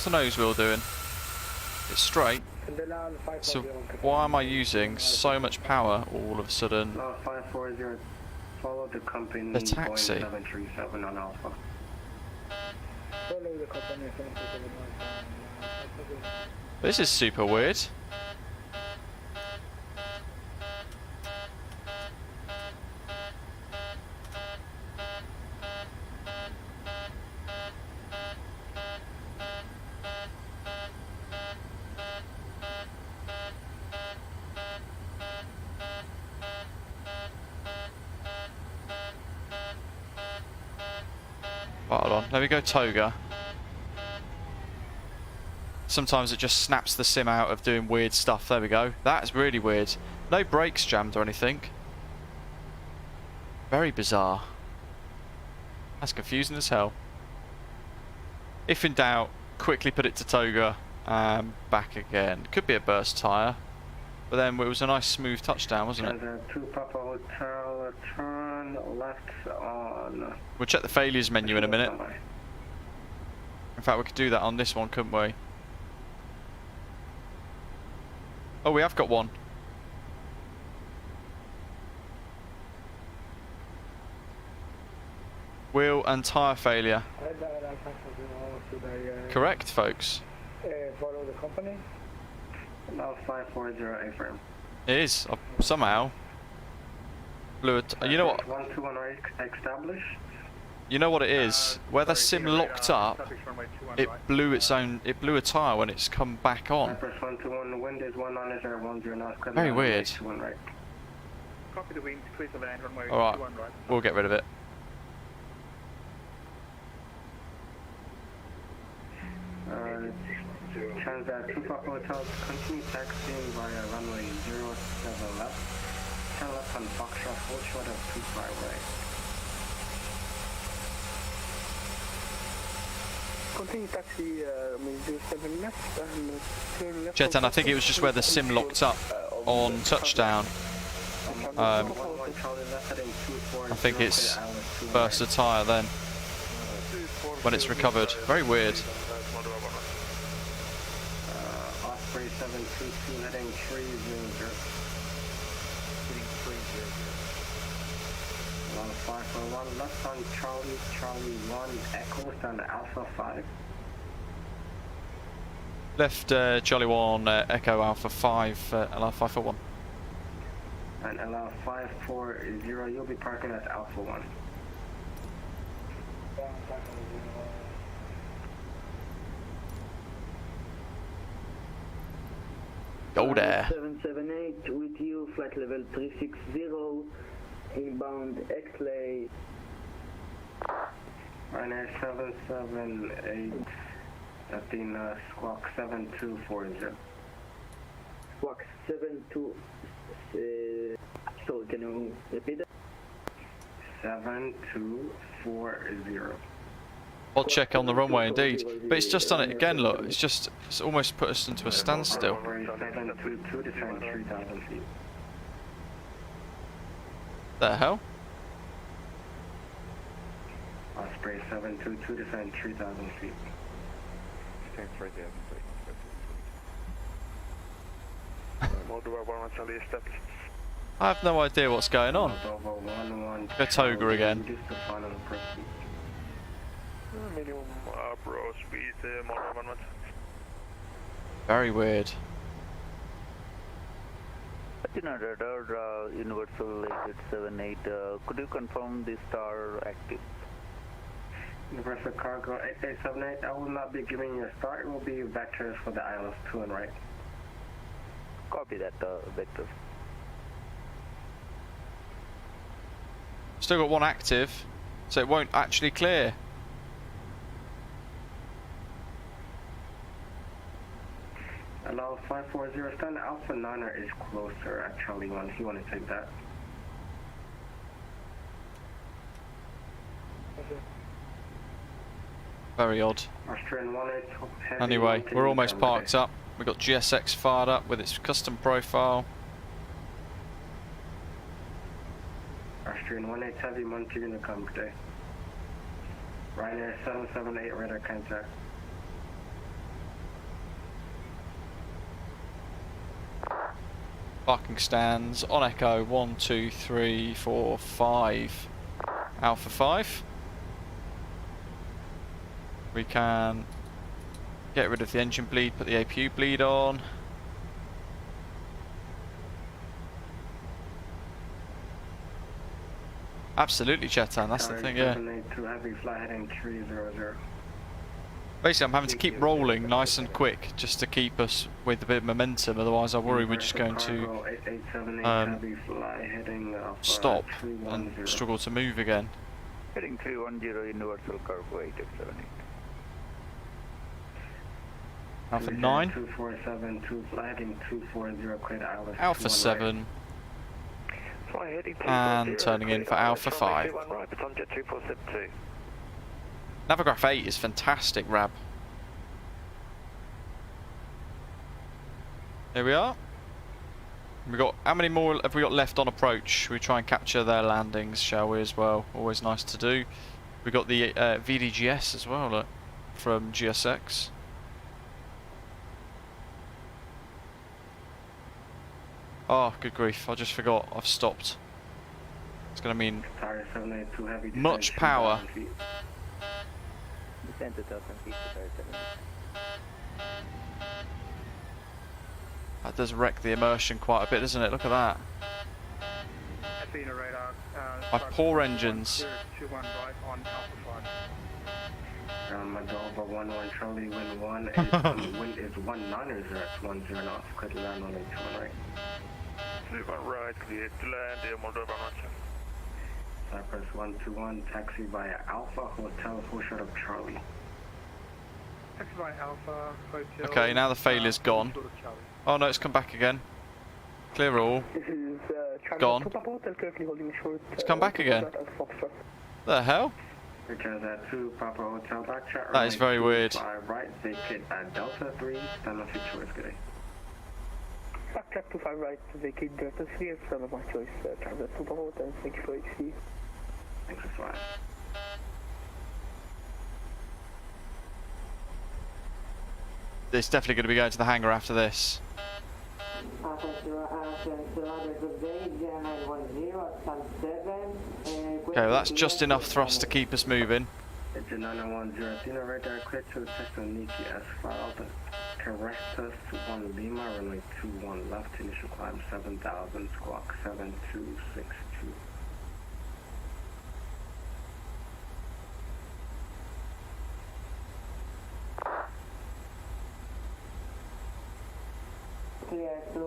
the nose wheel doing? It's straight. So why am I using so much power all of a sudden? 540, follow the company. The taxi. Boeing 737 on Alpha. Follow the company. This is super weird. Hold on, let me go Toga. Sometimes it just snaps the sim out of doing weird stuff. There we go. That's really weird. No brakes jammed or anything. Very bizarre. That's confusing as hell. If in doubt, quickly put it to Toga and back again. Could be a burst tyre. But then it was a nice smooth touchdown, wasn't it? 2 Papa Hotel, turn left on. We'll check the failures menu in a minute. In fact, we could do that on this one, couldn't we? Oh, we have got one. Wheel and tyre failure. Correct, folks. Follow the company. Now 540 A-frame. It is, somehow. Blew it. You know what? 121 established. You know what it is? Where the sim locked up, it blew its own. It blew a tyre when it's come back on. 121, wind is 1910. Very weird. Copy the wind, clear to land, runway All right, 21 right. we'll get rid of it. Transat 2 Papa Hotel, continue taxiing via runway 07 left. Turn left on Foxtrot, hold short of 25 right. Continue taxi, 07 left and turn left. Chetan, I think it was just where the sim locked up on touchdown. I think it's burst a tyre then when it's recovered. Very weird. Osprey 722 heading 300. Heading 541 left on Charlie 1 Echo on Alpha 5. Left Charlie 1 Echo Alpha 5 LR 541. And allow 540, you'll be parking at Alpha 1. Go there. 778 with you, flight level 360, inbound X-lay. Ryanair 778, Athena squawk 7240. Squawk 72, so can you repeat that? 7240. Odd check on the runway indeed. But it's just done it again, look. It's almost put us into a standstill. 722 descend 3,000 feet. The hell? Osprey 722 descend 3,000 feet. Thanks right there. Moldova 1 established. I have no idea what's going on. Go Toga again. Minimum bro speed, Moldova 1. Very weird. Athena radar, Universal 8878, could you confirm the star active? Universal Cargo 8878, I will not be giving you a start, it will be vectors for the ILS 2 and right. Copy that, vector. Still got one active, so it won't actually clear. Allow 540, stand Alpha 9er is closer at Charlie 1, if you want to take that. Very odd. Austrian 18 Anyway, we're almost parked up. We've got GSX fired up with its custom profile. Austrian 18 heavy, Montego come today. Ryanair 778 radar contact. Parking stands on echo. 1, 2, 3, 4, 5. Alpha 5. We can get rid of the engine bleed, put the APU bleed on. Absolutely, Chetan, that's the thing, yeah. Basically, I'm having to keep rolling nice and quick just to keep us with a bit of momentum, otherwise I worry we're just going to stop and struggle to move again. Heading 310 universal cargo 8878. Alpha 9. 247, fly heading 240, clear to Alice. Alpha 7. Fly heading And turning in for Alpha 5. Right, but on jet 2472. Navigraph 8 is fantastic, Rab. Here we are. We got, how many more have we got left on approach? Should we try and capture their landings, shall we, as well? Always nice to do. We got the VDGS as well, look, from GSX. Oh, good grief, I just forgot, I've stopped. It's going to mean much power. Descend to 1,000 feet to 37. That does wreck the immersion quite a bit, doesn't it? Look at that. My poor engines. 21 right on Alpha 5. Moldova 11 Charlie, wind 1, wind is 19 or 10 knots, clear to land on 81 right. 31 right, clear to land, Air Moldova 19. Cypress 121, taxi via Alpha, Hotel, full shot of Charlie. Taxi by Alpha, Hotel. Okay, now the failure's gone. Oh no, it's come back again. Clear all. Gone. It's come back again. The hell? That is very weird. Right, vacate at Delta 3, stand on your choice, good day. Backtrack to 5 right, vacate Delta 3, stand on my choice, travel to Hotel, thank you for HC. Thanks for flying. It's definitely going to be going to the hangar after this. Okay, well that's just enough thrust to keep us moving. It's a 910, radar clear to the Thessaloniki asphalt. Correct us to 1 Lima, runway 21 left, initial climb 7000, squawk 7262. Clear to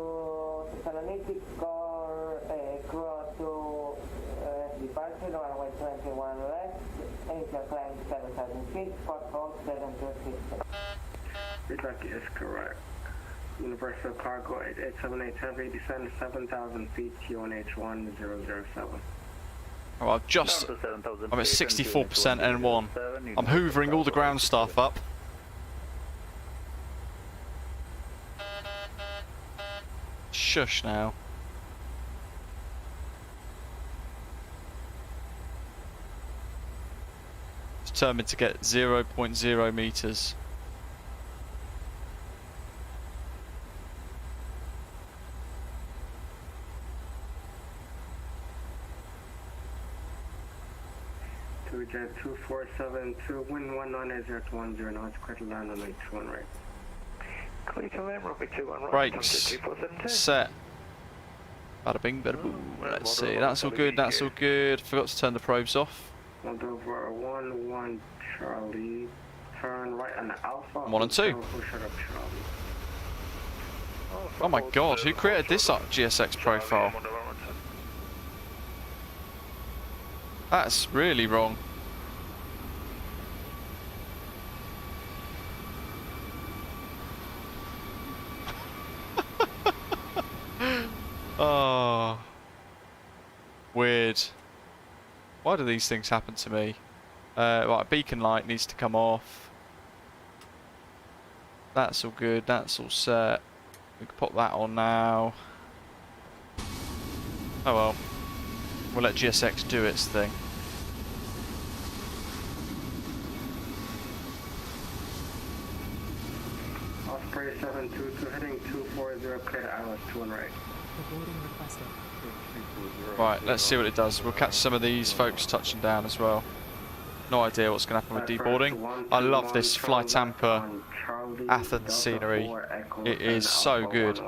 Thessaloniki, crew to departure, runway 21 left, initial climb 7,000 feet, spot hold 7260. Feedback is correct. Universal Cargo 8878 Heavy, descend 7,000 feet, QNH 1007. Oh, I'm at 64% N1. I'm hoovering all the ground staff up. Shush now. Determined to get 0.0 meters. Jet 2472, wind 198010 knots, clear to land on 81 right. Clear to land, runway 21 right. Brakes set. Bada bing, bada boom. Let's see. That's all good. That's all good. Forgot to turn the probes off. Moldova 11 Charlie, turn right on Alpha. 1 and 2. Oh my god, who created this GSX profile? That's really wrong. Oh, weird. Why do these things happen to me? Right, beacon light needs to come off. That's all good, that's all set. We can pop that on now. Oh well. We'll let GSX do its thing. Osprey 722 heading 240, clear to Alice 2 and right. Right, let's see what it does. We'll catch some of these folks touching down as well. No idea what's going to happen with deboarding. I love this FlyTampa Athens scenery. It is so good.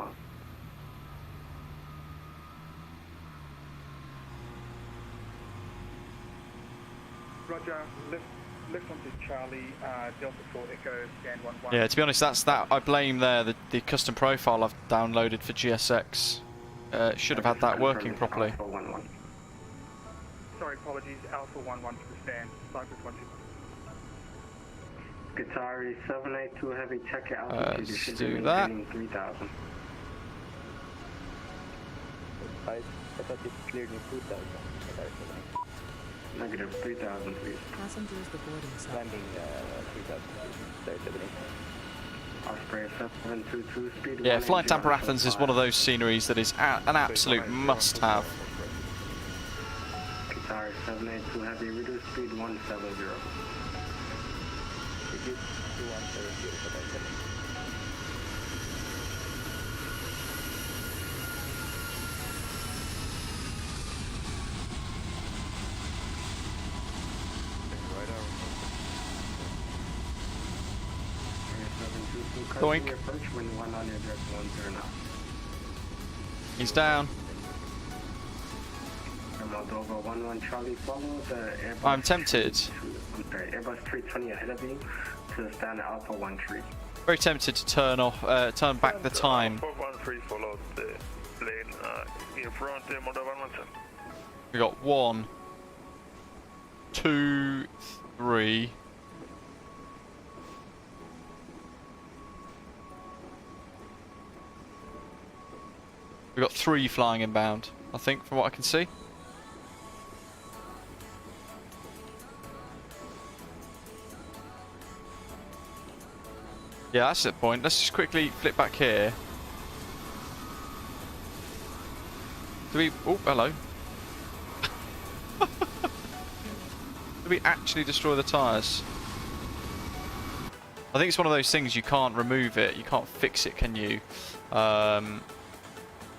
Roger, lift onto Charlie, Delta 4 Echo, scan 11. Yeah, to be honest, that's that. I blame there the custom profile I've downloaded for GSX. Should have had that working properly. Sorry, apologies, Alpha 11 to the stand, Cypress 12. Qatari 782 heavy, check your altitude. Let's do that. 3000. I thought it cleared me 2000. Negative 3000, please. Passengers the boarding side. Landing 3000. Sorry, 78. Osprey 722 speed. Yeah, FlyTampa Athens is one of those sceneries that is an absolute must-have. Qatari 782 heavy, reduce speed 170. Reduce to 170 for that 7. Doink. He's down. Moldova 11 Charlie, follow the Airbus. I'm tempted. Airbus 320 ahead of you to stand at Alpha 13. Very tempted to turn back the time. Alpha 13 follow the plane in front, Moldova 17. We got 1, 2, 3. We've got 3 flying inbound, I think, from what I can see. Yeah, that's the point. Let's just quickly flip back here. Do we... Oh, hello. Do we actually destroy the tyres? I think it's one of those things you can't remove it. You can't fix it, can you?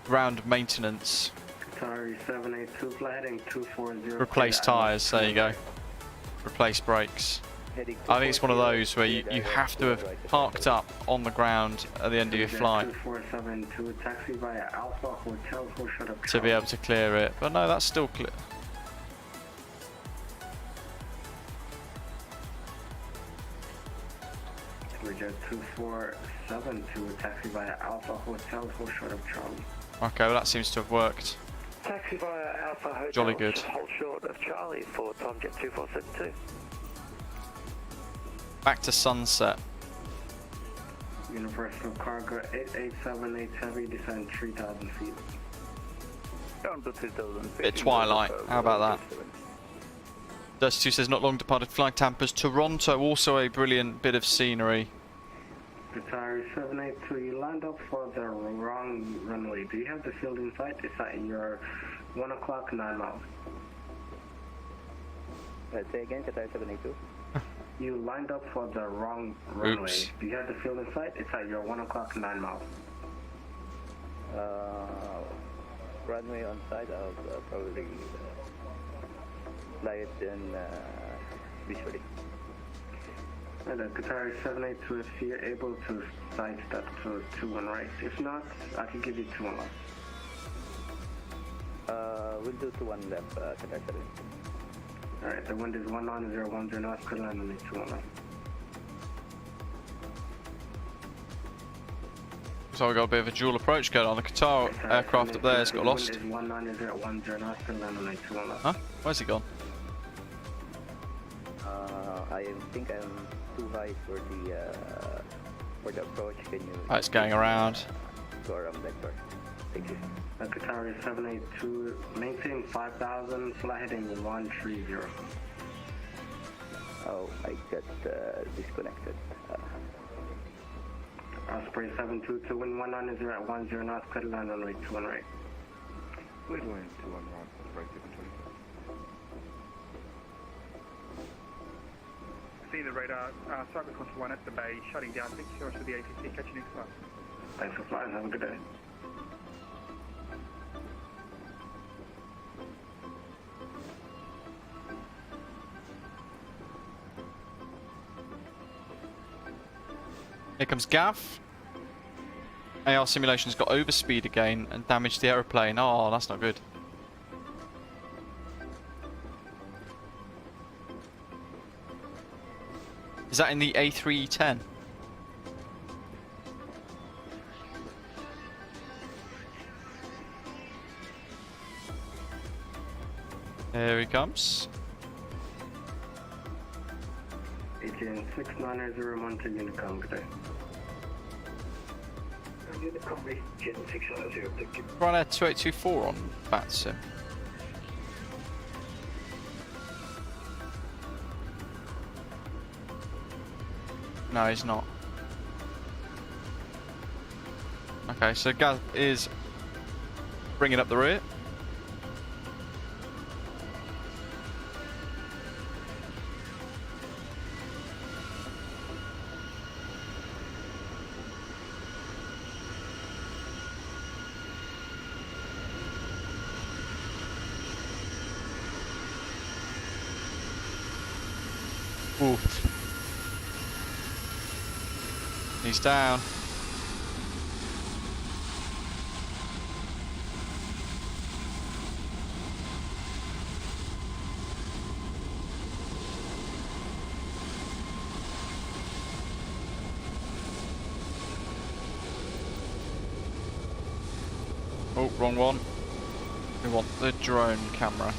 Ground maintenance. Qatari 782, fly heading 240. Replace tyres, there you go. Replace brakes. I think it's one of those where you have to have parked up on the ground at the end of your flight taxi via Alpha Hotel to be able to clear it. But no, that's still clear. Jet 2472, taxi via Alpha Hotel, hold short of Charlie. Okay, well that seems to have worked. Taxi via Alpha Hotel, Jolly good. hold short of Charlie for Tom Jet 2472. Back to sunset. Universal Cargo 8878 heavy, descend 3000 feet. Down to 3000 Bit of twilight, how about that? Dusty says not long departed FlyTampa's Toronto, also a brilliant bit of scenery. Qatari 782, you lined up for the wrong runway. Do you have the field in sight? It's at your 1 o'clock 9 miles. Say again, Qatari 782. You lined up for the wrong runway. Do you have the field in sight? It's at your 1 o'clock 9 miles. Runway on site, I'll probably fly it in visually. And Qatari 782, if you're able to sidestep to 21 right. If not, I can give you 21 left. We'll do 21 left, Qatari 782. Alright, the wind is 19010 North Carolina, only 21 left. So we've got a bit of a dual approach going on. The Qatar aircraft up there has got lost. The wind is 19010 North Carolina, only 21 left. Huh? Where's he gone? I think I'm too high for the approach. Can you? Oh, it's going around. Go around that part. Thank you. Qatari 782, maintain 5000, fly heading 130. Oh, I got disconnected. Osprey 722, wind 190 at 10 North Carolina, runway 21 right. We're going 21 right, break even 20. See the radar, Cyber Control 1 at the bay, shutting down. Thanks so much for the ATC. Catch you next time. Thanks for flying, have a good day. Here comes Gav. AR simulation's got overspeed again and damaged the aeroplane. Oh, that's not good. Is that in the A310? Here he comes. Agent 6901 to Unicom, good day. Unicom, Agent 690, thank you. Ryanair 2824 on VATSIM. No, he's not. Okay, so Gav is bringing up the rear. Ooh. He's down. Oh, wrong one. We want the drone camera.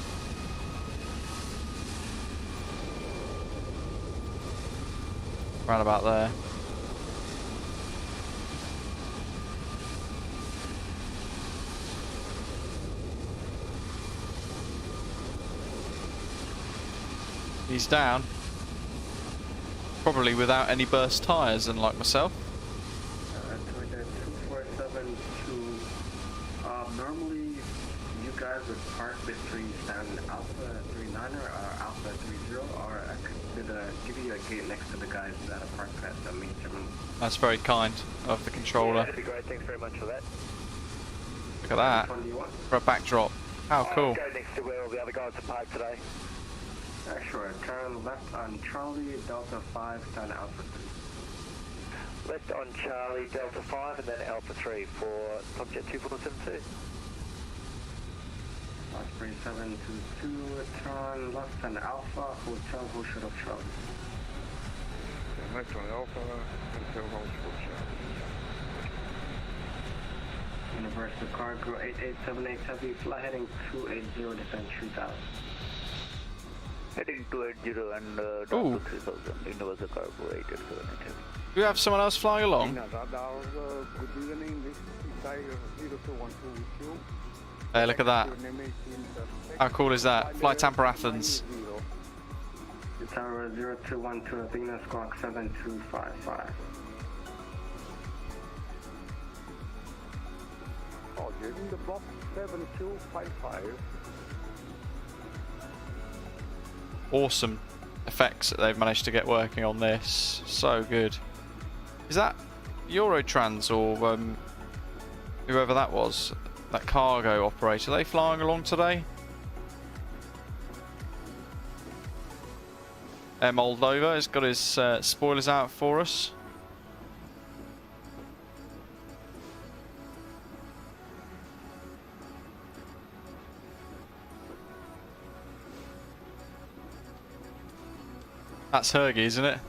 Right about there. He's down. Probably without any burst tyres, unlike myself. Toyota 2472. Normally, you guys would park between stand Alpha 39er or Alpha 30, or I could give you a gate next to the guys that are parked at the main terminal. That's very kind of the controller. That'd be great, thanks very much for that. Look at that. For a backdrop. How cool. Go next to where all the other guys are parked today. Sure, turn left on Charlie, Delta 5, turn Alpha 3. Left on Charlie, Delta 5, and then Alpha 3 for Tomjet 2472. Osprey 722, turn left on Alpha, Hotel, Hotel, Charlie. Left on Alpha, Hotel, Hotel. Universal Cargo 8878 Heavy, fly heading 280, descend 3000. Heading 280 and down to 3000, Universal Cargo 8878 Heavy. Do we have someone else flying along? Good evening, this is Tiger 0212 with you. Hey, look at that. How cool is that? FlyTampa Athens. Tower 0212 Athena, squawk 7255. Oh, you're in the box 7255. Awesome effects that they've managed to get working on this. So good. Is that Eurotrans or whoever that was? That cargo operator? Are they flying along today? Air Moldova has got his spoilers out for us. That's Hergy, isn't it?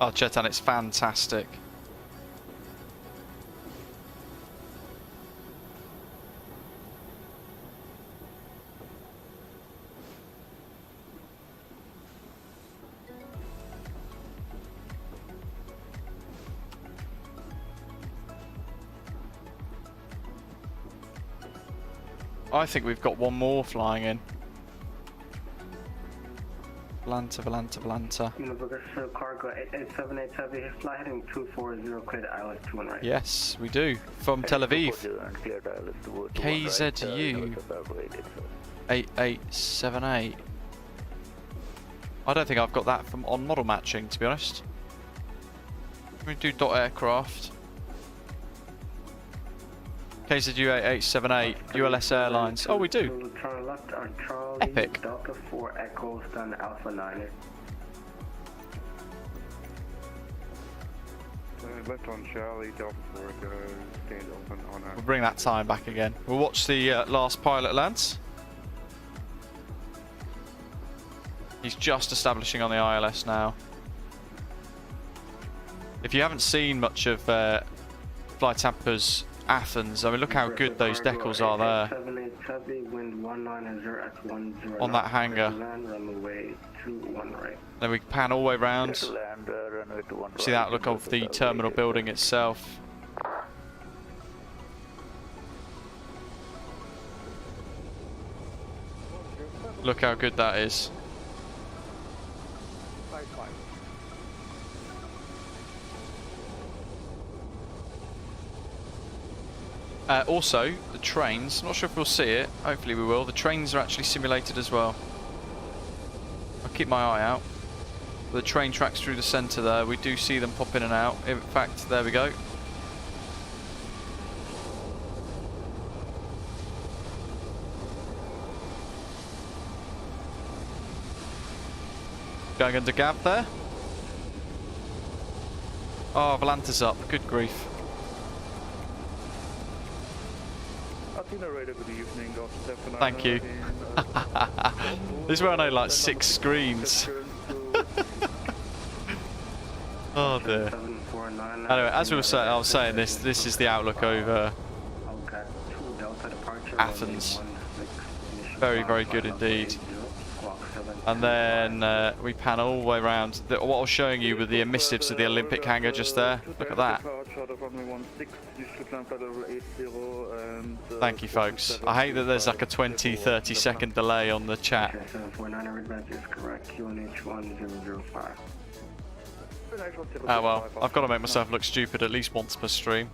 Oh, Chetan, it's fantastic. I think we've got one more flying in. Valanta, Valanta, Valanta. Universal Cargo 8878 Heavy, fly heading 240, clear to ILS 21 right. Yes, we do. From Tel Aviv. KZU 8878. I don't think I've got that from on model matching, to be honest. Let me do dot aircraft. KZU8878, ULS Airlines. Oh, we do. Turn left on Charlie, Epic. Delta 4 Echo, stand Alpha 9. Left on Charlie, Delta 4 Echo, stand open on We'll bring that time back again. We'll watch the last pilot land. He's just establishing on the ILS now. If you haven't seen much of FlyTampa's Athens, I mean, look how good those decals are there on that hangar. Then we pan all the way around. See that look of the terminal building itself. Look how good that is. Also, the trains, not sure if we'll see it, hopefully we will, the trains are actually simulated as well. I'll keep my eye out. The train tracks through the centre there, we do see them pop in and out. In fact, there we go. Going under Gab there. Oh, Volanta's up, good grief. Thank you. This is where I know like 6 screens. Oh dear. Anyway, as we were saying, I was saying this is the outlook over Athens. Very, very good indeed. And then we pan all the way around. What I was showing you with the emissives of the Olympic hangar just there. Look at that. Thank you, folks. I hate that there's like a 20-30 second delay on the chat. Oh well, I've got to make myself look stupid at least once per stream.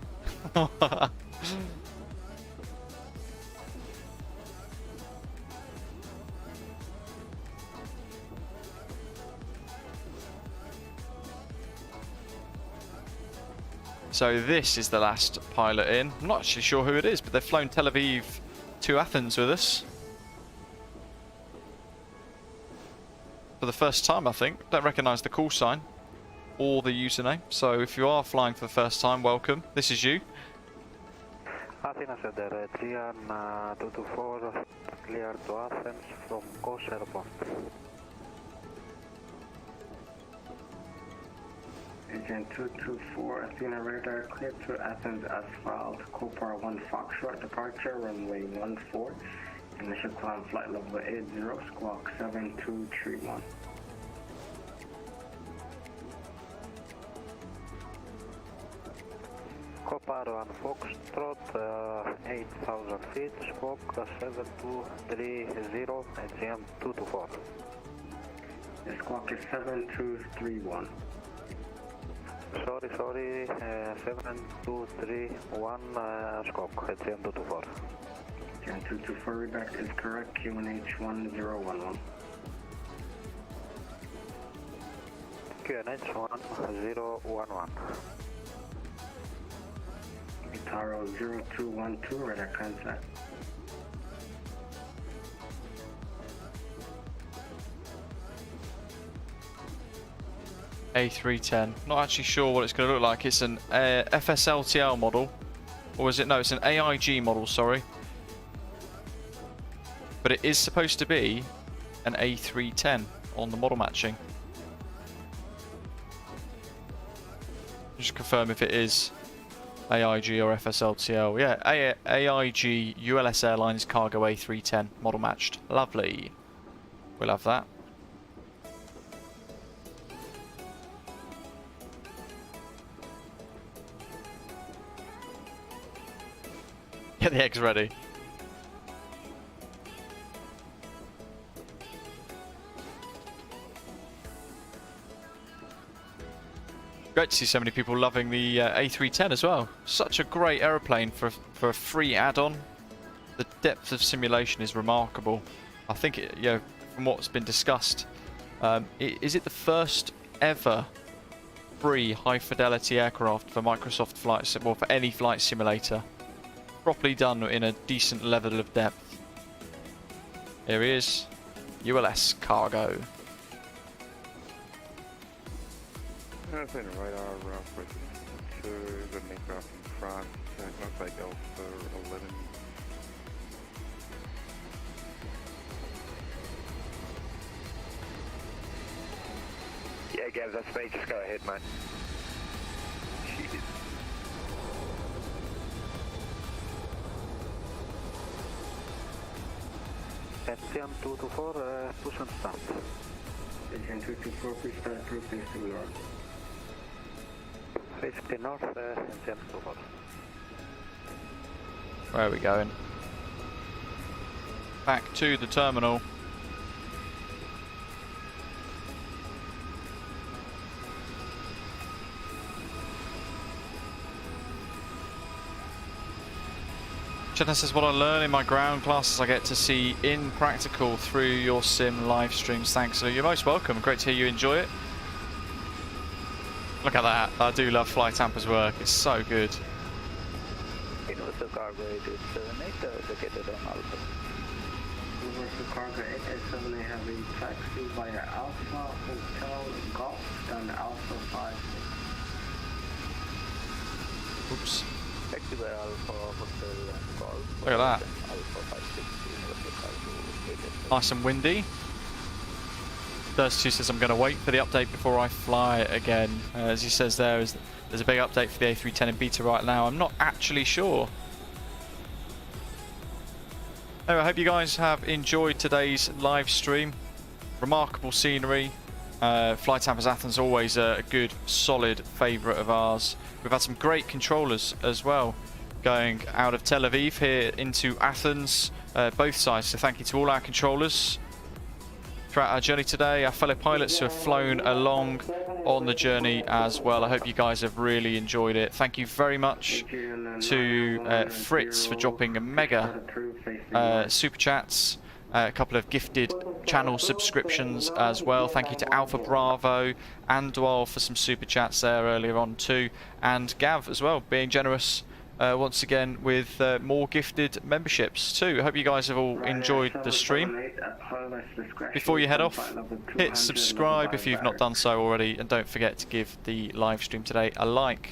So this is the last pilot in. I'm not actually sure who it is, but they've flown Tel Aviv to Athens with us. For the first time, I think. Don't recognise the call sign or the username. So if you are flying for the first time, welcome. This is you. Athena Center, Gian 224, clear to Athens from Kos Airport. Agent 224, Athena radar, clear to Athens asphalt, Copar 1 Foxtrot, departure, runway 14, initial climb flight level 80, squawk 7231. Copar 1 Foxtrot, 8,000 feet, squawk 7230, Aegean 224. The squawk is 7231. Sorry, 7231, squawk, Aegean 224. Aegean 224, redact is correct, QNH 1011. QNH 1011. Taro 0212, radar contact. A310. Not actually sure what it's going to look like. It's an FSLTL model. Or is it? No, it's an AIG model, sorry. But it is supposed to be an A310 on the model matching. Just confirm if it is AIG or FSLTL. Yeah, AIG ULS Airlines Cargo A310 model matched. Lovely. We'll have that. Get the eggs ready. Great to see so many people loving the A310 as well. Such a great aeroplane for a free add-on. The depth of simulation is remarkable. I think, from what's been discussed, is it the first ever free high-fidelity aircraft for Microsoft Flight Sim, or for any flight simulator? properly done in a decent level of depth. Here he is, ULS Cargo. That's in radar with 2, the aircraft in front, so it looks like Alpha 11. Yeah, Gav, that's me. Just go ahead, mate. FCM 224, push and start. Agent 224, please start through facing north. 50 north, FCM 24. Where are we going? Back to the terminal. This is what I learn in my ground classes. I get to see in practical through your sim live streams. Thanks. So you're most welcome. Great to hear you enjoy it. Look at that. I do love FlyTampa's work. It's so good. Universal Cargo 8878, located on Alpha. Universal Cargo 8878 have a taxi via Alpha Hotel Golf, down to Alpha 56. Oops. Taxi by Alpha Hotel Golf. Look at that. Alpha 56, Universal Cargo 8878. Nice and windy. Thirst2 says I'm going to wait for the update before I fly again. As he says there's a big update for the A310 in beta right now. I'm not actually sure. Anyway, I hope you guys have enjoyed today's live stream. Remarkable scenery. FlyTampa Athens always a good, solid favourite of ours. We've had some great controllers as well, going out of Tel Aviv here into Athens, both sides. So thank you to all our controllers throughout our journey today, our fellow pilots who have flown along on the journey as well. I hope you guys have really enjoyed it. Thank you very much to Fritz for dropping a mega super chats, a couple of gifted channel subscriptions as well. Thank you to Alpha Bravo and Dwal for some super chats there earlier on too, and Gav as well, being generous once again with more gifted memberships too. I hope you guys have all enjoyed the stream. Before you head off, hit subscribe if you've not done so already, and don't forget to give the live stream today a like.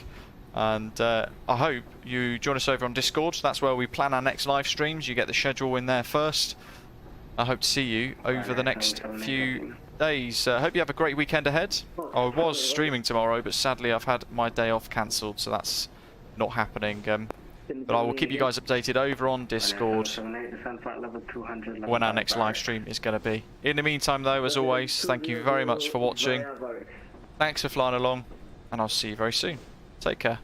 And I hope you join us over on Discord. That's where we plan our next live streams. You get the schedule in there first. I hope to see you over the next few days. I hope you have a great weekend ahead. I was streaming tomorrow, but sadly I've had my day off cancelled, so that's not happening. But I will keep you guys updated over on Discord when our next live stream is going to be. In the meantime though, as always, thank you very much for watching. Thanks for flying along, and I'll see you very soon. Take care.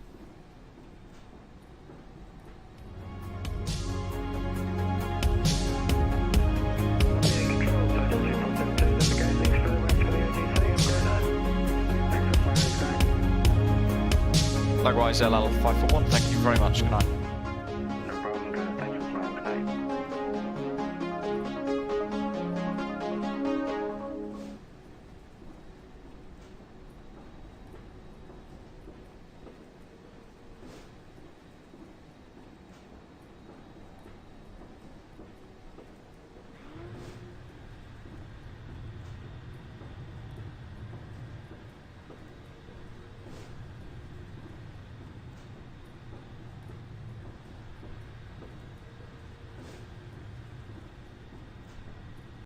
Likewise, LL541, thank you very much. Good night.